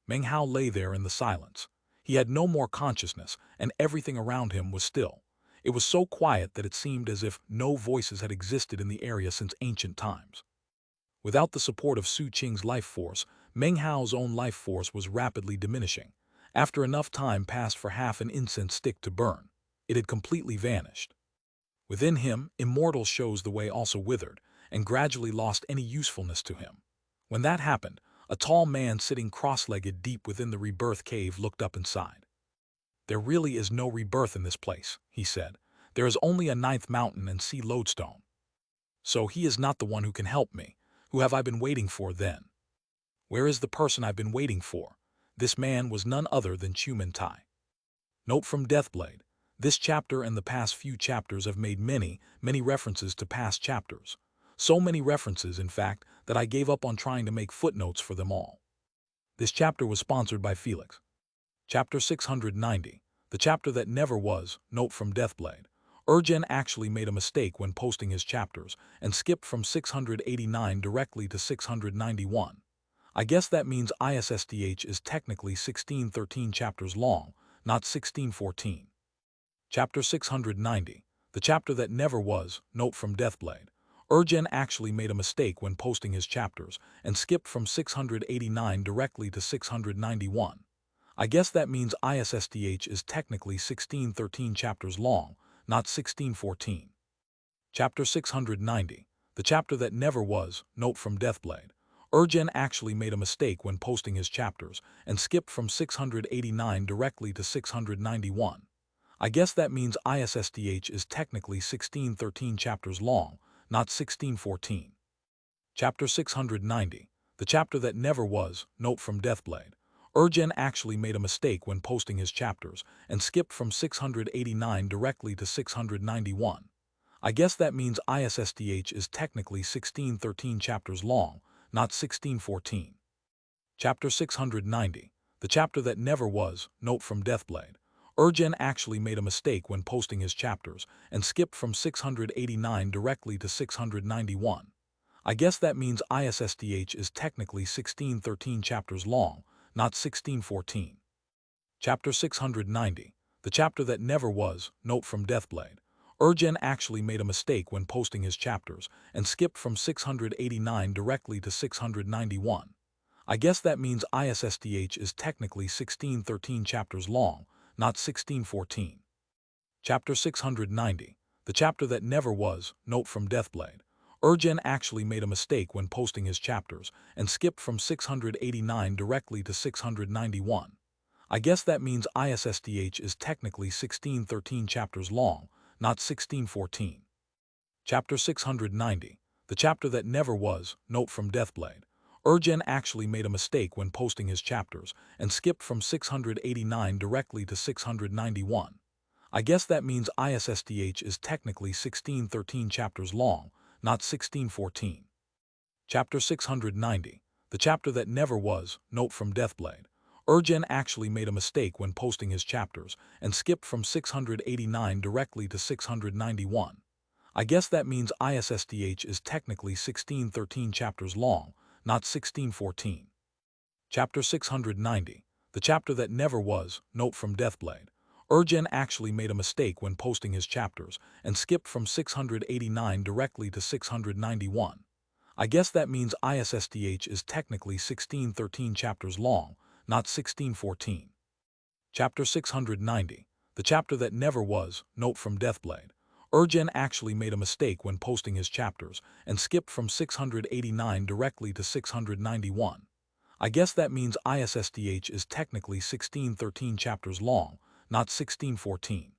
Meng Hao lay there in the silence. He had no more consciousness, and everything around him was still. It was so quiet that it seemed as if no voices had existed in the area since ancient times. Without the support of Su Qing's life force, Meng Hao's own life force was rapidly diminishing. After enough time passed for half an incense stick to burn, it had completely vanished. Within him, immortal shows the way also withered, and gradually lost any usefulness to him. When that happened, a tall man sitting cross-legged deep within the rebirth cave looked up and sighed. "There really is no rebirth in this place," he said. "There is only a ninth mountain and sea lodestone. So he is not the one who can help me. Who have I been waiting for then? Where is the person I've been waiting for?" This man was none other than Chu Mintai. Note from Deathblade. This chapter and the past few chapters have made many references to past chapters. So many references, in fact, that I gave up on trying to make footnotes for them all. This chapter was sponsored by Felix. Chapter 690, the chapter that never was. Note from Deathblade. Urgen actually made a mistake when posting his chapters and skipped from 689 directly to 691. I guess that means ISSDH is technically 1613 chapters long, not 1614. Chapter 690, the chapter that never was. Note from Deathblade. Urgen actually made a mistake when posting his chapters and skipped from 689 directly to 691. I guess that means ISSDH is technically 1613 chapters long, not 1614. Chapter 690, the chapter that never was. Note from Deathblade. Urgen actually made a mistake when posting his chapters and skipped from 689 directly to 691. I guess that means ISSDH is technically 1613 chapters long, not 1614. Chapter 690, the chapter that never was, note from Deathblade. Urgen actually made a mistake when posting his chapters and skipped from 689 directly to 691. I guess that means ISSDH is technically 1613 chapters long, not 1614. Chapter 690, the chapter that never was, note from Deathblade. Urgen actually made a mistake when posting his chapters and skipped from 689 directly to 691. I guess that means ISSDH is technically 1613 chapters long, not 1614. Chapter 690, the chapter that never was, note from Deathblade. Urgen actually made a mistake when posting his chapters and skipped from 689 directly to 691. I guess that means ISSDH is technically 1613 chapters long, not 1614. Chapter 690, the chapter that never was, note from Deathblade. Urgen actually made a mistake when posting his chapters and skipped from 689 directly to 691. I guess that means ISSDH is technically 1613 chapters long, not 1614. Chapter 690, the chapter that never was, note from Deathblade. Urgen actually made a mistake when posting his chapters and skipped from 689 directly to 691. I guess that means ISSDH is technically 1613 chapters long, not 1614. Chapter 690, the chapter that never was, note from Deathblade. Urgen actually made a mistake when posting his chapters and skipped from 689 directly to 691. I guess that means ISSDH is technically 1613 chapters long, not 1614. Chapter 690, the chapter that never was, note from Deathblade. Urgen actually made a mistake when posting his chapters and skipped from 689 directly to 691. I guess that means ISSDH is technically 1613 chapters long, not 1614. Chapter 690, the chapter that never was, note from Deathblade. Urgen actually made a mistake when posting his chapters and skipped from 689 directly to 691. I guess that means ISSDH is technically 1613 chapters long, not 1614.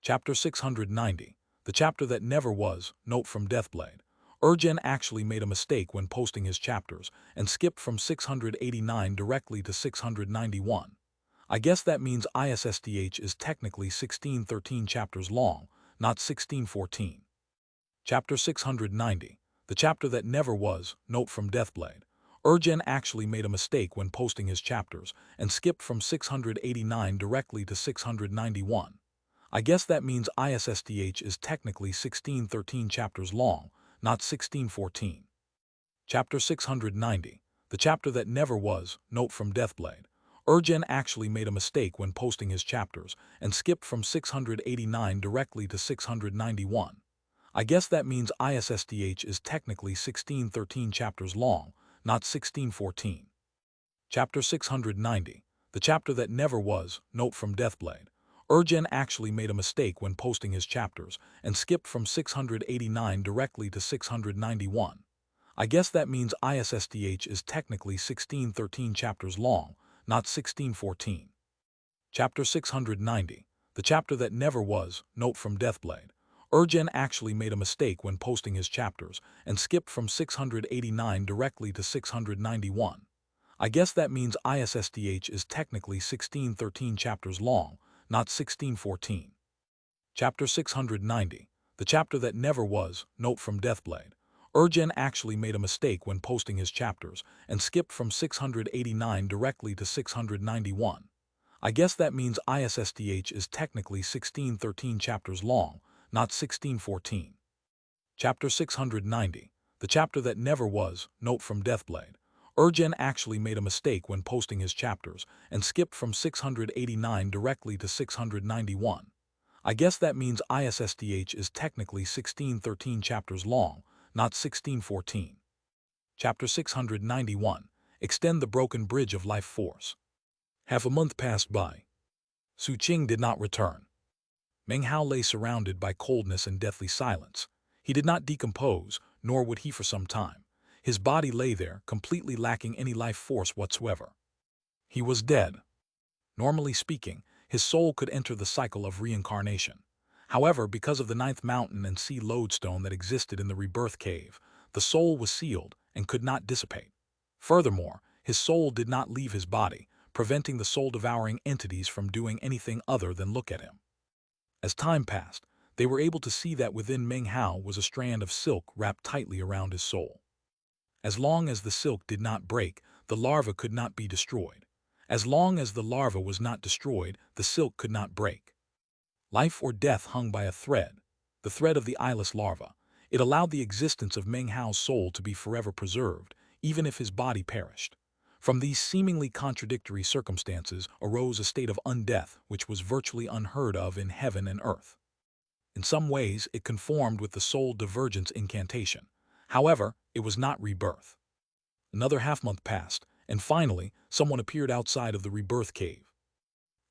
Chapter 690, the chapter that never was, note from Deathblade. Urgen actually made a mistake when posting his chapters and skipped from 689 directly to 691. I guess that means ISSDH is technically 1613 chapters long, not 1614. Chapter 690, the chapter that never was, note from Deathblade. Urgen actually made a mistake when posting his chapters and skipped from 689 directly to 691. I guess that means ISSDH is technically 1613 chapters long, not 1614. Chapter 690, the chapter that never was, note from Deathblade. Urgen actually made a mistake when posting his chapters and skipped from 689 directly to 691. I guess that means ISSDH is technically 1613 chapters long, not 1614. Chapter 690, the chapter that never was, note from Deathblade. Urgen actually made a mistake when posting his chapters and skipped from 689 directly to 691. I guess that means ISSDH is technically 1613 chapters long, not 1614. Chapter 690, the chapter that never was, note from Deathblade. Urgen actually made a mistake when posting his chapters and skipped from 689 directly to 691. I guess that means ISSDH is technically 1613 chapters long, not 1614. Chapter 690, the chapter that never was, note from Deathblade. Urgen actually made a mistake when posting his chapters and skipped from 689 directly to 691. I guess that means ISSDH is technically 1613 chapters long, not 1614. Chapter 690, the chapter that never was, note from Deathblade. Urgen actually made a mistake when posting his chapters and skipped from 689 directly to 691. I guess that means ISSDH is technically 1613 chapters long, not 1614. Chapter 691, extend the broken bridge of life force. Half a month passed by. Su Qing did not return. Meng Hao lay surrounded by coldness and deathly silence. He did not decompose, nor would he for some time. His body lay there, completely lacking any life force whatsoever. He was dead. Normally speaking, his soul could enter the cycle of reincarnation. However, because of the ninth mountain and sea lodestone that existed in the rebirth cave, the soul was sealed and could not dissipate. Furthermore, his soul did not leave his body, preventing the soul-devouring entities from doing anything other than look at him. As time passed, they were able to see that within Meng Hao was a strand of silk wrapped tightly around his soul. As long as the silk did not break, the larva could not be destroyed. As long as the larva was not destroyed, the silk could not break. Life or death hung by a thread, the thread of the eyeless larva. It allowed the existence of Meng Hao's soul to be forever preserved, even if his body perished. From these seemingly contradictory circumstances arose a state of undeath which was virtually unheard of in heaven and earth. In some ways, it conformed with the soul divergence incantation. However, it was not rebirth. Another half-month passed, and finally, someone appeared outside of the rebirth cave.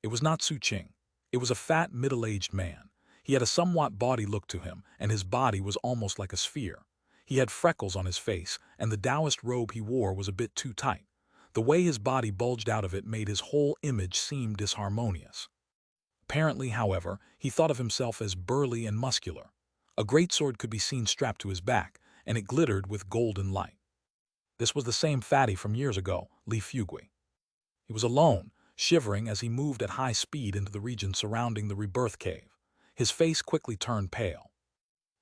It was not Su Qing. It was a fat, middle-aged man. He had a somewhat bawdy look to him, and his body was almost like a sphere. He had freckles on his face, and the Taoist robe he wore was a bit too tight. The way his body bulged out of it made his whole image seem disharmonious. Apparently, however, he thought of himself as burly and muscular. A greatsword could be seen strapped to his back, and it glittered with golden light. This was the same fatty from years ago, Li Fugui. He was alone, shivering as he moved at high speed into the region surrounding the rebirth cave. His face quickly turned pale.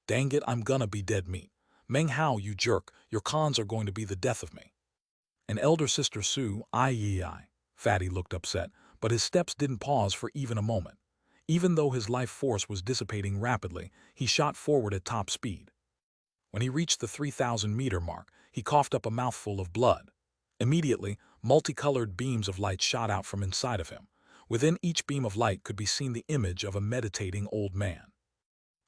"Dang it, I'm gonna be dead meat. Meng Hao, you jerk, your cons are going to be the death of me." An elder sister Su, I. Fatty looked upset, but his steps didn't pause for even a moment. Even though his life force was dissipating rapidly, he shot forward at top speed. When he reached the 3,000-meter mark, he coughed up a mouthful of blood. Immediately, multicolored beams of light shot out from inside of him. Within each beam of light could be seen the image of a meditating old man.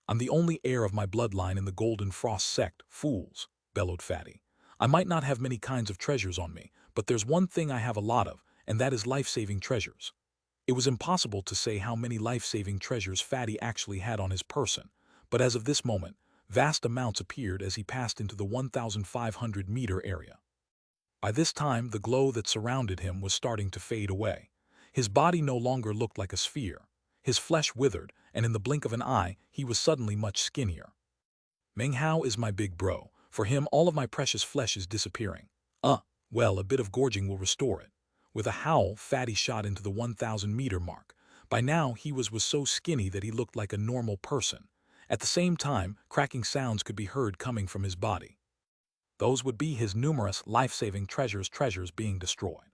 "I'm the only heir of my bloodline in the Golden Frost sect, fools," bellowed Fatty. "I might not have many kinds of treasures on me, but there's one thing I have a lot of, and that is life-saving treasures." It was impossible to say how many life-saving treasures Fatty actually had on his person, but as of this moment, vast amounts appeared as he passed into the 1,500-meter area. By this time, the glow that surrounded him was starting to fade away. His body no longer looked like a sphere. His flesh withered, and in the blink of an eye, he was suddenly much skinnier. "Meng Hao is my big bro. For him, all of my precious flesh is disappearing. Well, a bit of gorging will restore it." With a howl, Fatty shot into the 1,000-meter mark. By now, he was so skinny that he looked like a normal person. At the same time, cracking sounds could be heard coming from his body. Those would be his numerous life-saving treasures being destroyed.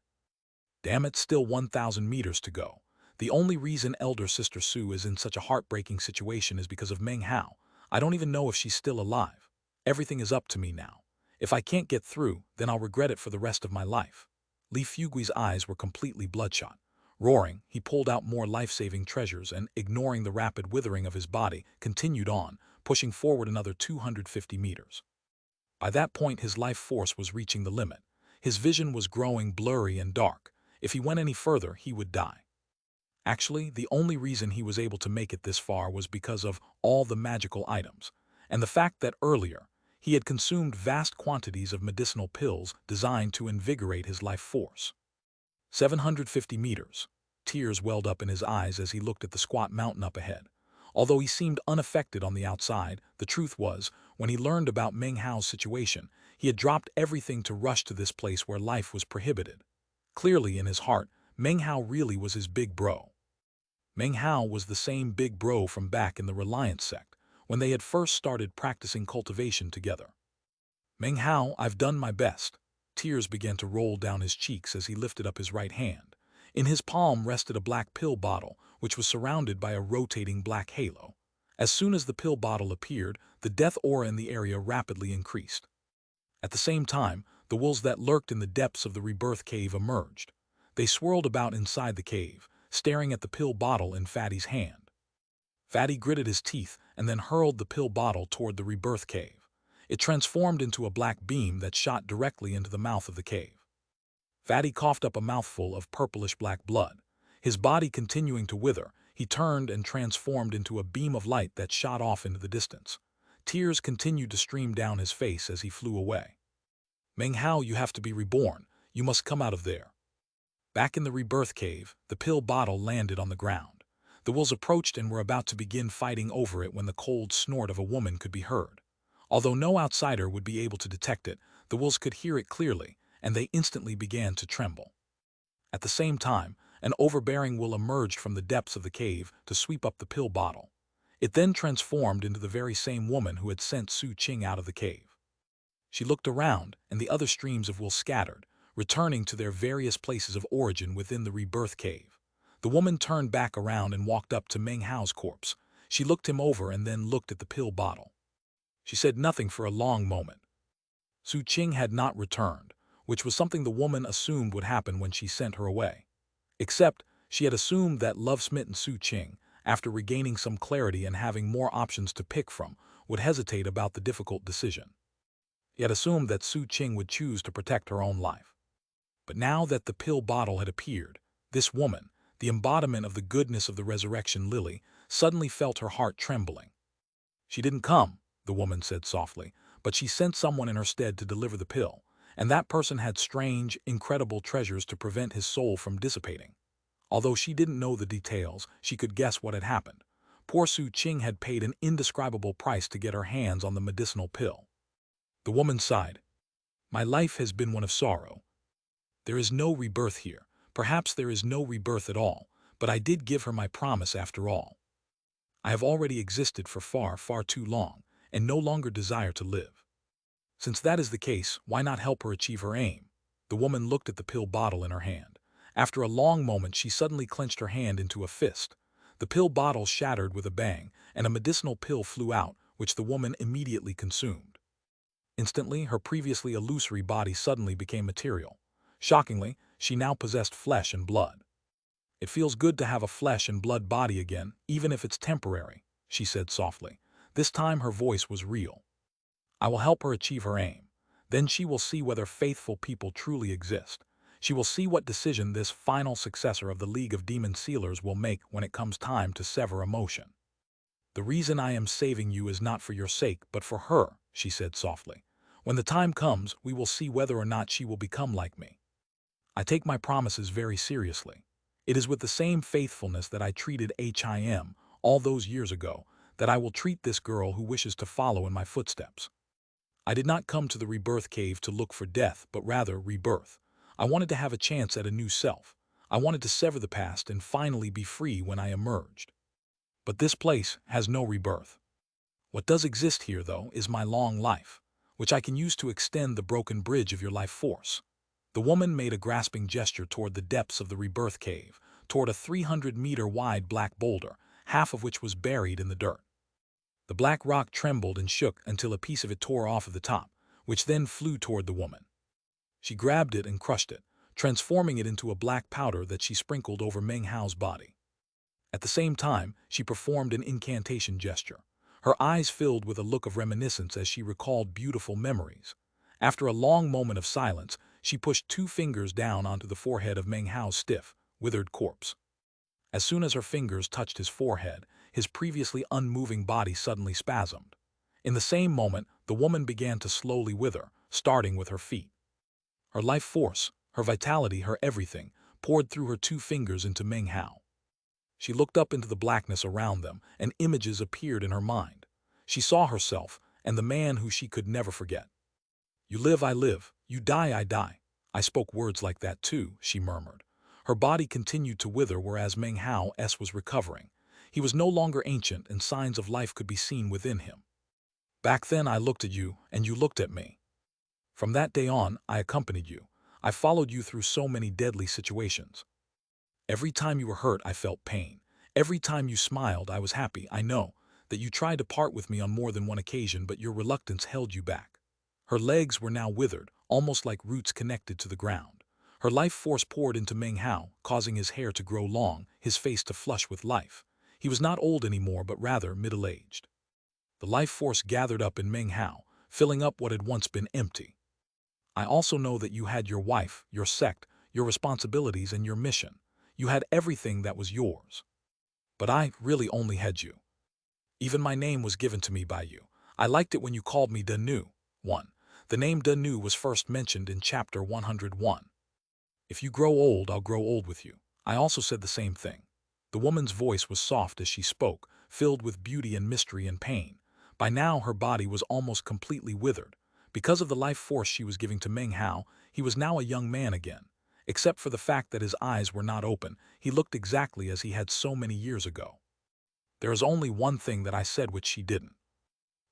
Damn it, still 1,000 meters to go. The only reason elder sister Su is in such a heartbreaking situation is because of Meng Hao. I don't even know if she's still alive. Everything is up to me now. If I can't get through, then I'll regret it for the rest of my life. Li Fugui's eyes were completely bloodshot. Roaring, he pulled out more life-saving treasures and, ignoring the rapid withering of his body, continued on, pushing forward another 250 meters. By that point, his life force was reaching the limit. His vision was growing blurry and dark. If he went any further, he would die. Actually, the only reason he was able to make it this far was because of all the magical items, and the fact that earlier, he had consumed vast quantities of medicinal pills designed to invigorate his life force. 750 meters. Tears welled up in his eyes as he looked at the squat mountain up ahead. Although he seemed unaffected on the outside, the truth was, when he learned about Meng Hao's situation, he had dropped everything to rush to this place where life was prohibited. Clearly, in his heart, Meng Hao really was his big bro. Meng Hao was the same big bro from back in the Reliance sect, when they had first started practicing cultivation together. "Meng Hao, I've done my best." Tears began to roll down his cheeks as he lifted up his right hand. In his palm rested a black pill bottle, which was surrounded by a rotating black halo. As soon as the pill bottle appeared, the death aura in the area rapidly increased. At the same time, the wolves that lurked in the depths of the rebirth cave emerged. They swirled about inside the cave, staring at the pill bottle in Fatty's hand. Fatty gritted his teeth and then hurled the pill bottle toward the rebirth cave. It transformed into a black beam that shot directly into the mouth of the cave. Fatty coughed up a mouthful of purplish-black blood. His body continuing to wither, he turned and transformed into a beam of light that shot off into the distance. Tears continued to stream down his face as he flew away. "Meng Hao, you have to be reborn. You must come out of there." Back in the rebirth cave, the pill bottle landed on the ground. The wolves approached and were about to begin fighting over it when the cold snort of a woman could be heard. Although no outsider would be able to detect it, the wolves could hear it clearly, and they instantly began to tremble. At the same time, an overbearing will emerged from the depths of the cave to sweep up the pill bottle. It then transformed into the very same woman who had sent Su Qing out of the cave. She looked around, and the other streams of will scattered, returning to their various places of origin within the rebirth cave. The woman turned back around and walked up to Meng Hao's corpse. She looked him over and then looked at the pill bottle. She said nothing for a long moment. Su Qing had not returned, which was something the woman assumed would happen when she sent her away. Except, she had assumed that love-smitten Su Qing, after regaining some clarity and having more options to pick from, would hesitate about the difficult decision. He had assumed that Su Qing would choose to protect her own life. But now that the pill bottle had appeared, this woman, the embodiment of the goodness of the resurrection lily, suddenly felt her heart trembling. She didn't come, the woman said softly, but she sent someone in her stead to deliver the pill, and that person had strange, incredible treasures to prevent his soul from dissipating. Although she didn't know the details, she could guess what had happened. Poor Su Qing had paid an indescribable price to get her hands on the medicinal pill. The woman sighed. My life has been one of sorrow. There is no rebirth here. Perhaps there is no rebirth at all, but I did give her my promise after all. I have already existed for far, far too long, and no longer desire to live. Since that is the case, why not help her achieve her aim? The woman looked at the pill bottle in her hand. After a long moment, she suddenly clenched her hand into a fist. The pill bottle shattered with a bang, and a medicinal pill flew out, which the woman immediately consumed. Instantly, her previously illusory body suddenly became material. Shockingly, she now possessed flesh and blood. It feels good to have a flesh and blood body again, even if it's temporary, she said softly. This time her voice was real. I will help her achieve her aim. Then she will see whether faithful people truly exist. She will see what decision this final successor of the League of Demon Sealers will make when it comes time to sever emotion. The reason I am saving you is not for your sake, but for her, she said softly. When the time comes, we will see whether or not she will become like me. I take my promises very seriously. It is with the same faithfulness that I treated Him all those years ago that I will treat this girl who wishes to follow in my footsteps. I did not come to the rebirth cave to look for death, but rather rebirth. I wanted to have a chance at a new self. I wanted to sever the past and finally be free when I emerged. But this place has no rebirth. What does exist here, though, is my long life, which I can use to extend the broken bridge of your life force. The woman made a grasping gesture toward the depths of the rebirth cave, toward a 300-meter-wide black boulder, half of which was buried in the dirt. The black rock trembled and shook until a piece of it tore off of the top, which then flew toward the woman. She grabbed it and crushed it, transforming it into a black powder that she sprinkled over Meng Hao's body. At the same time, she performed an incantation gesture. Her eyes filled with a look of reminiscence as she recalled beautiful memories. After a long moment of silence, she pushed 2 fingers down onto the forehead of Meng Hao's stiff, withered corpse. As soon as her fingers touched his forehead, his previously unmoving body suddenly spasmed. In the same moment, the woman began to slowly wither, starting with her feet. Her life force, her vitality, her everything, poured through her 2 fingers into Meng Hao. She looked up into the blackness around them, and images appeared in her mind. She saw herself, and the man who she could never forget. You live, I live. You die, I die. I spoke words like that too, she murmured. Her body continued to wither whereas Meng Hao's was recovering. He was no longer ancient, and signs of life could be seen within him. Back then I looked at you, and you looked at me. From that day on, I accompanied you. I followed you through so many deadly situations. Every time you were hurt, I felt pain. Every time you smiled, I was happy. I know that you tried to part with me on more than one occasion, but your reluctance held you back. Her legs were now withered, almost like roots connected to the ground. Her life force poured into Meng Hao, causing his hair to grow long, his face to flush with life. He was not old anymore, but rather middle-aged. The life force gathered up in Meng Hao, filling up what had once been empty. I also know that you had your wife, your sect, your responsibilities, and your mission. You had everything that was yours. But I really only had you. Even my name was given to me by you. I liked it when you called me Danu. 1. The name Danu was first mentioned in chapter 101. If you grow old, I'll grow old with you. I also said the same thing. The woman's voice was soft as she spoke, filled with beauty and mystery and pain. By now, her body was almost completely withered. Because of the life force she was giving to Meng Hao, he was now a young man again. Except for the fact that his eyes were not open, he looked exactly as he had so many years ago. There is only one thing that I said which she didn't.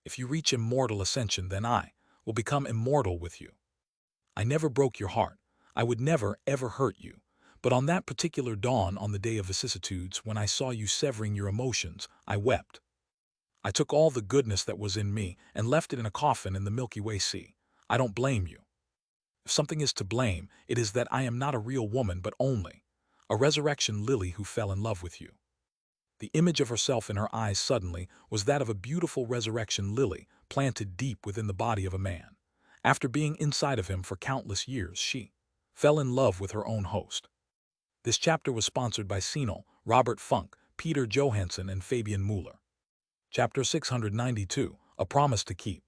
If you reach immortal ascension, then I will become immortal with you. I never broke your heart. I would never, ever hurt you. But on that particular dawn, on the day of vicissitudes, when I saw you severing your emotions, I wept. I took all the goodness that was in me and left it in a coffin in the Milky Way Sea. I don't blame you. If something is to blame, it is that I am not a real woman, but only a resurrection lily who fell in love with you. The image of herself in her eyes suddenly was that of a beautiful resurrection lily planted deep within the body of a man. After being inside of him for countless years, she fell in love with her own host. This chapter was sponsored by Sino, Robert Funk, Peter Johansson, and Fabian Mueller. Chapter 692, A Promise to Keep.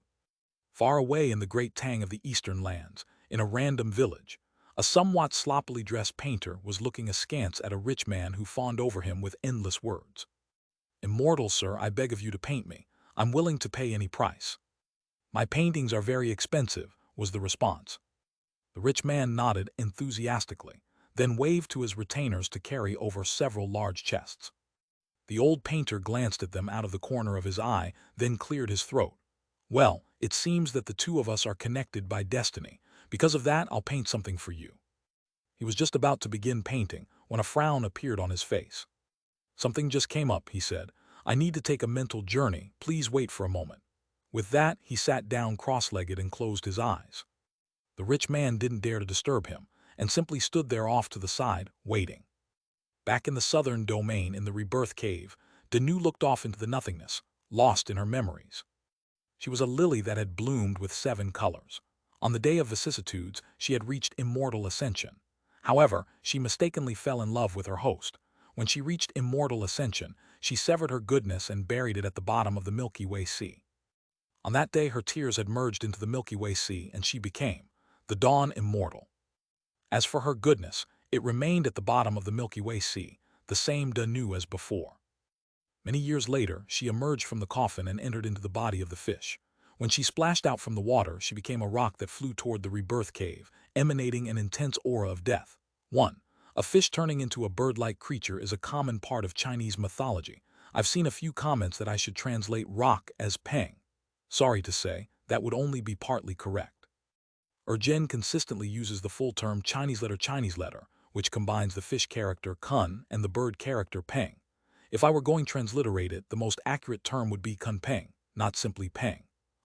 Far away in the great Tang of the Eastern lands, in a random village, a somewhat sloppily dressed painter was looking askance at a rich man who fawned over him with endless words. "Immortal, sir, I beg of you to paint me. I'm willing to pay any price." "My paintings are very expensive," was the response. The rich man nodded enthusiastically, then waved to his retainers to carry over several large chests. The old painter glanced at them out of the corner of his eye, then cleared his throat. "Well, it seems that the two of us are connected by destiny. Because of that, I'll paint something for you." He was just about to begin painting when a frown appeared on his face. "Something just came up," he said. "I need to take a mental journey. Please wait for a moment." With that, he sat down cross-legged and closed his eyes. The rich man didn't dare to disturb him, and simply stood there off to the side, waiting. Back in the southern domain in the rebirth cave, Danu looked off into the nothingness, lost in her memories. She was a lily that had bloomed with 7 colors. On the day of vicissitudes, she had reached immortal ascension. However, she mistakenly fell in love with her host. When she reached immortal ascension, she severed her goodness and buried it at the bottom of the Milky Way Sea. On that day, her tears had merged into the Milky Way Sea, and she became the Dawn Immortal. As for her goodness, it remained at the bottom of the Milky Way Sea, the same Danu as before. Many years later, she emerged from the coffin and entered into the body of the fish. When she splashed out from the water, she became a rock that flew toward the rebirth cave, emanating an intense aura of death. 1. A fish turning into a bird-like creature is a common part of Chinese mythology. I've seen a few comments that I should translate rock as peng. Sorry to say, that would only be partly correct. Ergen consistently uses the full term Chinese letter, which combines the fish character kun and the bird character peng. If I were going to transliterate it, the most accurate term would be kun peng, not simply peng.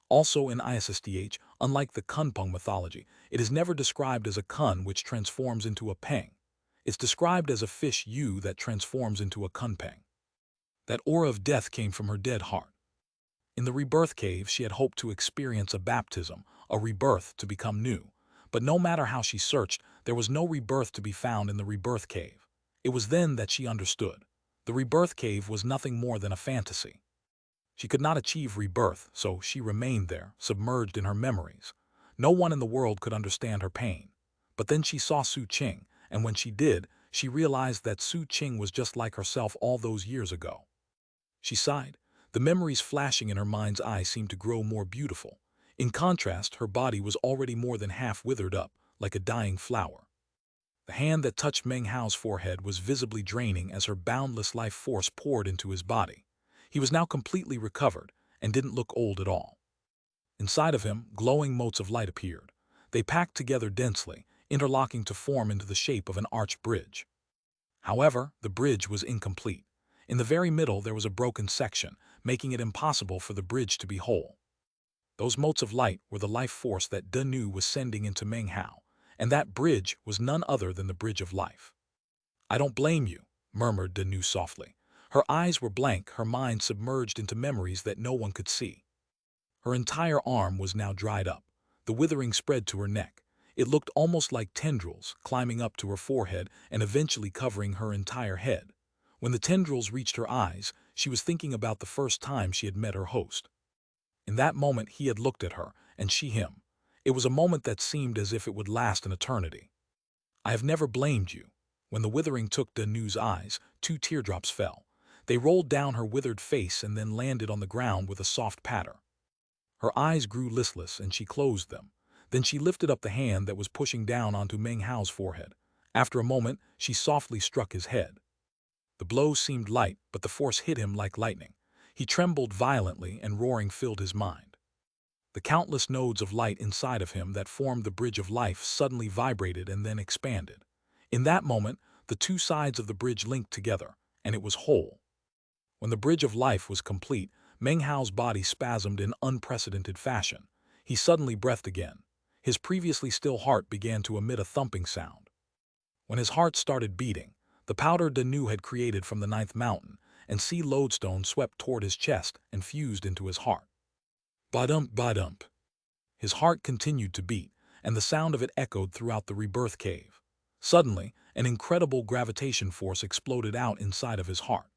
Also in ISSDH, unlike the Kunpeng mythology, it is never described as a kun which transforms into a peng. It's described as a fish yu that transforms into a kunpeng. That aura of death came from her dead heart. In the rebirth cave, she had hoped to experience a baptism, a rebirth to become new. But no matter how she searched, there was no rebirth to be found in the rebirth cave. It was then that she understood. The rebirth cave was nothing more than a fantasy. She could not achieve rebirth, so she remained there, submerged in her memories. No one in the world could understand her pain. But then she saw Su Qing, and when she did, she realized that Su Qing was just like herself all those years ago. She sighed. The memories flashing in her mind's eye seemed to grow more beautiful. In contrast, her body was already more than half withered up, like a dying flower. The hand that touched Meng Hao's forehead was visibly draining as her boundless life force poured into his body. He was now completely recovered and didn't look old at all. Inside of him, glowing motes of light appeared. They packed together densely, interlocking to form into the shape of an arched bridge. However, the bridge was incomplete. In the very middle, there was a broken section, making it impossible for the bridge to be whole. Those motes of light were the life force that Danu was sending into Meng Hao, and that bridge was none other than the bridge of life. "I don't blame you," murmured Danu softly. Her eyes were blank, her mind submerged into memories that no one could see. Her entire arm was now dried up. The withering spread to her neck. It looked almost like tendrils, climbing up to her forehead and eventually covering her entire head. When the tendrils reached her eyes, she was thinking about the first time she had met her host. In that moment, he had looked at her, and she him. It was a moment that seemed as if it would last an eternity. I have never blamed you. When the withering took Danu's eyes, 2 teardrops fell. They rolled down her withered face and then landed on the ground with a soft patter. Her eyes grew listless and she closed them. Then she lifted up the hand that was pushing down onto Meng Hao's forehead. After a moment, she softly struck his head. The blow seemed light, but the force hit him like lightning. He trembled violently and roaring filled his mind. The countless nodes of light inside of him that formed the bridge of life suddenly vibrated and then expanded. In that moment, the 2 sides of the bridge linked together, and it was whole. When the bridge of life was complete, Meng Hao's body spasmed in unprecedented fashion. He suddenly breathed again. His previously still heart began to emit a thumping sound. When his heart started beating, the powder Danu had created from the 9th mountain and sea lodestone swept toward his chest and fused into his heart. Ba-dump, ba-dump. His heart continued to beat, and the sound of it echoed throughout the rebirth cave. Suddenly, an incredible gravitation force exploded out inside of his heart.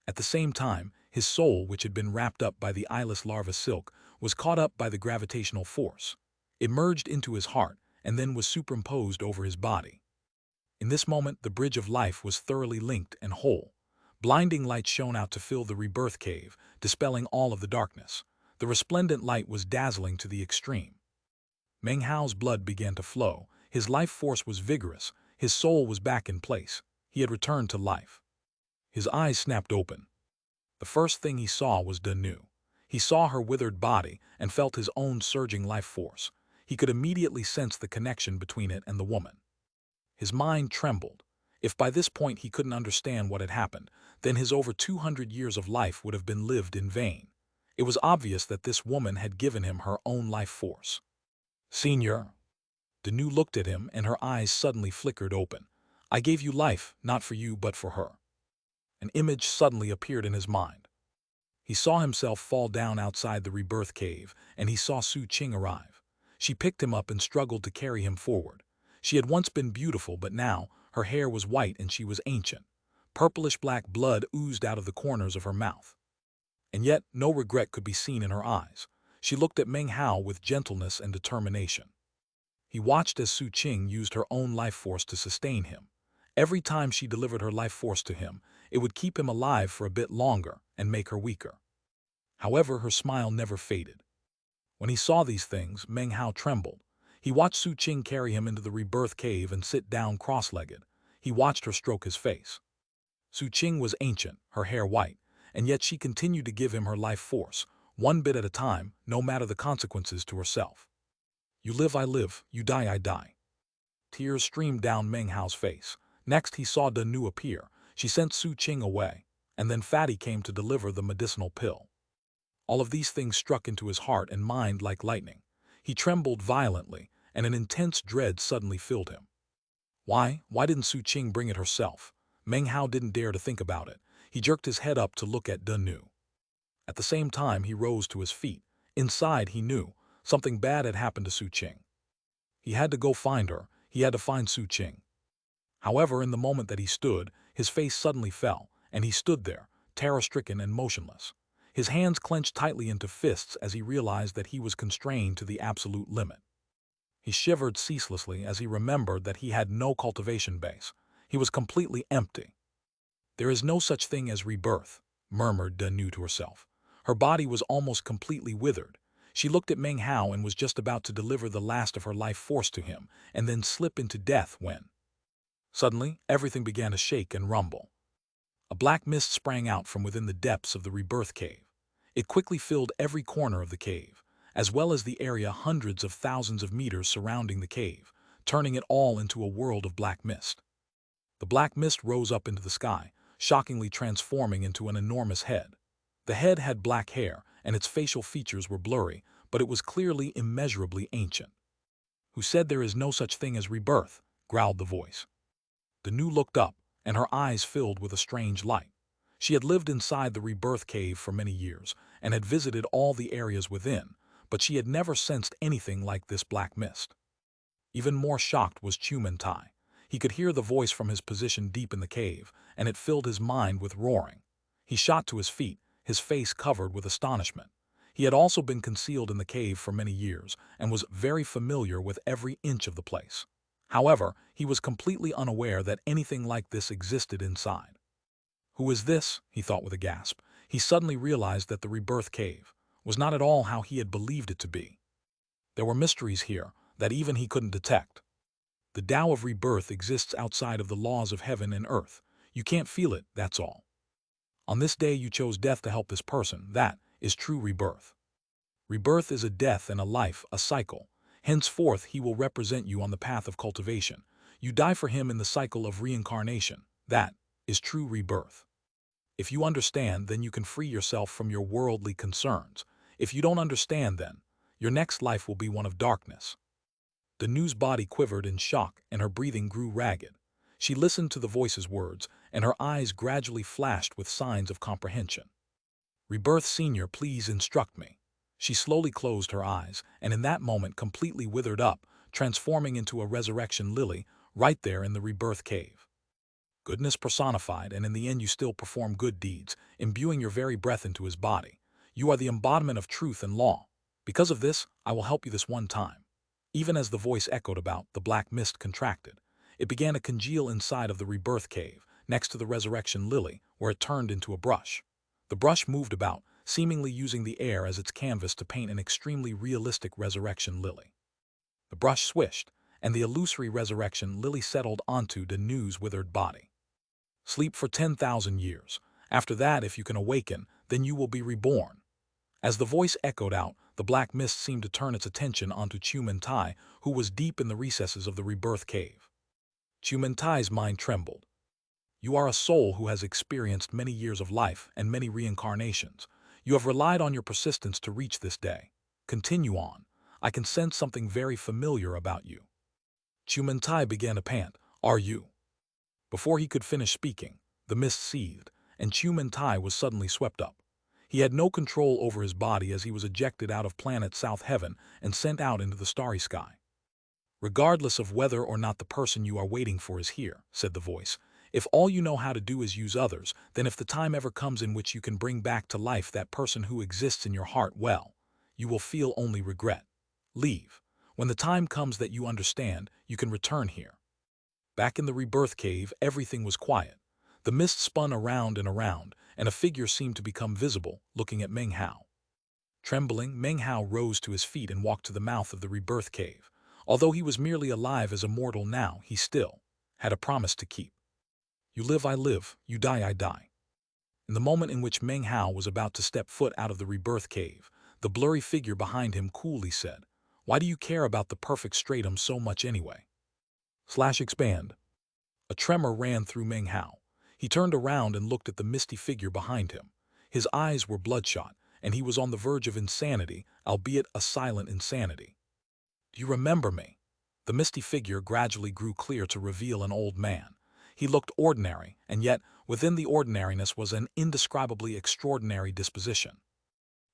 At the same time, his soul, which had been wrapped up by the eyeless larva silk, was caught up by the gravitational force. It merged into his heart and then was superimposed over his body. In this moment, the bridge of life was thoroughly linked and whole. Blinding light shone out to fill the rebirth cave, dispelling all of the darkness. The resplendent light was dazzling to the extreme. Meng Hao's blood began to flow. His life force was vigorous. His soul was back in place. He had returned to life. His eyes snapped open. The first thing he saw was Danu. He saw her withered body and felt his own surging life force. He could immediately sense the connection between it and the woman. His mind trembled. If by this point he couldn't understand what had happened, then his over 200 years of life would have been lived in vain. It was obvious that this woman had given him her own life force. Senior. Danu looked at him and her eyes suddenly flickered open. I gave you life, not for you but for her. An image suddenly appeared in his mind. He saw himself fall down outside the rebirth cave, and he saw Su Qing arrive. She picked him up and struggled to carry him forward. She had once been beautiful, but now her hair was white and she was ancient. Purplish-black blood oozed out of the corners of her mouth. And yet no regret could be seen in her eyes. She looked at Meng Hao with gentleness and determination. He watched as Su Qing used her own life force to sustain him. Every time she delivered her life force to him, it would keep him alive for a bit longer and make her weaker. However, her smile never faded. When he saw these things, Meng Hao trembled. He watched Su Qing carry him into the rebirth cave and sit down cross-legged. He watched her stroke his face. Su Qing was ancient, her hair white, and yet she continued to give him her life force, one bit at a time, no matter the consequences to herself. You live, I live. You die, I die. Tears streamed down Meng Hao's face. Next, he saw Danu appear. She sent Su Qing away, and then Fatty came to deliver the medicinal pill. All of these things struck into his heart and mind like lightning. He trembled violently, and an intense dread suddenly filled him. Why didn't Su Qing bring it herself? Meng Hao didn't dare to think about it. He jerked his head up to look at Danu. At the same time, he rose to his feet. Inside, he knew something bad had happened to Su Qing. He had to go find her. He had to find Su Qing. However, in the moment that he stood, his face suddenly fell, and he stood there, terror-stricken and motionless. His hands clenched tightly into fists as he realized that he was constrained to the absolute limit. He shivered ceaselessly as he remembered that he had no cultivation base. He was completely empty. There is no such thing as rebirth, murmured Danu to herself. Her body was almost completely withered. She looked at Meng Hao and was just about to deliver the last of her life force to him and then slip into death when... Suddenly, everything began to shake and rumble. A black mist sprang out from within the depths of the rebirth cave. It quickly filled every corner of the cave, as well as the area hundreds of thousands of meters surrounding the cave, turning it all into a world of black mist. The black mist rose up into the sky, shockingly transforming into an enormous head. The head had black hair, and its facial features were blurry, but it was clearly immeasurably ancient. Who said there is no such thing as rebirth? Growled the voice. Danu looked up, and her eyes filled with a strange light. She had lived inside the rebirth cave for many years, and had visited all the areas within, but she had never sensed anything like this black mist. Even more shocked was Chumentai. He could hear the voice from his position deep in the cave, and it filled his mind with roaring. He shot to his feet, his face covered with astonishment. He had also been concealed in the cave for many years, and was very familiar with every inch of the place. However, he was completely unaware that anything like this existed inside. Who is this? He thought with a gasp. He suddenly realized that the rebirth cave was not at all how he had believed it to be. There were mysteries here that even he couldn't detect. The Tao of rebirth exists outside of the laws of heaven and earth. You can't feel it, that's all. On this day you chose death to help this person. That is true rebirth. Rebirth is a death and a life, a cycle. Henceforth he will represent you on the path of cultivation. You die for him in the cycle of reincarnation. That is true rebirth. If you understand, then you can free yourself from your worldly concerns. If you don't understand, then your next life will be one of darkness. The news body quivered in shock and her breathing grew ragged. She listened to the voice's words, and her eyes gradually flashed with signs of comprehension. Rebirth Senior, please instruct me. She slowly closed her eyes, and in that moment completely withered up, transforming into a resurrection lily right there in the rebirth cave. Goodness personified, and in the end you still perform good deeds, imbuing your very breath into his body. You are the embodiment of truth and law. Because of this, I will help you this one time. Even as the voice echoed about, the black mist contracted. It began to congeal inside of the rebirth cave, next to the resurrection lily, where it turned into a brush. The brush moved about, seemingly using the air as its canvas to paint an extremely realistic resurrection lily. The brush swished, and the illusory resurrection lily settled onto Danu's withered body. Sleep for 10,000 years. After that, if you can awaken, then you will be reborn. As the voice echoed out, the black mist seemed to turn its attention onto Chumentai, who was deep in the recesses of the rebirth cave. Chumentai's mind trembled. You are a soul who has experienced many years of life and many reincarnations. You have relied on your persistence to reach this day. Continue on. I can sense something very familiar about you. Chumentai began to pant. Are you? Before he could finish speaking, the mist seethed, and Chumentai was suddenly swept up. He had no control over his body as he was ejected out of planet South Heaven and sent out into the starry sky. Regardless of whether or not the person you are waiting for is here, said the voice, if all you know how to do is use others, then if the time ever comes in which you can bring back to life that person who exists in your heart, well, you will feel only regret. Leave. When the time comes that you understand, you can return here. Back in the rebirth cave, everything was quiet. The mist spun around and around, and a figure seemed to become visible, looking at Meng Hao. Trembling, Meng Hao rose to his feet and walked to the mouth of the rebirth cave. Although he was merely alive as a mortal now, he still had a promise to keep. You live, I live. You die, I die. In the moment in which Meng Hao was about to step foot out of the rebirth cave, the blurry figure behind him coolly said, Why do you care about the perfect stratum so much anyway? /expand. A tremor ran through Meng Hao. He turned around and looked at the misty figure behind him. His eyes were bloodshot, and he was on the verge of insanity, albeit a silent insanity. Do you remember me? The misty figure gradually grew clear to reveal an old man. He looked ordinary, and yet within the ordinariness was an indescribably extraordinary disposition.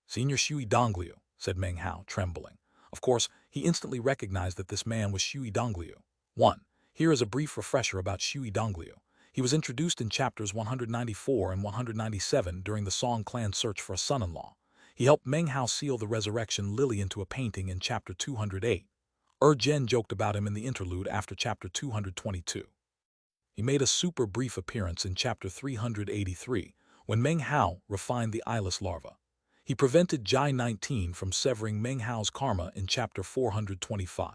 Senior Shui Dongliu, said Meng Hao, trembling. Of course, he instantly recognized that this man was Shui Dongliu. 1. Here is a brief refresher about Shui Dongliu. He was introduced in chapters 194 and 197 during the Song clan's search for a son-in-law. He helped Meng Hao seal the resurrection lily into a painting in chapter 208. Zhen joked about him in the interlude after chapter 222. He made a super brief appearance in chapter 383, when Meng Hao refined the eyeless larva. He prevented Jai 19 from severing Meng Hao's karma in chapter 425.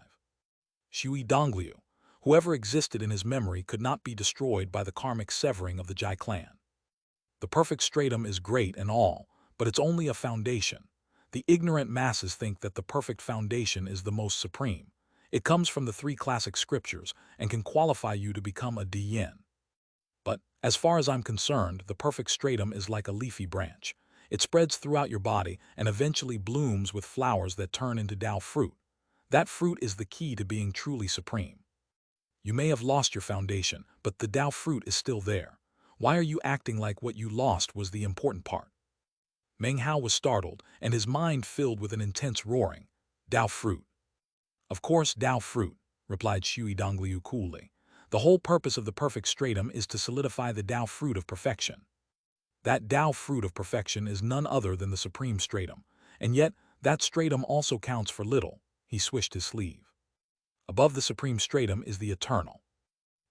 Shui Dongliu, whoever existed in his memory, could not be destroyed by the karmic severing of the Jai clan. The perfect stratum is great and all, but it's only a foundation. The ignorant masses think that the perfect foundation is the most supreme. It comes from the 3 classic scriptures and can qualify you to become a Diyin. But, as far as I'm concerned, the perfect stratum is like a leafy branch. It spreads throughout your body and eventually blooms with flowers that turn into Tao fruit. That fruit is the key to being truly supreme. You may have lost your foundation, but the Tao fruit is still there. Why are you acting like what you lost was the important part? Meng Hao was startled, and his mind filled with an intense roaring. Tao fruit. Of course, Tao fruit, replied Shui Dongliu coolly. The whole purpose of the perfect stratum is to solidify the Tao fruit of perfection. That Tao fruit of perfection is none other than the supreme stratum, and yet that stratum also counts for little. He swished his sleeve. Above the supreme stratum is the eternal.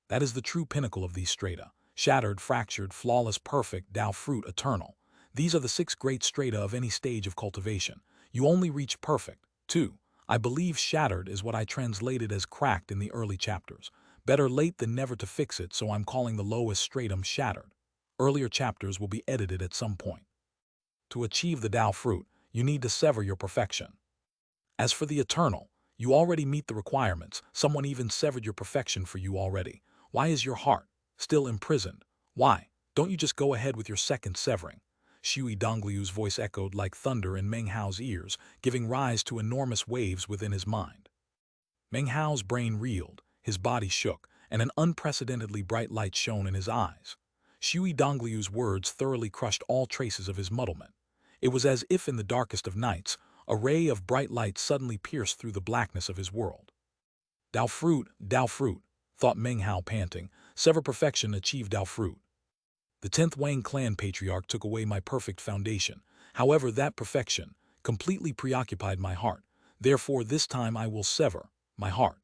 That is the true pinnacle of these strata. Shattered, fractured, flawless, perfect, Tao fruit, eternal. These are the 6 great strata of any stage of cultivation. You only reach perfect. 2. I believe shattered is what I translated as cracked in the early chapters. Better late than never to fix it, so I'm calling the lowest stratum shattered. Earlier chapters will be edited at some point. To achieve the Tao fruit, you need to sever your perfection. As for the eternal, you already meet the requirements. Someone even severed your perfection for you already. Why is your heart still imprisoned? Why don't you just go ahead with your second severing? Shui Dongliu's voice echoed like thunder in Meng Hao's ears, giving rise to enormous waves within his mind. Meng Hao's brain reeled, his body shook, and an unprecedentedly bright light shone in his eyes. Shui Dongliu's words thoroughly crushed all traces of his muddlement. It was as if in the darkest of nights, a ray of bright light suddenly pierced through the blackness of his world. Tao fruit, thought Meng Hao panting. Sever perfection, achieve Tao fruit. The 10th Wang clan patriarch took away my perfect foundation. However, that perfection completely preoccupied my heart. Therefore, this time I will sever my heart.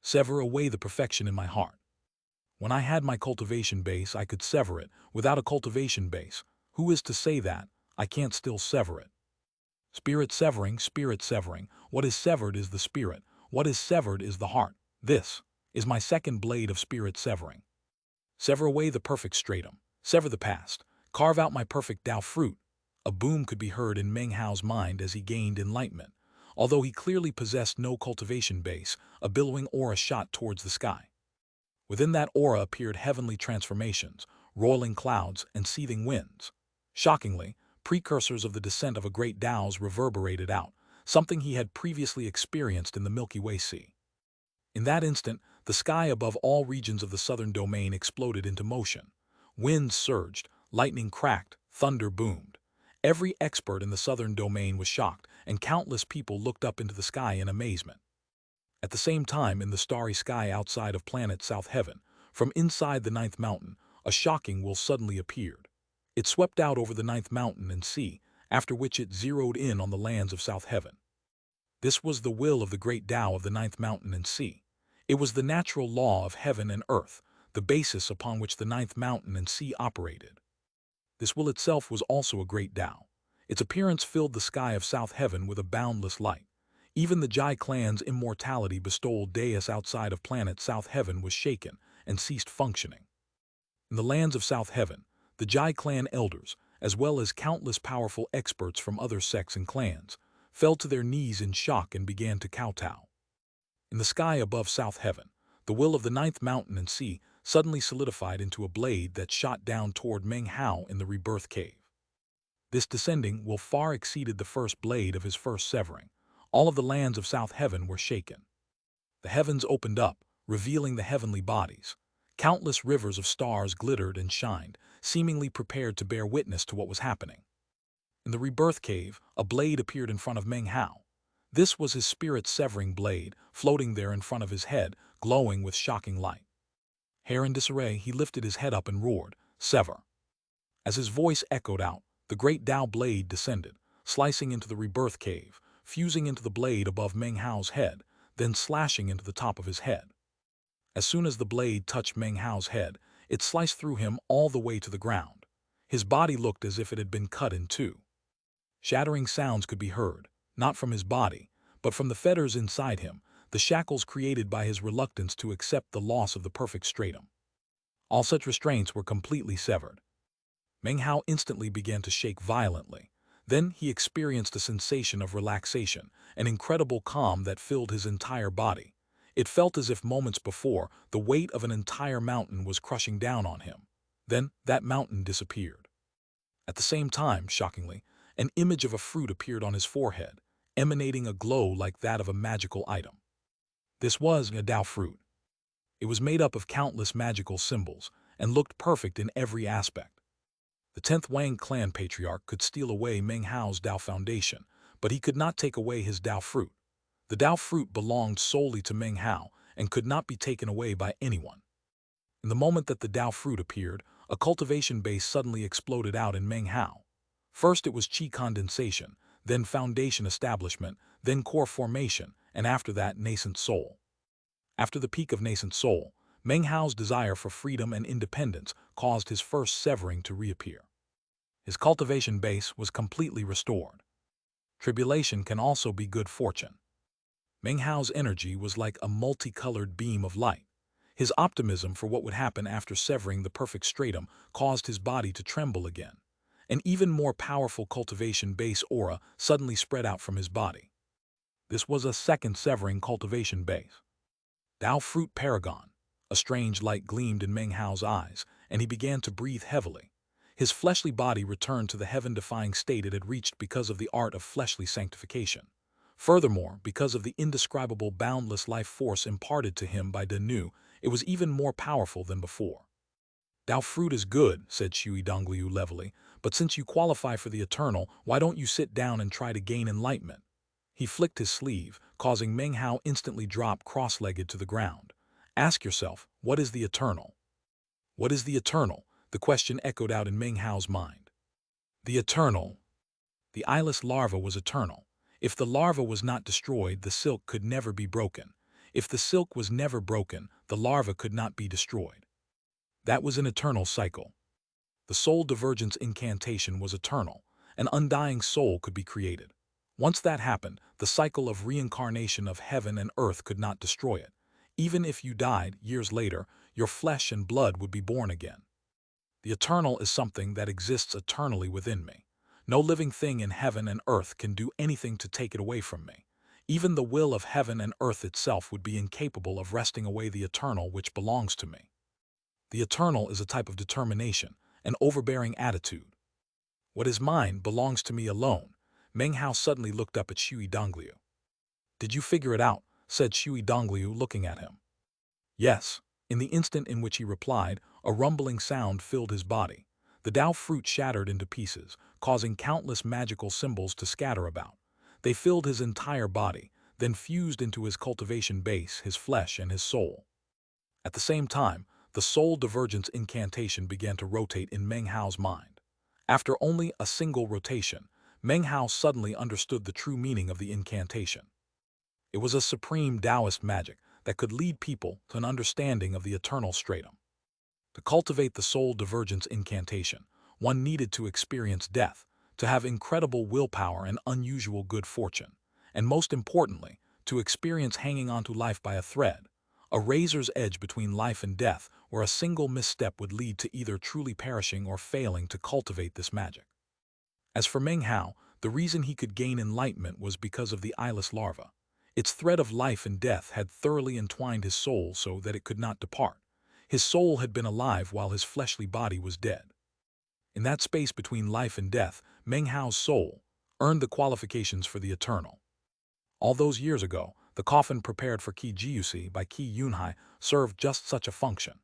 Sever away the perfection in my heart. When I had my cultivation base, I could sever it. Without a cultivation base, who is to say that I can't still sever it? Spirit severing, what is severed is the spirit. What is severed is the heart. This is my second blade of spirit severing. Sever away the perfect stratum. Sever the past. Carve out my perfect Tao fruit. A boom could be heard in Meng Hao's mind as he gained enlightenment. Although he clearly possessed no cultivation base, a billowing aura shot towards the sky. Within that aura appeared heavenly transformations, rolling clouds, and seething winds. Shockingly, precursors of the descent of a great Tao's reverberated out, something he had previously experienced in the Milky Way Sea. In that instant, the sky above all regions of the southern domain exploded into motion. Winds surged, lightning cracked, thunder boomed. Every expert in the southern domain was shocked, and countless people looked up into the sky in amazement. At the same time, in the starry sky outside of planet South Heaven, from inside the 9th mountain, a shocking will suddenly appeared. It swept out over the 9th mountain and sea, after which it zeroed in on the lands of South Heaven. This was the will of the great Tao of the 9th mountain and sea. It was the natural law of heaven and earth, the basis upon which the 9th mountain and sea operated. This will itself was also a great Tao. Its appearance filled the sky of South Heaven with a boundless light. Even the Jade clan's immortality bestowed dais outside of planet South Heaven was shaken and ceased functioning. In the lands of South Heaven, the Jade clan elders, as well as countless powerful experts from other sects and clans, fell to their knees in shock and began to kowtow. In the sky above South Heaven, the will of the 9th mountain and sea suddenly solidified into a blade that shot down toward Meng Hao in the rebirth cave. This descending will far exceeded the first blade of his first severing. All of the lands of South Heaven were shaken. The heavens opened up, revealing the heavenly bodies. Countless rivers of stars glittered and shined, seemingly prepared to bear witness to what was happening. In the rebirth cave, a blade appeared in front of Meng Hao. This was his spirit-severing blade, floating there in front of his head, glowing with shocking light. Hair in disarray, he lifted his head up and roared, "Sever!" As his voice echoed out, the great Tao blade descended, slicing into the rebirth cave, fusing into the blade above Meng Hao's head, then slashing into the top of his head. As soon as the blade touched Meng Hao's head, it sliced through him all the way to the ground. His body looked as if it had been cut in two. Shattering sounds could be heard, not from his body, but from the fetters inside him, the shackles created by his reluctance to accept the loss of the perfect stratum. All such restraints were completely severed. Meng Hao instantly began to shake violently. Then he experienced a sensation of relaxation, an incredible calm that filled his entire body. It felt as if moments before, the weight of an entire mountain was crushing down on him. Then that mountain disappeared. At the same time, shockingly, an image of a fruit appeared on his forehead, emanating a glow like that of a magical item. This was a Tao fruit. It was made up of countless magical symbols and looked perfect in every aspect. The 10th Wang clan patriarch could steal away Meng Hao's Tao foundation, but he could not take away his Tao fruit. The Tao fruit belonged solely to Meng Hao and could not be taken away by anyone. In the moment that the Tao fruit appeared, a cultivation base suddenly exploded out in Meng Hao. First it was qi condensation, then foundation establishment, then core formation, and after that nascent soul. After the peak of nascent soul, Meng Hao's desire for freedom and independence caused his first severing to reappear. His cultivation base was completely restored. Tribulation can also be good fortune. Meng Hao's energy was like a multicolored beam of light. His optimism for what would happen after severing the perfect stratum caused his body to tremble again. An even more powerful cultivation base aura suddenly spread out from his body. This was a second severing cultivation base. Dao Fruit Paragon. A strange light gleamed in Meng Hao's eyes, and he began to breathe heavily. His fleshly body returned to the heaven-defying state it had reached because of the art of fleshly sanctification. Furthermore, because of the indescribable boundless life force imparted to him by Danu, it was even more powerful than before. Dao Fruit is good, said Shui Dongliu levelly, but since you qualify for the eternal, why don't you sit down and try to gain enlightenment? He flicked his sleeve, causing Meng Hao instantly drop cross-legged to the ground. Ask yourself, what is the eternal? What is the eternal? The question echoed out in Meng Hao's mind. The eternal. The eyeless larva was eternal. If the larva was not destroyed, the silk could never be broken. If the silk was never broken, the larva could not be destroyed. That was an eternal cycle. The soul divergence incantation was eternal. An undying soul could be created. Once that happened, the cycle of reincarnation of heaven and earth could not destroy it. Even if you died years later, your flesh and blood would be born again. The eternal is something that exists eternally within me. No living thing in heaven and earth can do anything to take it away from me. Even the will of heaven and earth itself would be incapable of wresting away the eternal which belongs to me. The eternal is a type of determination, an overbearing attitude. What is mine belongs to me alone. Meng Hao suddenly looked up at Shui Dongliu. Did you figure it out? Said Shui Dongliu, looking at him. Yes. In the instant in which he replied, a rumbling sound filled his body. The Dao fruit shattered into pieces, causing countless magical symbols to scatter about. They filled his entire body, then fused into his cultivation base, his flesh, and his soul. At the same time, the soul divergence incantation began to rotate in Meng Hao's mind. After only a single rotation, Meng Hao suddenly understood the true meaning of the incantation. It was a supreme Taoist magic that could lead people to an understanding of the eternal stratum. To cultivate the soul divergence incantation, one needed to experience death, to have incredible willpower and unusual good fortune, and most importantly, to experience hanging onto life by a thread, a razor's edge between life and death, where a single misstep would lead to either truly perishing or failing to cultivate this magic. As for Meng Hao, the reason he could gain enlightenment was because of the eyeless larva. Its thread of life and death had thoroughly entwined his soul so that it could not depart. His soul had been alive while his fleshly body was dead. In that space between life and death, Meng Hao's soul earned the qualifications for the eternal. All those years ago, the coffin prepared for Qi Jiusi by Qi Yunhai served just such a function.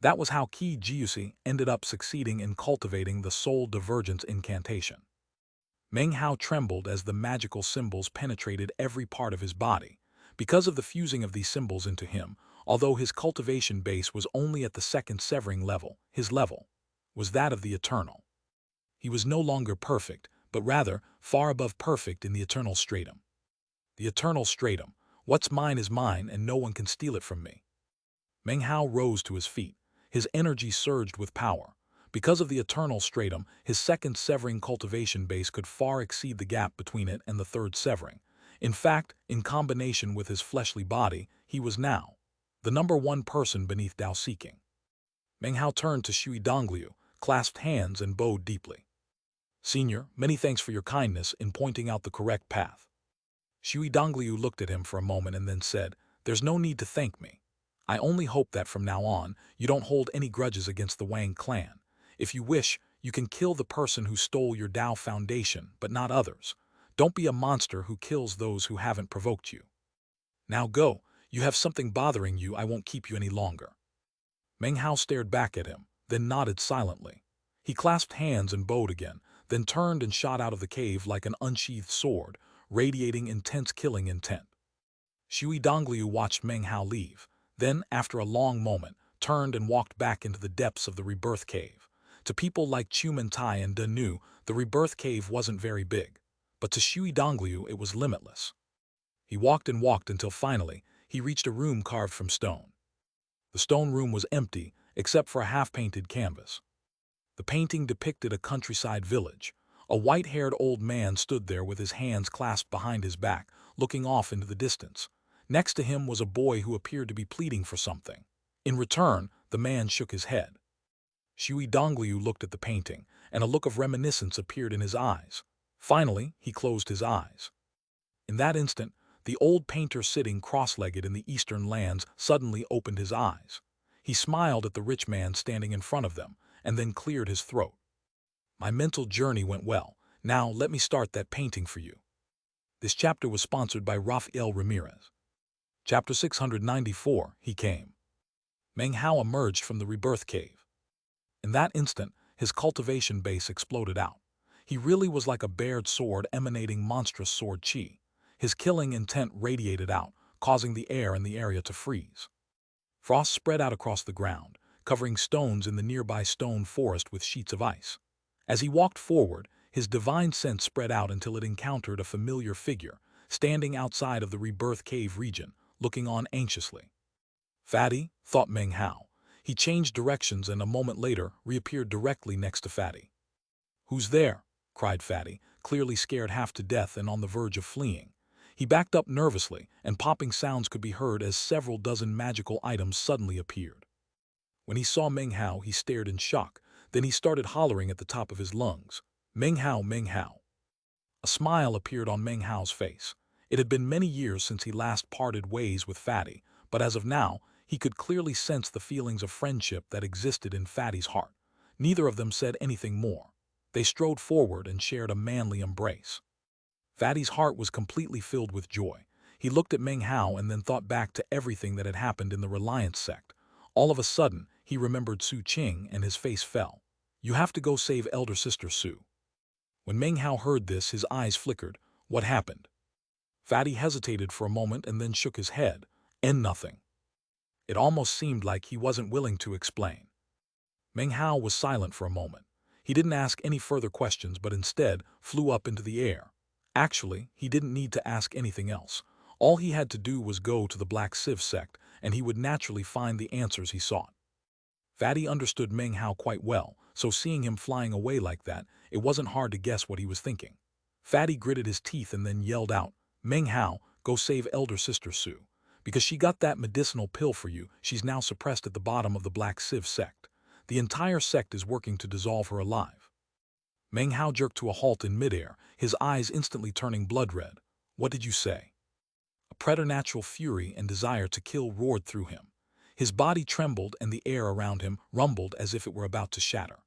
That was how Qi Jiusi ended up succeeding in cultivating the soul divergence incantation. Meng Hao trembled as the magical symbols penetrated every part of his body. Because of the fusing of these symbols into him, although his cultivation base was only at the second severing level, his level was that of the eternal. He was no longer perfect, but rather far above perfect in the eternal stratum. The eternal stratum, what's mine is mine and no one can steal it from me. Meng Hao rose to his feet. His energy surged with power. Because of the eternal stratum, his second severing cultivation base could far exceed the gap between it and the third severing. In fact, in combination with his fleshly body, he was now the number one person beneath Dao seeking. Meng Hao turned to Shui Dongliu, clasped hands and bowed deeply. Senior, many thanks for your kindness in pointing out the correct path. Shui Dongliu looked at him for a moment and then said, There's no need to thank me. I only hope that from now on, you don't hold any grudges against the Wang clan. If you wish, you can kill the person who stole your Dao foundation, but not others. Don't be a monster who kills those who haven't provoked you. Now go, you have something bothering you, I won't keep you any longer. Meng Hao stared back at him, then nodded silently. He clasped hands and bowed again, then turned and shot out of the cave like an unsheathed sword, radiating intense killing intent. Shui Dongliu watched Meng Hao leave, then, after a long moment, turned and walked back into the depths of the rebirth cave. To people like Chumentai and Danu, the rebirth cave wasn't very big, but to Shui Dongliu it was limitless. He walked and walked until finally, he reached a room carved from stone. The stone room was empty, except for a half-painted canvas. The painting depicted a countryside village. A white-haired old man stood there with his hands clasped behind his back, looking off into the distance. Next to him was a boy who appeared to be pleading for something. In return, the man shook his head. Shui Dongliu looked at the painting, and a look of reminiscence appeared in his eyes. Finally, he closed his eyes. In that instant, the old painter sitting cross-legged in the eastern lands suddenly opened his eyes. He smiled at the rich man standing in front of them, and then cleared his throat. My mental journey went well. Now let me start that painting for you. This chapter was sponsored by Rafael Ramirez. Chapter 694, He Came. Meng Hao emerged from the rebirth cave. In that instant, his cultivation base exploded out. He really was like a bared sword emanating monstrous sword chi. His killing intent radiated out, causing the air in the area to freeze. Frost spread out across the ground, covering stones in the nearby stone forest with sheets of ice. As he walked forward, his divine sense spread out until it encountered a familiar figure, standing outside of the rebirth cave region, looking on anxiously. Fatty, thought Meng Hao. He changed directions and a moment later reappeared directly next to Fatty. "Who's there?" cried Fatty, clearly scared half to death and on the verge of fleeing. He backed up nervously, and popping sounds could be heard as several dozen magical items suddenly appeared. When he saw Meng Hao, he stared in shock. Then he started hollering at the top of his lungs, "Meng Hao, Meng Hao." A smile appeared on Meng Hao's face. It had been many years since he last parted ways with Fatty, but as of now, he could clearly sense the feelings of friendship that existed in Fatty's heart. Neither of them said anything more. They strode forward and shared a manly embrace. Fatty's heart was completely filled with joy. He looked at Meng Hao and then thought back to everything that had happened in the Reliance sect. All of a sudden, he remembered Su Qing and his face fell. "You have to go save elder sister Su." When Meng Hao heard this, his eyes flickered. What happened? Fatty hesitated for a moment and then shook his head. Nothing. It almost seemed like he wasn't willing to explain. Meng Hao was silent for a moment. He didn't ask any further questions but instead flew up into the air. Actually, he didn't need to ask anything else. All he had to do was go to the Black Civ sect, and he would naturally find the answers he sought. Fatty understood Meng Hao quite well, so seeing him flying away like that, it wasn't hard to guess what he was thinking. Fatty gritted his teeth and then yelled out, "Meng Hao, go save elder sister Su. Because she got that medicinal pill for you, she's now suppressed at the bottom of the Black Civ sect. The entire sect is working to dissolve her alive." Meng Hao jerked to a halt in midair, his eyes instantly turning blood red. "What did you say?" A preternatural fury and desire to kill roared through him. His body trembled and the air around him rumbled as if it were about to shatter.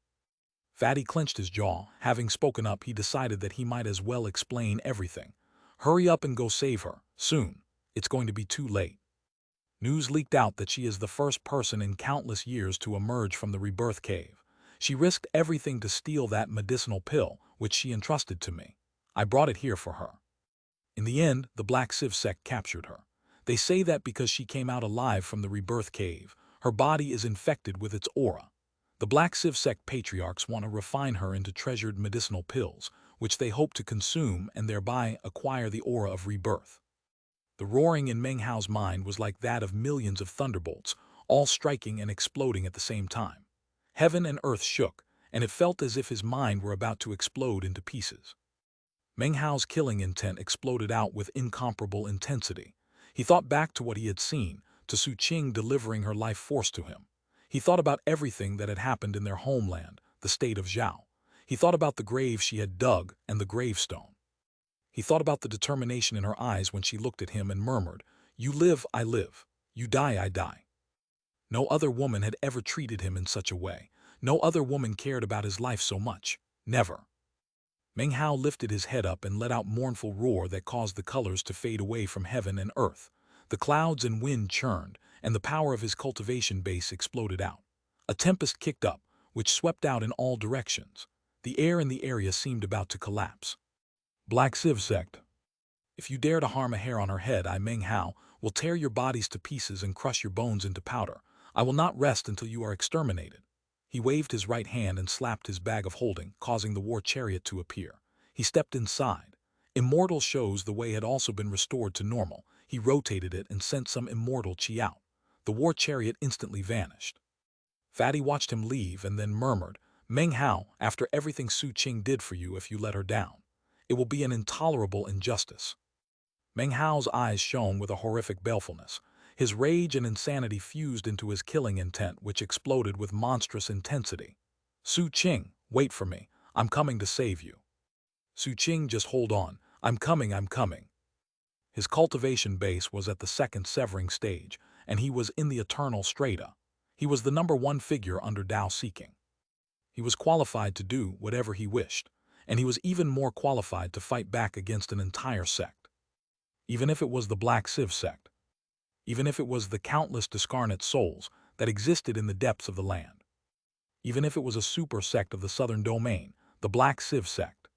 Fatty clenched his jaw. Having spoken up, he decided that he might as well explain everything. "Hurry up and go save her, soon. It's going to be too late." News leaked out that she is the first person in countless years to emerge from the rebirth cave. She risked everything to steal that medicinal pill, which she entrusted to me. I brought it here for her. In the end, the Black Civ sect captured her. They say that because she came out alive from the rebirth cave, her body is infected with its aura. The Black Civ sect patriarchs want to refine her into treasured medicinal pills, which they hope to consume and thereby acquire the aura of rebirth. The roaring in Meng Hao's mind was like that of millions of thunderbolts, all striking and exploding at the same time. Heaven and earth shook, and it felt as if his mind were about to explode into pieces. Meng Hao's killing intent exploded out with incomparable intensity. He thought back to what he had seen, to Su Qing delivering her life force to him. He thought about everything that had happened in their homeland, the state of Zhao. He thought about the grave she had dug and the gravestone. He thought about the determination in her eyes when she looked at him and murmured, "You live, I live. You die, I die." No other woman had ever treated him in such a way. No other woman cared about his life so much. Never. Meng Hao lifted his head up and let out mournful roar that caused the colors to fade away from heaven and earth. The clouds and wind churned, and the power of his cultivation base exploded out. A tempest kicked up, which swept out in all directions. The air in the area seemed about to collapse. Black Civ sect. If you dare to harm a hair on her head, I, Meng Hao, will tear your bodies to pieces and crush your bones into powder. I will not rest until you are exterminated. He waved his right hand and slapped his bag of holding, causing the war chariot to appear. He stepped inside. Immortal shows the way had also been restored to normal. He rotated it and sent some immortal chi out. The war chariot instantly vanished. Fatty watched him leave and then murmured, "Meng Hao, after everything Su Qing did for you if you let her down, it will be an intolerable injustice." Meng Hao's eyes shone with a horrific balefulness. His rage and insanity fused into his killing intent, which exploded with monstrous intensity. "Su Qing, wait for me. I'm coming to save you." "Su Qing, just hold on. I'm coming, I'm coming." His cultivation base was at the second severing stage, and he was in the eternal strata. He was the #1 figure under Tao seeking. He was qualified to do whatever he wished, and he was even more qualified to fight back against an entire sect. Even if it was the Black Civ sect. Even if it was the countless discarnate souls that existed in the depths of the land. Even if it was a super sect of the southern domain, the Black Civ sect.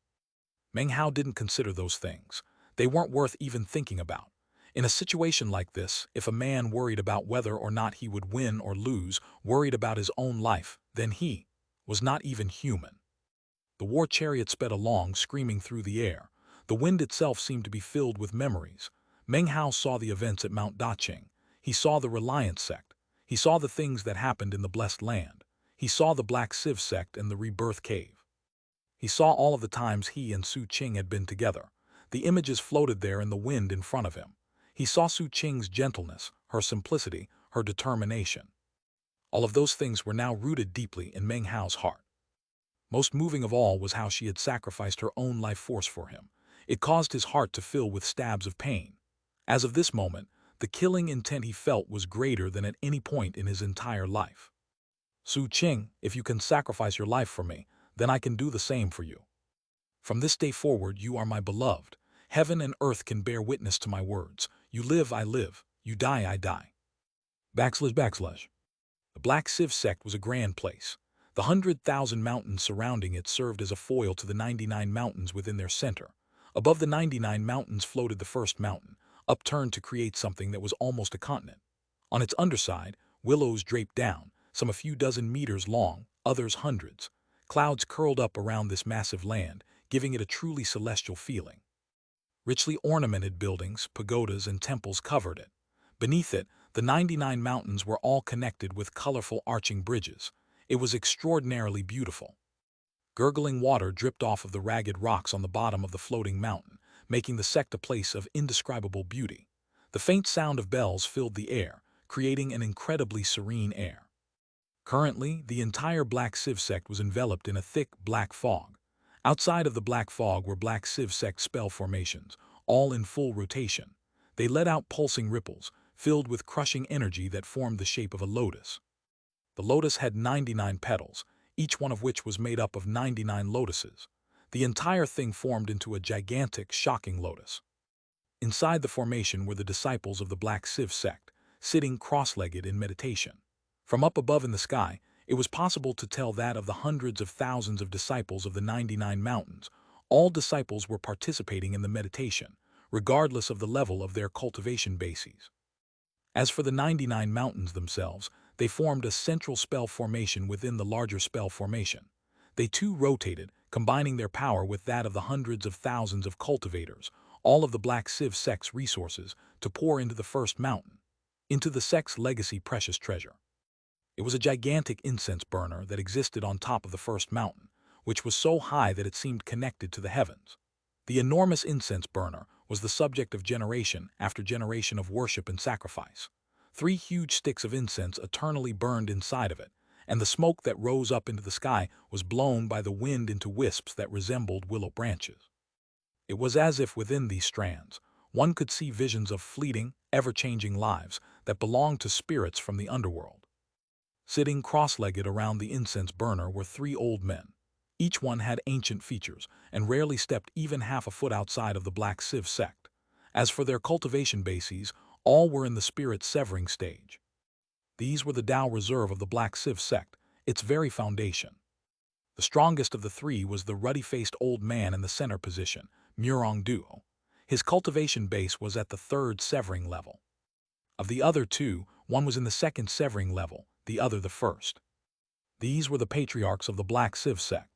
Meng Hao didn't consider those things. They weren't worth even thinking about. In a situation like this, if a man worried about whether or not he would win or lose, worried about his own life, then he was not even human. The war chariot sped along, screaming through the air. The wind itself seemed to be filled with memories. Meng Hao saw the events at Mount Daqing. He saw the Reliance sect. He saw the things that happened in the Blessed Land. He saw the Black Civ sect and the Rebirth Cave. He saw all of the times he and Su Qing had been together. The images floated there in the wind in front of him. He saw Su Qing's gentleness, her simplicity, her determination. All of those things were now rooted deeply in Meng Hao's heart. Most moving of all was how she had sacrificed her own life force for him. It caused his heart to fill with stabs of pain. As of this moment, the killing intent he felt was greater than at any point in his entire life. "Su Qing, if you can sacrifice your life for me, then I can do the same for you. From this day forward, you are my beloved. Heaven and earth can bear witness to my words. You live, I live. You die, I die." //. The Black Civ sect was a grand place. The 100,000 mountains surrounding it served as a foil to the 99 mountains within their center. Above the 99 mountains floated the first mountain, upturned to create something that was almost a continent. On its underside, willows draped down, some a few dozen meters long, others hundreds. Clouds curled up around this massive land, giving it a truly celestial feeling. Richly ornamented buildings, pagodas, and temples covered it. Beneath it, the 99 mountains were all connected with colorful arching bridges. It was extraordinarily beautiful. Gurgling water dripped off of the ragged rocks on the bottom of the floating mountain, making the sect a place of indescribable beauty. The faint sound of bells filled the air, creating an incredibly serene air. Currently, the entire Black Civ sect was enveloped in a thick black fog. Outside of the black fog were Black Civ sect spell formations, all in full rotation. They let out pulsing ripples, filled with crushing energy that formed the shape of a lotus. The lotus had 99 petals, each one of which was made up of 99 lotuses. The entire thing formed into a gigantic, shocking lotus. Inside the formation were the disciples of the Black Civ sect, sitting cross-legged in meditation. From up above in the sky, it was possible to tell that of the hundreds of thousands of disciples of the 99 mountains. All disciples were participating in the meditation, regardless of the level of their cultivation bases. As for the 99 mountains themselves, they formed a central spell formation within the larger spell formation. They too rotated, combining their power with that of the hundreds of thousands of cultivators, all of the Black Civ sect's resources, to pour into the first mountain, into the sect's legacy precious treasure. It was a gigantic incense burner that existed on top of the first mountain, which was so high that it seemed connected to the heavens. The enormous incense burner was the subject of generation after generation of worship and sacrifice. 3 huge sticks of incense eternally burned inside of it, and the smoke that rose up into the sky was blown by the wind into wisps that resembled willow branches. It was as if within these strands, one could see visions of fleeting, ever-changing lives that belonged to spirits from the underworld. Sitting cross-legged around the incense burner were 3 old men. Each one had ancient features and rarely stepped even half a foot outside of the Black Civ sect. As for their cultivation bases, all were in the spirit severing stage. These were the Tao reserve of the Black Civ sect, its very foundation. The strongest of the 3 was the ruddy-faced old man in the center position, Murong Duo. His cultivation base was at the 3rd severing level. Of the other 2, one was in the 2nd severing level, the other the 1st. These were the patriarchs of the Black Civ sect.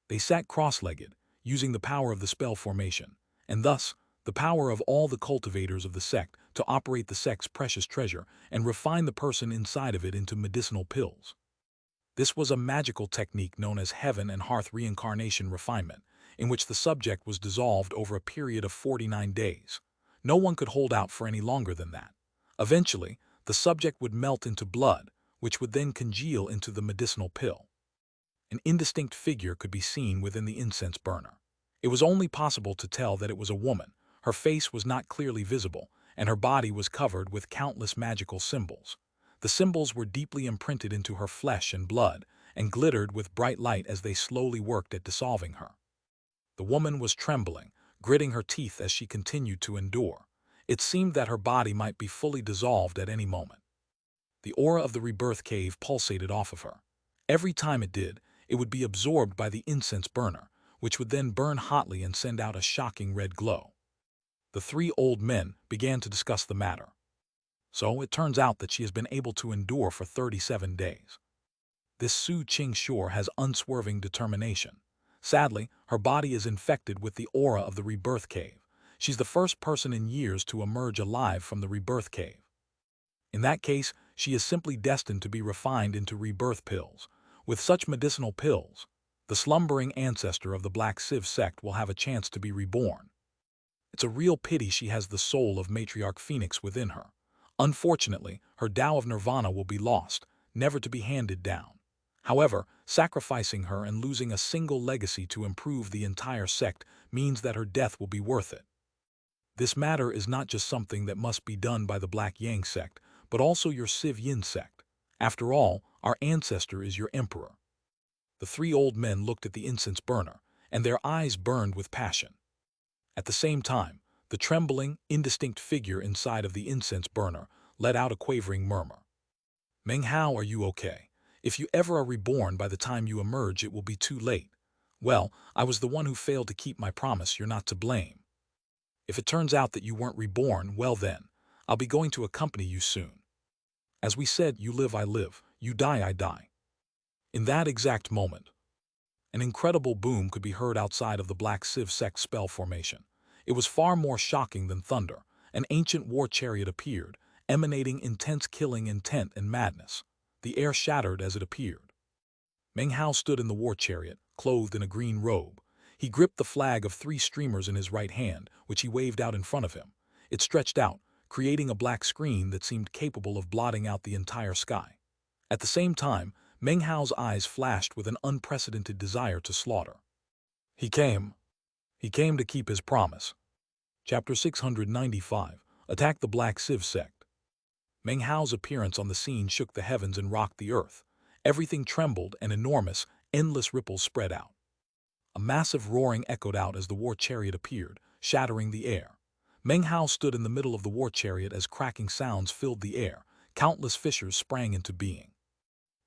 They sat cross-legged, using the power of the spell formation, and thus the power of all the cultivators of the sect to operate the sect's precious treasure and refine the person inside of it into medicinal pills. This was a magical technique known as heaven and hearth reincarnation refinement, in which the subject was dissolved over a period of 49 days. No one could hold out for any longer than that. Eventually, the subject would melt into blood, which would then congeal into the medicinal pill. An indistinct figure could be seen within the incense burner. It was only possible to tell that it was a woman. Her face was not clearly visible, and her body was covered with countless magical symbols. The symbols were deeply imprinted into her flesh and blood, and glittered with bright light as they slowly worked at dissolving her. The woman was trembling, gritting her teeth as she continued to endure. It seemed that her body might be fully dissolved at any moment. The aura of the rebirth cave pulsated off of her. Every time it did, it would be absorbed by the incense burner, which would then burn hotly and send out a shocking red glow. The three old men began to discuss the matter. So it turns out that she has been able to endure for 37 days. This Xianxia has unswerving determination. Sadly, her body is infected with the aura of the rebirth cave. She's the first person in years to emerge alive from the rebirth cave. In that case, she is simply destined to be refined into rebirth pills. With such medicinal pills, the slumbering ancestor of the Black Civ sect will have a chance to be reborn. It's a real pity she has the soul of Matriarch Phoenix within her. Unfortunately, her Tao of Nirvana will be lost, never to be handed down. However, sacrificing her and losing a single legacy to improve the entire sect means that her death will be worth it. This matter is not just something that must be done by the Black Yang sect, but also your Civ Yin sect. After all, our ancestor is your emperor. The three old men looked at the incense burner, and their eyes burned with passion. At the same time, the trembling, indistinct figure inside of the incense burner let out a quavering murmur. Meng Hao, are you okay? If you ever are reborn by the time you emerge, it will be too late. Well, I was the one who failed to keep my promise. You're not to blame. If it turns out that you weren't reborn, well then, I'll be going to accompany you soon. As we said, you live, I live. You die, I die. In that exact moment, an incredible boom could be heard outside of the Black Civ sect spell formation. It was far more shocking than thunder. An ancient war chariot appeared, emanating intense killing intent and madness. The air shattered as it appeared. Meng Hao stood in the war chariot, clothed in a green robe. He gripped the flag of 3 streamers in his right hand, which he waved out in front of him. It stretched out, creating a black screen that seemed capable of blotting out the entire sky. At the same time, Meng Hao's eyes flashed with an unprecedented desire to slaughter. He came to keep his promise. Chapter 695, Attack the Black Civ Sect. Meng Hao's appearance on the scene shook the heavens and rocked the earth. Everything trembled and enormous, endless ripples spread out. A massive roaring echoed out as the war chariot appeared, shattering the air. Meng Hao stood in the middle of the war chariot as cracking sounds filled the air. Countless fissures sprang into being.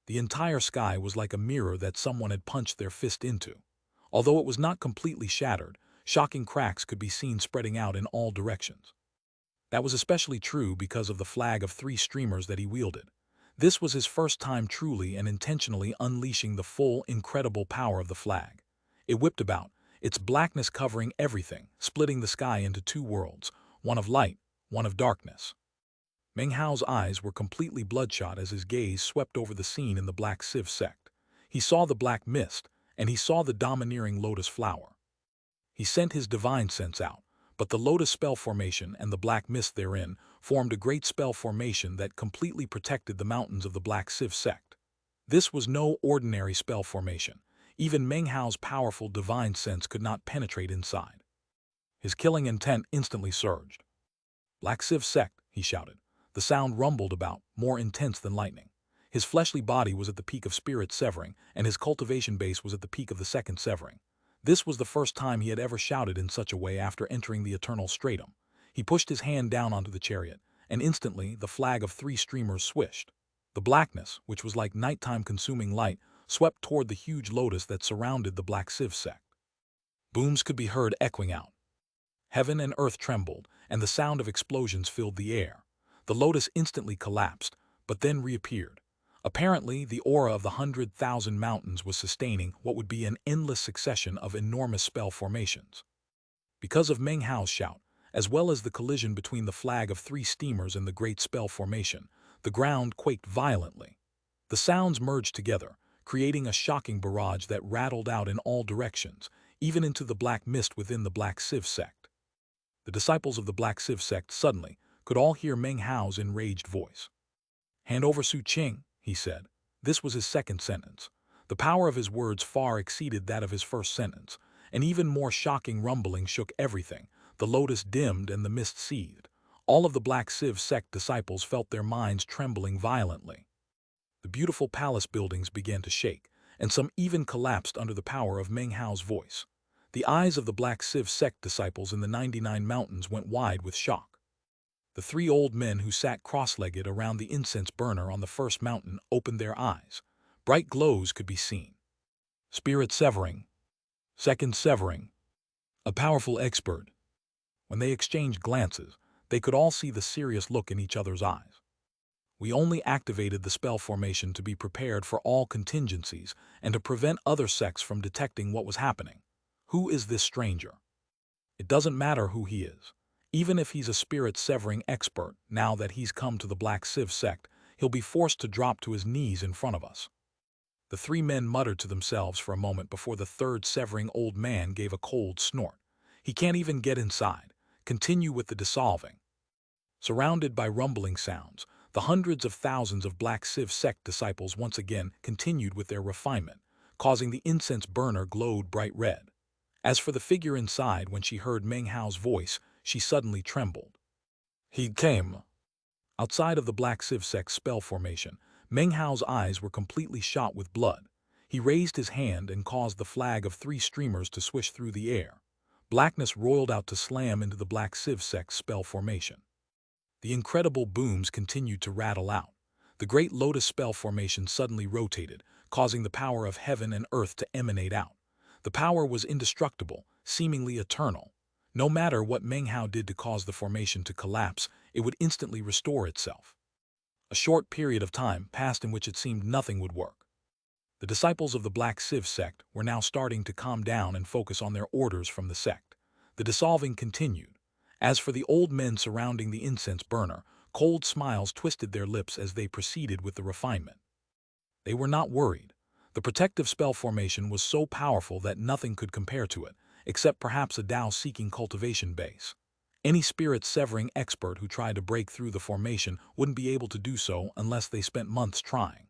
The entire sky was like a mirror that someone had punched their fist into. Although it was not completely shattered, shocking cracks could be seen spreading out in all directions. That was especially true because of the flag of 3 streamers that he wielded. This was his first time truly and intentionally unleashing the full, incredible power of the flag. It whipped about, its blackness covering everything, splitting the sky into 2 worlds, one of light, one of darkness. Meng Hao's eyes were completely bloodshot as his gaze swept over the scene in the Black Civ sect. He saw the black mist, and he saw the domineering lotus flower. He sent his divine sense out, but the lotus spell formation and the black mist therein formed a great spell formation that completely protected the mountains of the Black Civ sect. This was no ordinary spell formation. Even Meng Hao's powerful divine sense could not penetrate inside. His killing intent instantly surged. Black Civ sect, he shouted. The sound rumbled about, more intense than lightning. His fleshly body was at the peak of spirit severing, and his cultivation base was at the peak of the second severing. This was the first time he had ever shouted in such a way after entering the eternal stratum. He pushed his hand down onto the chariot, and instantly the flag of 3 streamers swished. The blackness, which was like nighttime consuming light, swept toward the huge lotus that surrounded the Black Civ sect. Booms could be heard echoing out. Heaven and earth trembled, and the sound of explosions filled the air. The lotus instantly collapsed, but then reappeared. Apparently, the aura of the 100,000 mountains was sustaining what would be an endless succession of enormous spell formations. Because of Meng Hao's shout, as well as the collision between the flag of 3 steamers and the great spell formation, the ground quaked violently. The sounds merged together, creating a shocking barrage that rattled out in all directions, even into the black mist within the Black Sieve sect. The disciples of the Black Sieve sect suddenly could all hear Meng Hao's enraged voice. "Hand over Su Qing," he said. This was his second sentence. The power of his words far exceeded that of his first sentence. An even more shocking rumbling shook everything. The lotus dimmed and the mist seethed. All of the Black Sieve sect disciples felt their minds trembling violently. The beautiful palace buildings began to shake, and some even collapsed under the power of Meng Hao's voice. The eyes of the Black Sieve sect disciples in the 99 mountains went wide with shock. The 3 old men who sat cross-legged around the incense burner on the first mountain opened their eyes. Bright glows could be seen. Spirit severing. Second severing. A powerful expert. When they exchanged glances, they could all see the serious look in each other's eyes. We only activated the spell formation to be prepared for all contingencies and to prevent other sects from detecting what was happening. Who is this stranger? It doesn't matter who he is. Even if he's a spirit-severing expert, now that he's come to the Black Sieve sect, he'll be forced to drop to his knees in front of us. The 3 men muttered to themselves for a moment before the third severing old man gave a cold snort. He can't even get inside. Continue with the dissolving. Surrounded by rumbling sounds, the hundreds of thousands of Black Sieve sect disciples once again continued with their refinement, causing the incense burner glowed bright red. As for the figure inside, when she heard Meng Hao's voice, she suddenly trembled. He came. Outside of the Black Sieve sect spell formation, Meng Hao's eyes were completely shot with blood. He raised his hand and caused the flag of 3 streamers to swish through the air. Blackness roiled out to slam into the Black Sieve sect spell formation. The incredible booms continued to rattle out. The great lotus spell formation suddenly rotated, causing the power of heaven and earth to emanate out. The power was indestructible, seemingly eternal. No matter what Meng Hao did to cause the formation to collapse, it would instantly restore itself. A short period of time passed in which it seemed nothing would work. The disciples of the Black Sieve sect were now starting to calm down and focus on their orders from the sect. The dissolving continued. As for the old men surrounding the incense burner, cold smiles twisted their lips as they proceeded with the refinement. They were not worried. The protective spell formation was so powerful that nothing could compare to it, except perhaps a Tao-seeking cultivation base. Any spirit-severing expert who tried to break through the formation wouldn't be able to do so unless they spent months trying.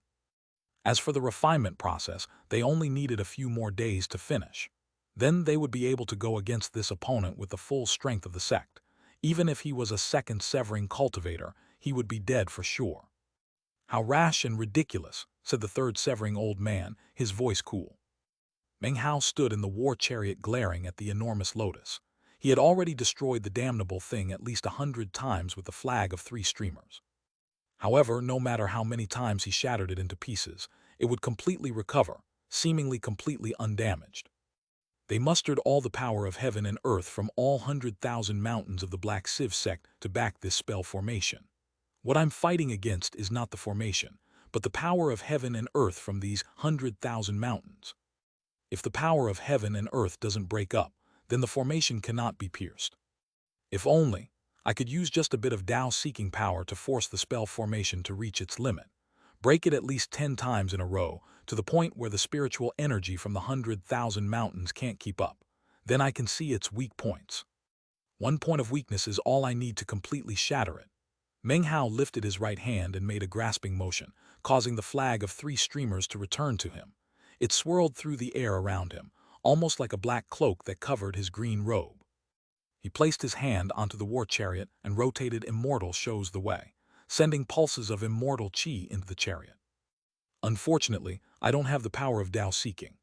As for the refinement process, they only needed a few more days to finish. Then they would be able to go against this opponent with the full strength of the sect. Even if he was a second severing cultivator, he would be dead for sure. "How rash and ridiculous," said the third severing old man, his voice cool. Meng Hao stood in the war chariot glaring at the enormous lotus. He had already destroyed the damnable thing at least 100 times with the flag of 3 streamers. However, no matter how many times he shattered it into pieces, it would completely recover, seemingly completely undamaged. They mustered all the power of heaven and earth from all 100,000 mountains of the Black Sieve sect to back this spell formation. What I'm fighting against is not the formation, but the power of heaven and earth from these 100,000 mountains. If the power of heaven and earth doesn't break up, then the formation cannot be pierced. If only I could use just a bit of Tao-seeking power to force the spell formation to reach its limit. Break it at least 10 times in a row, to the point where the spiritual energy from the 100,000 mountains can't keep up. Then I can see its weak points. One point of weakness is all I need to completely shatter it. Meng Hao lifted his right hand and made a grasping motion, causing the flag of 3 streamers to return to him. It swirled through the air around him, almost like a black cloak that covered his green robe. He placed his hand onto the war chariot and rotated Immortal Shows the Way, sending pulses of immortal chi into the chariot. Unfortunately, I don't have the power of Tao-seeking.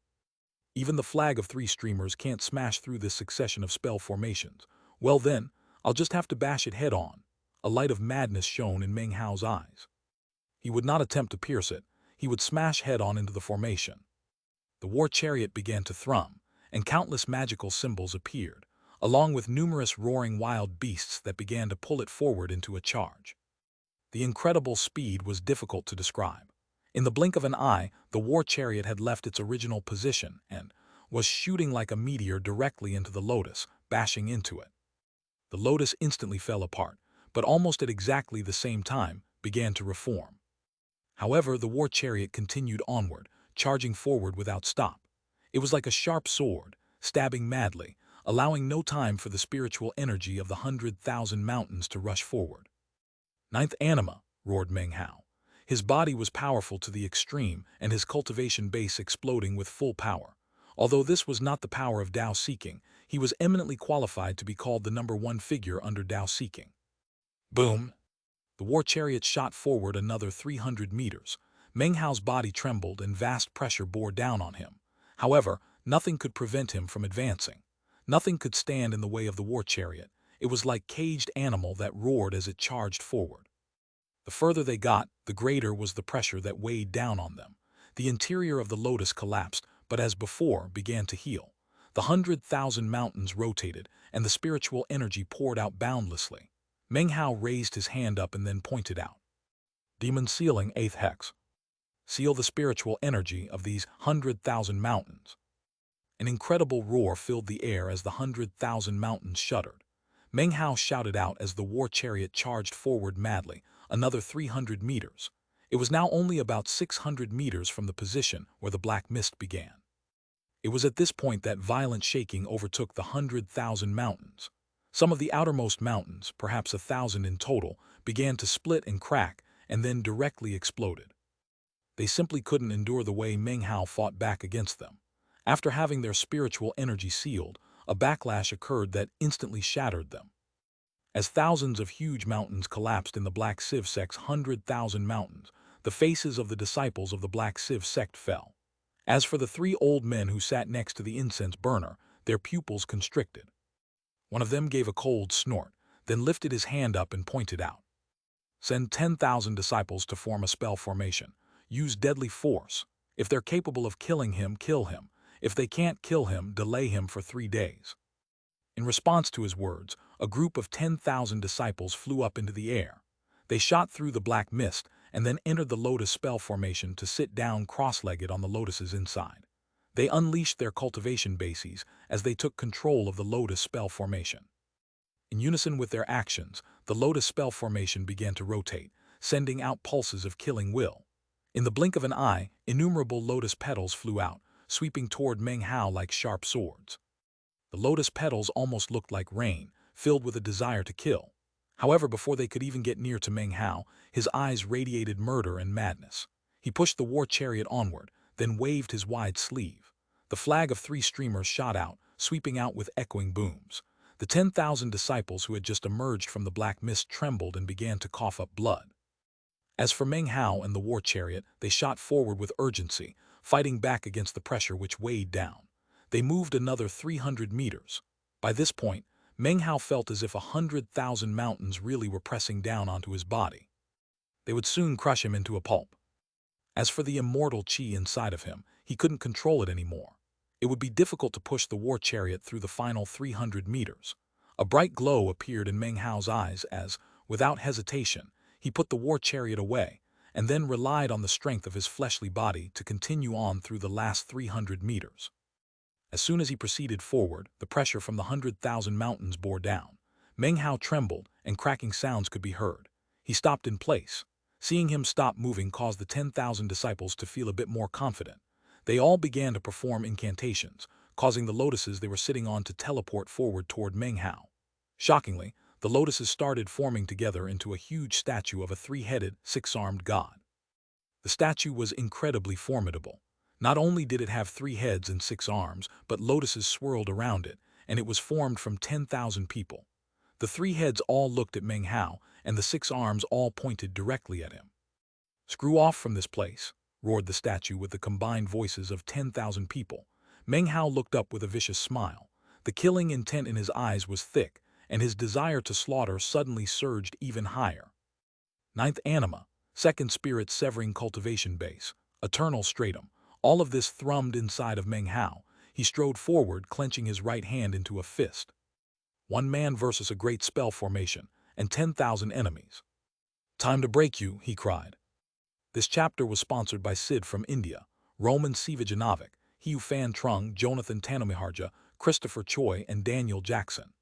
Even the flag of 3 streamers can't smash through this succession of spell formations. Well then, I'll just have to bash it head-on. A light of madness shone in Meng Hao's eyes. He would not attempt to pierce it. He would smash head-on into the formation. The war chariot began to thrum, and countless magical symbols appeared, along with numerous roaring wild beasts that began to pull it forward into a charge. The incredible speed was difficult to describe. In the blink of an eye, the war chariot had left its original position and was shooting like a meteor directly into the lotus, bashing into it. The lotus instantly fell apart, but almost at exactly the same time began to reform. However, the war chariot continued onward, charging forward without stop. It was like a sharp sword, stabbing madly, allowing no time for the spiritual energy of the 100,000 mountains to rush forward. Ninth anima, roared Meng Hao. His body was powerful to the extreme and his cultivation base exploding with full power. Although this was not the power of Tao seeking, he was eminently qualified to be called the #1 figure under Tao seeking. Boom! The war chariot shot forward another 300 meters. Meng Hao's body trembled and vast pressure bore down on him. However, nothing could prevent him from advancing. Nothing could stand in the way of the war chariot. It was like a caged animal that roared as it charged forward. The further they got, the greater was the pressure that weighed down on them. The interior of the lotus collapsed, but as before, began to heal. The 100,000 mountains rotated, and the spiritual energy poured out boundlessly. Meng Hao raised his hand up and then pointed out. Demon sealing 8th hex. Seal the spiritual energy of these 100,000 mountains. An incredible roar filled the air as the 100,000 mountains shuddered. Meng Hao shouted out as the war chariot charged forward madly, another 300 meters. It was now only about 600 meters from the position where the black mist began. It was at this point that violent shaking overtook the 100,000 mountains. Some of the outermost mountains, perhaps 1,000 in total, began to split and crack and then directly exploded. They simply couldn't endure the way Meng Hao fought back against them. After having their spiritual energy sealed, a backlash occurred that instantly shattered them. As thousands of huge mountains collapsed in the Black Sieve sect's 100,000 mountains, the faces of the disciples of the Black Sieve sect fell. As for the 3 old men who sat next to the incense burner, their pupils constricted. One of them gave a cold snort, then lifted his hand up and pointed out. Send 10,000 disciples to form a spell formation. Use deadly force. If they're capable of killing him, kill him. If they can't kill him, delay him for 3 days. In response to his words, a group of 10,000 disciples flew up into the air. They shot through the black mist and then entered the lotus spell formation to sit down cross-legged on the lotus's inside. They unleashed their cultivation bases as they took control of the lotus spell formation. In unison with their actions, the lotus spell formation began to rotate, sending out pulses of killing will. In the blink of an eye, innumerable lotus petals flew out, sweeping toward Meng Hao like sharp swords. The lotus petals almost looked like rain, filled with a desire to kill. However, before they could even get near to Meng Hao, his eyes radiated murder and madness. He pushed the war chariot onward, then waved his wide sleeve. The flag of 3 streamers shot out, sweeping out with echoing booms. The 10,000 disciples who had just emerged from the black mist trembled and began to cough up blood. As for Meng Hao and the war chariot, they shot forward with urgency, fighting back against the pressure which weighed down. They moved another 300 meters. By this point, Meng Hao felt as if 100,000 mountains really were pressing down onto his body. They would soon crush him into a pulp. As for the immortal qi inside of him, he couldn't control it anymore. It would be difficult to push the war chariot through the final 300 meters. A bright glow appeared in Meng Hao's eyes as, without hesitation, he put the war chariot away, and then relied on the strength of his fleshly body to continue on through the last 300 meters. As soon as he proceeded forward, the pressure from the 100,000 mountains bore down. Meng Hao trembled, and cracking sounds could be heard. He stopped in place. Seeing him stop moving caused the 10,000 disciples to feel a bit more confident. They all began to perform incantations, causing the lotuses they were sitting on to teleport forward toward Meng Hao. Shockingly, the lotuses started forming together into a huge statue of a 3-headed, 6-armed god. The statue was incredibly formidable. Not only did it have 3 heads and 6 arms, but lotuses swirled around it, and it was formed from 10,000 people. The 3 heads all looked at Meng Hao, and the 6 arms all pointed directly at him. "Screw off from this place," roared the statue with the combined voices of 10,000 people. Meng Hao looked up with a vicious smile. The killing intent in his eyes was thick, and his desire to slaughter suddenly surged even higher. Ninth anima, 2nd spirit severing cultivation base, eternal stratum. All of this thrummed inside of Meng Hao. He strode forward, clenching his right hand into a fist. 1 man versus a great spell formation, and 10,000 enemies. "Time to break you," he cried. This chapter was sponsored by Sid from India, Roman Sivajanovic, Hiu Fan Trung, Jonathan Tanomiharja, Christopher Choi, and Daniel Jackson.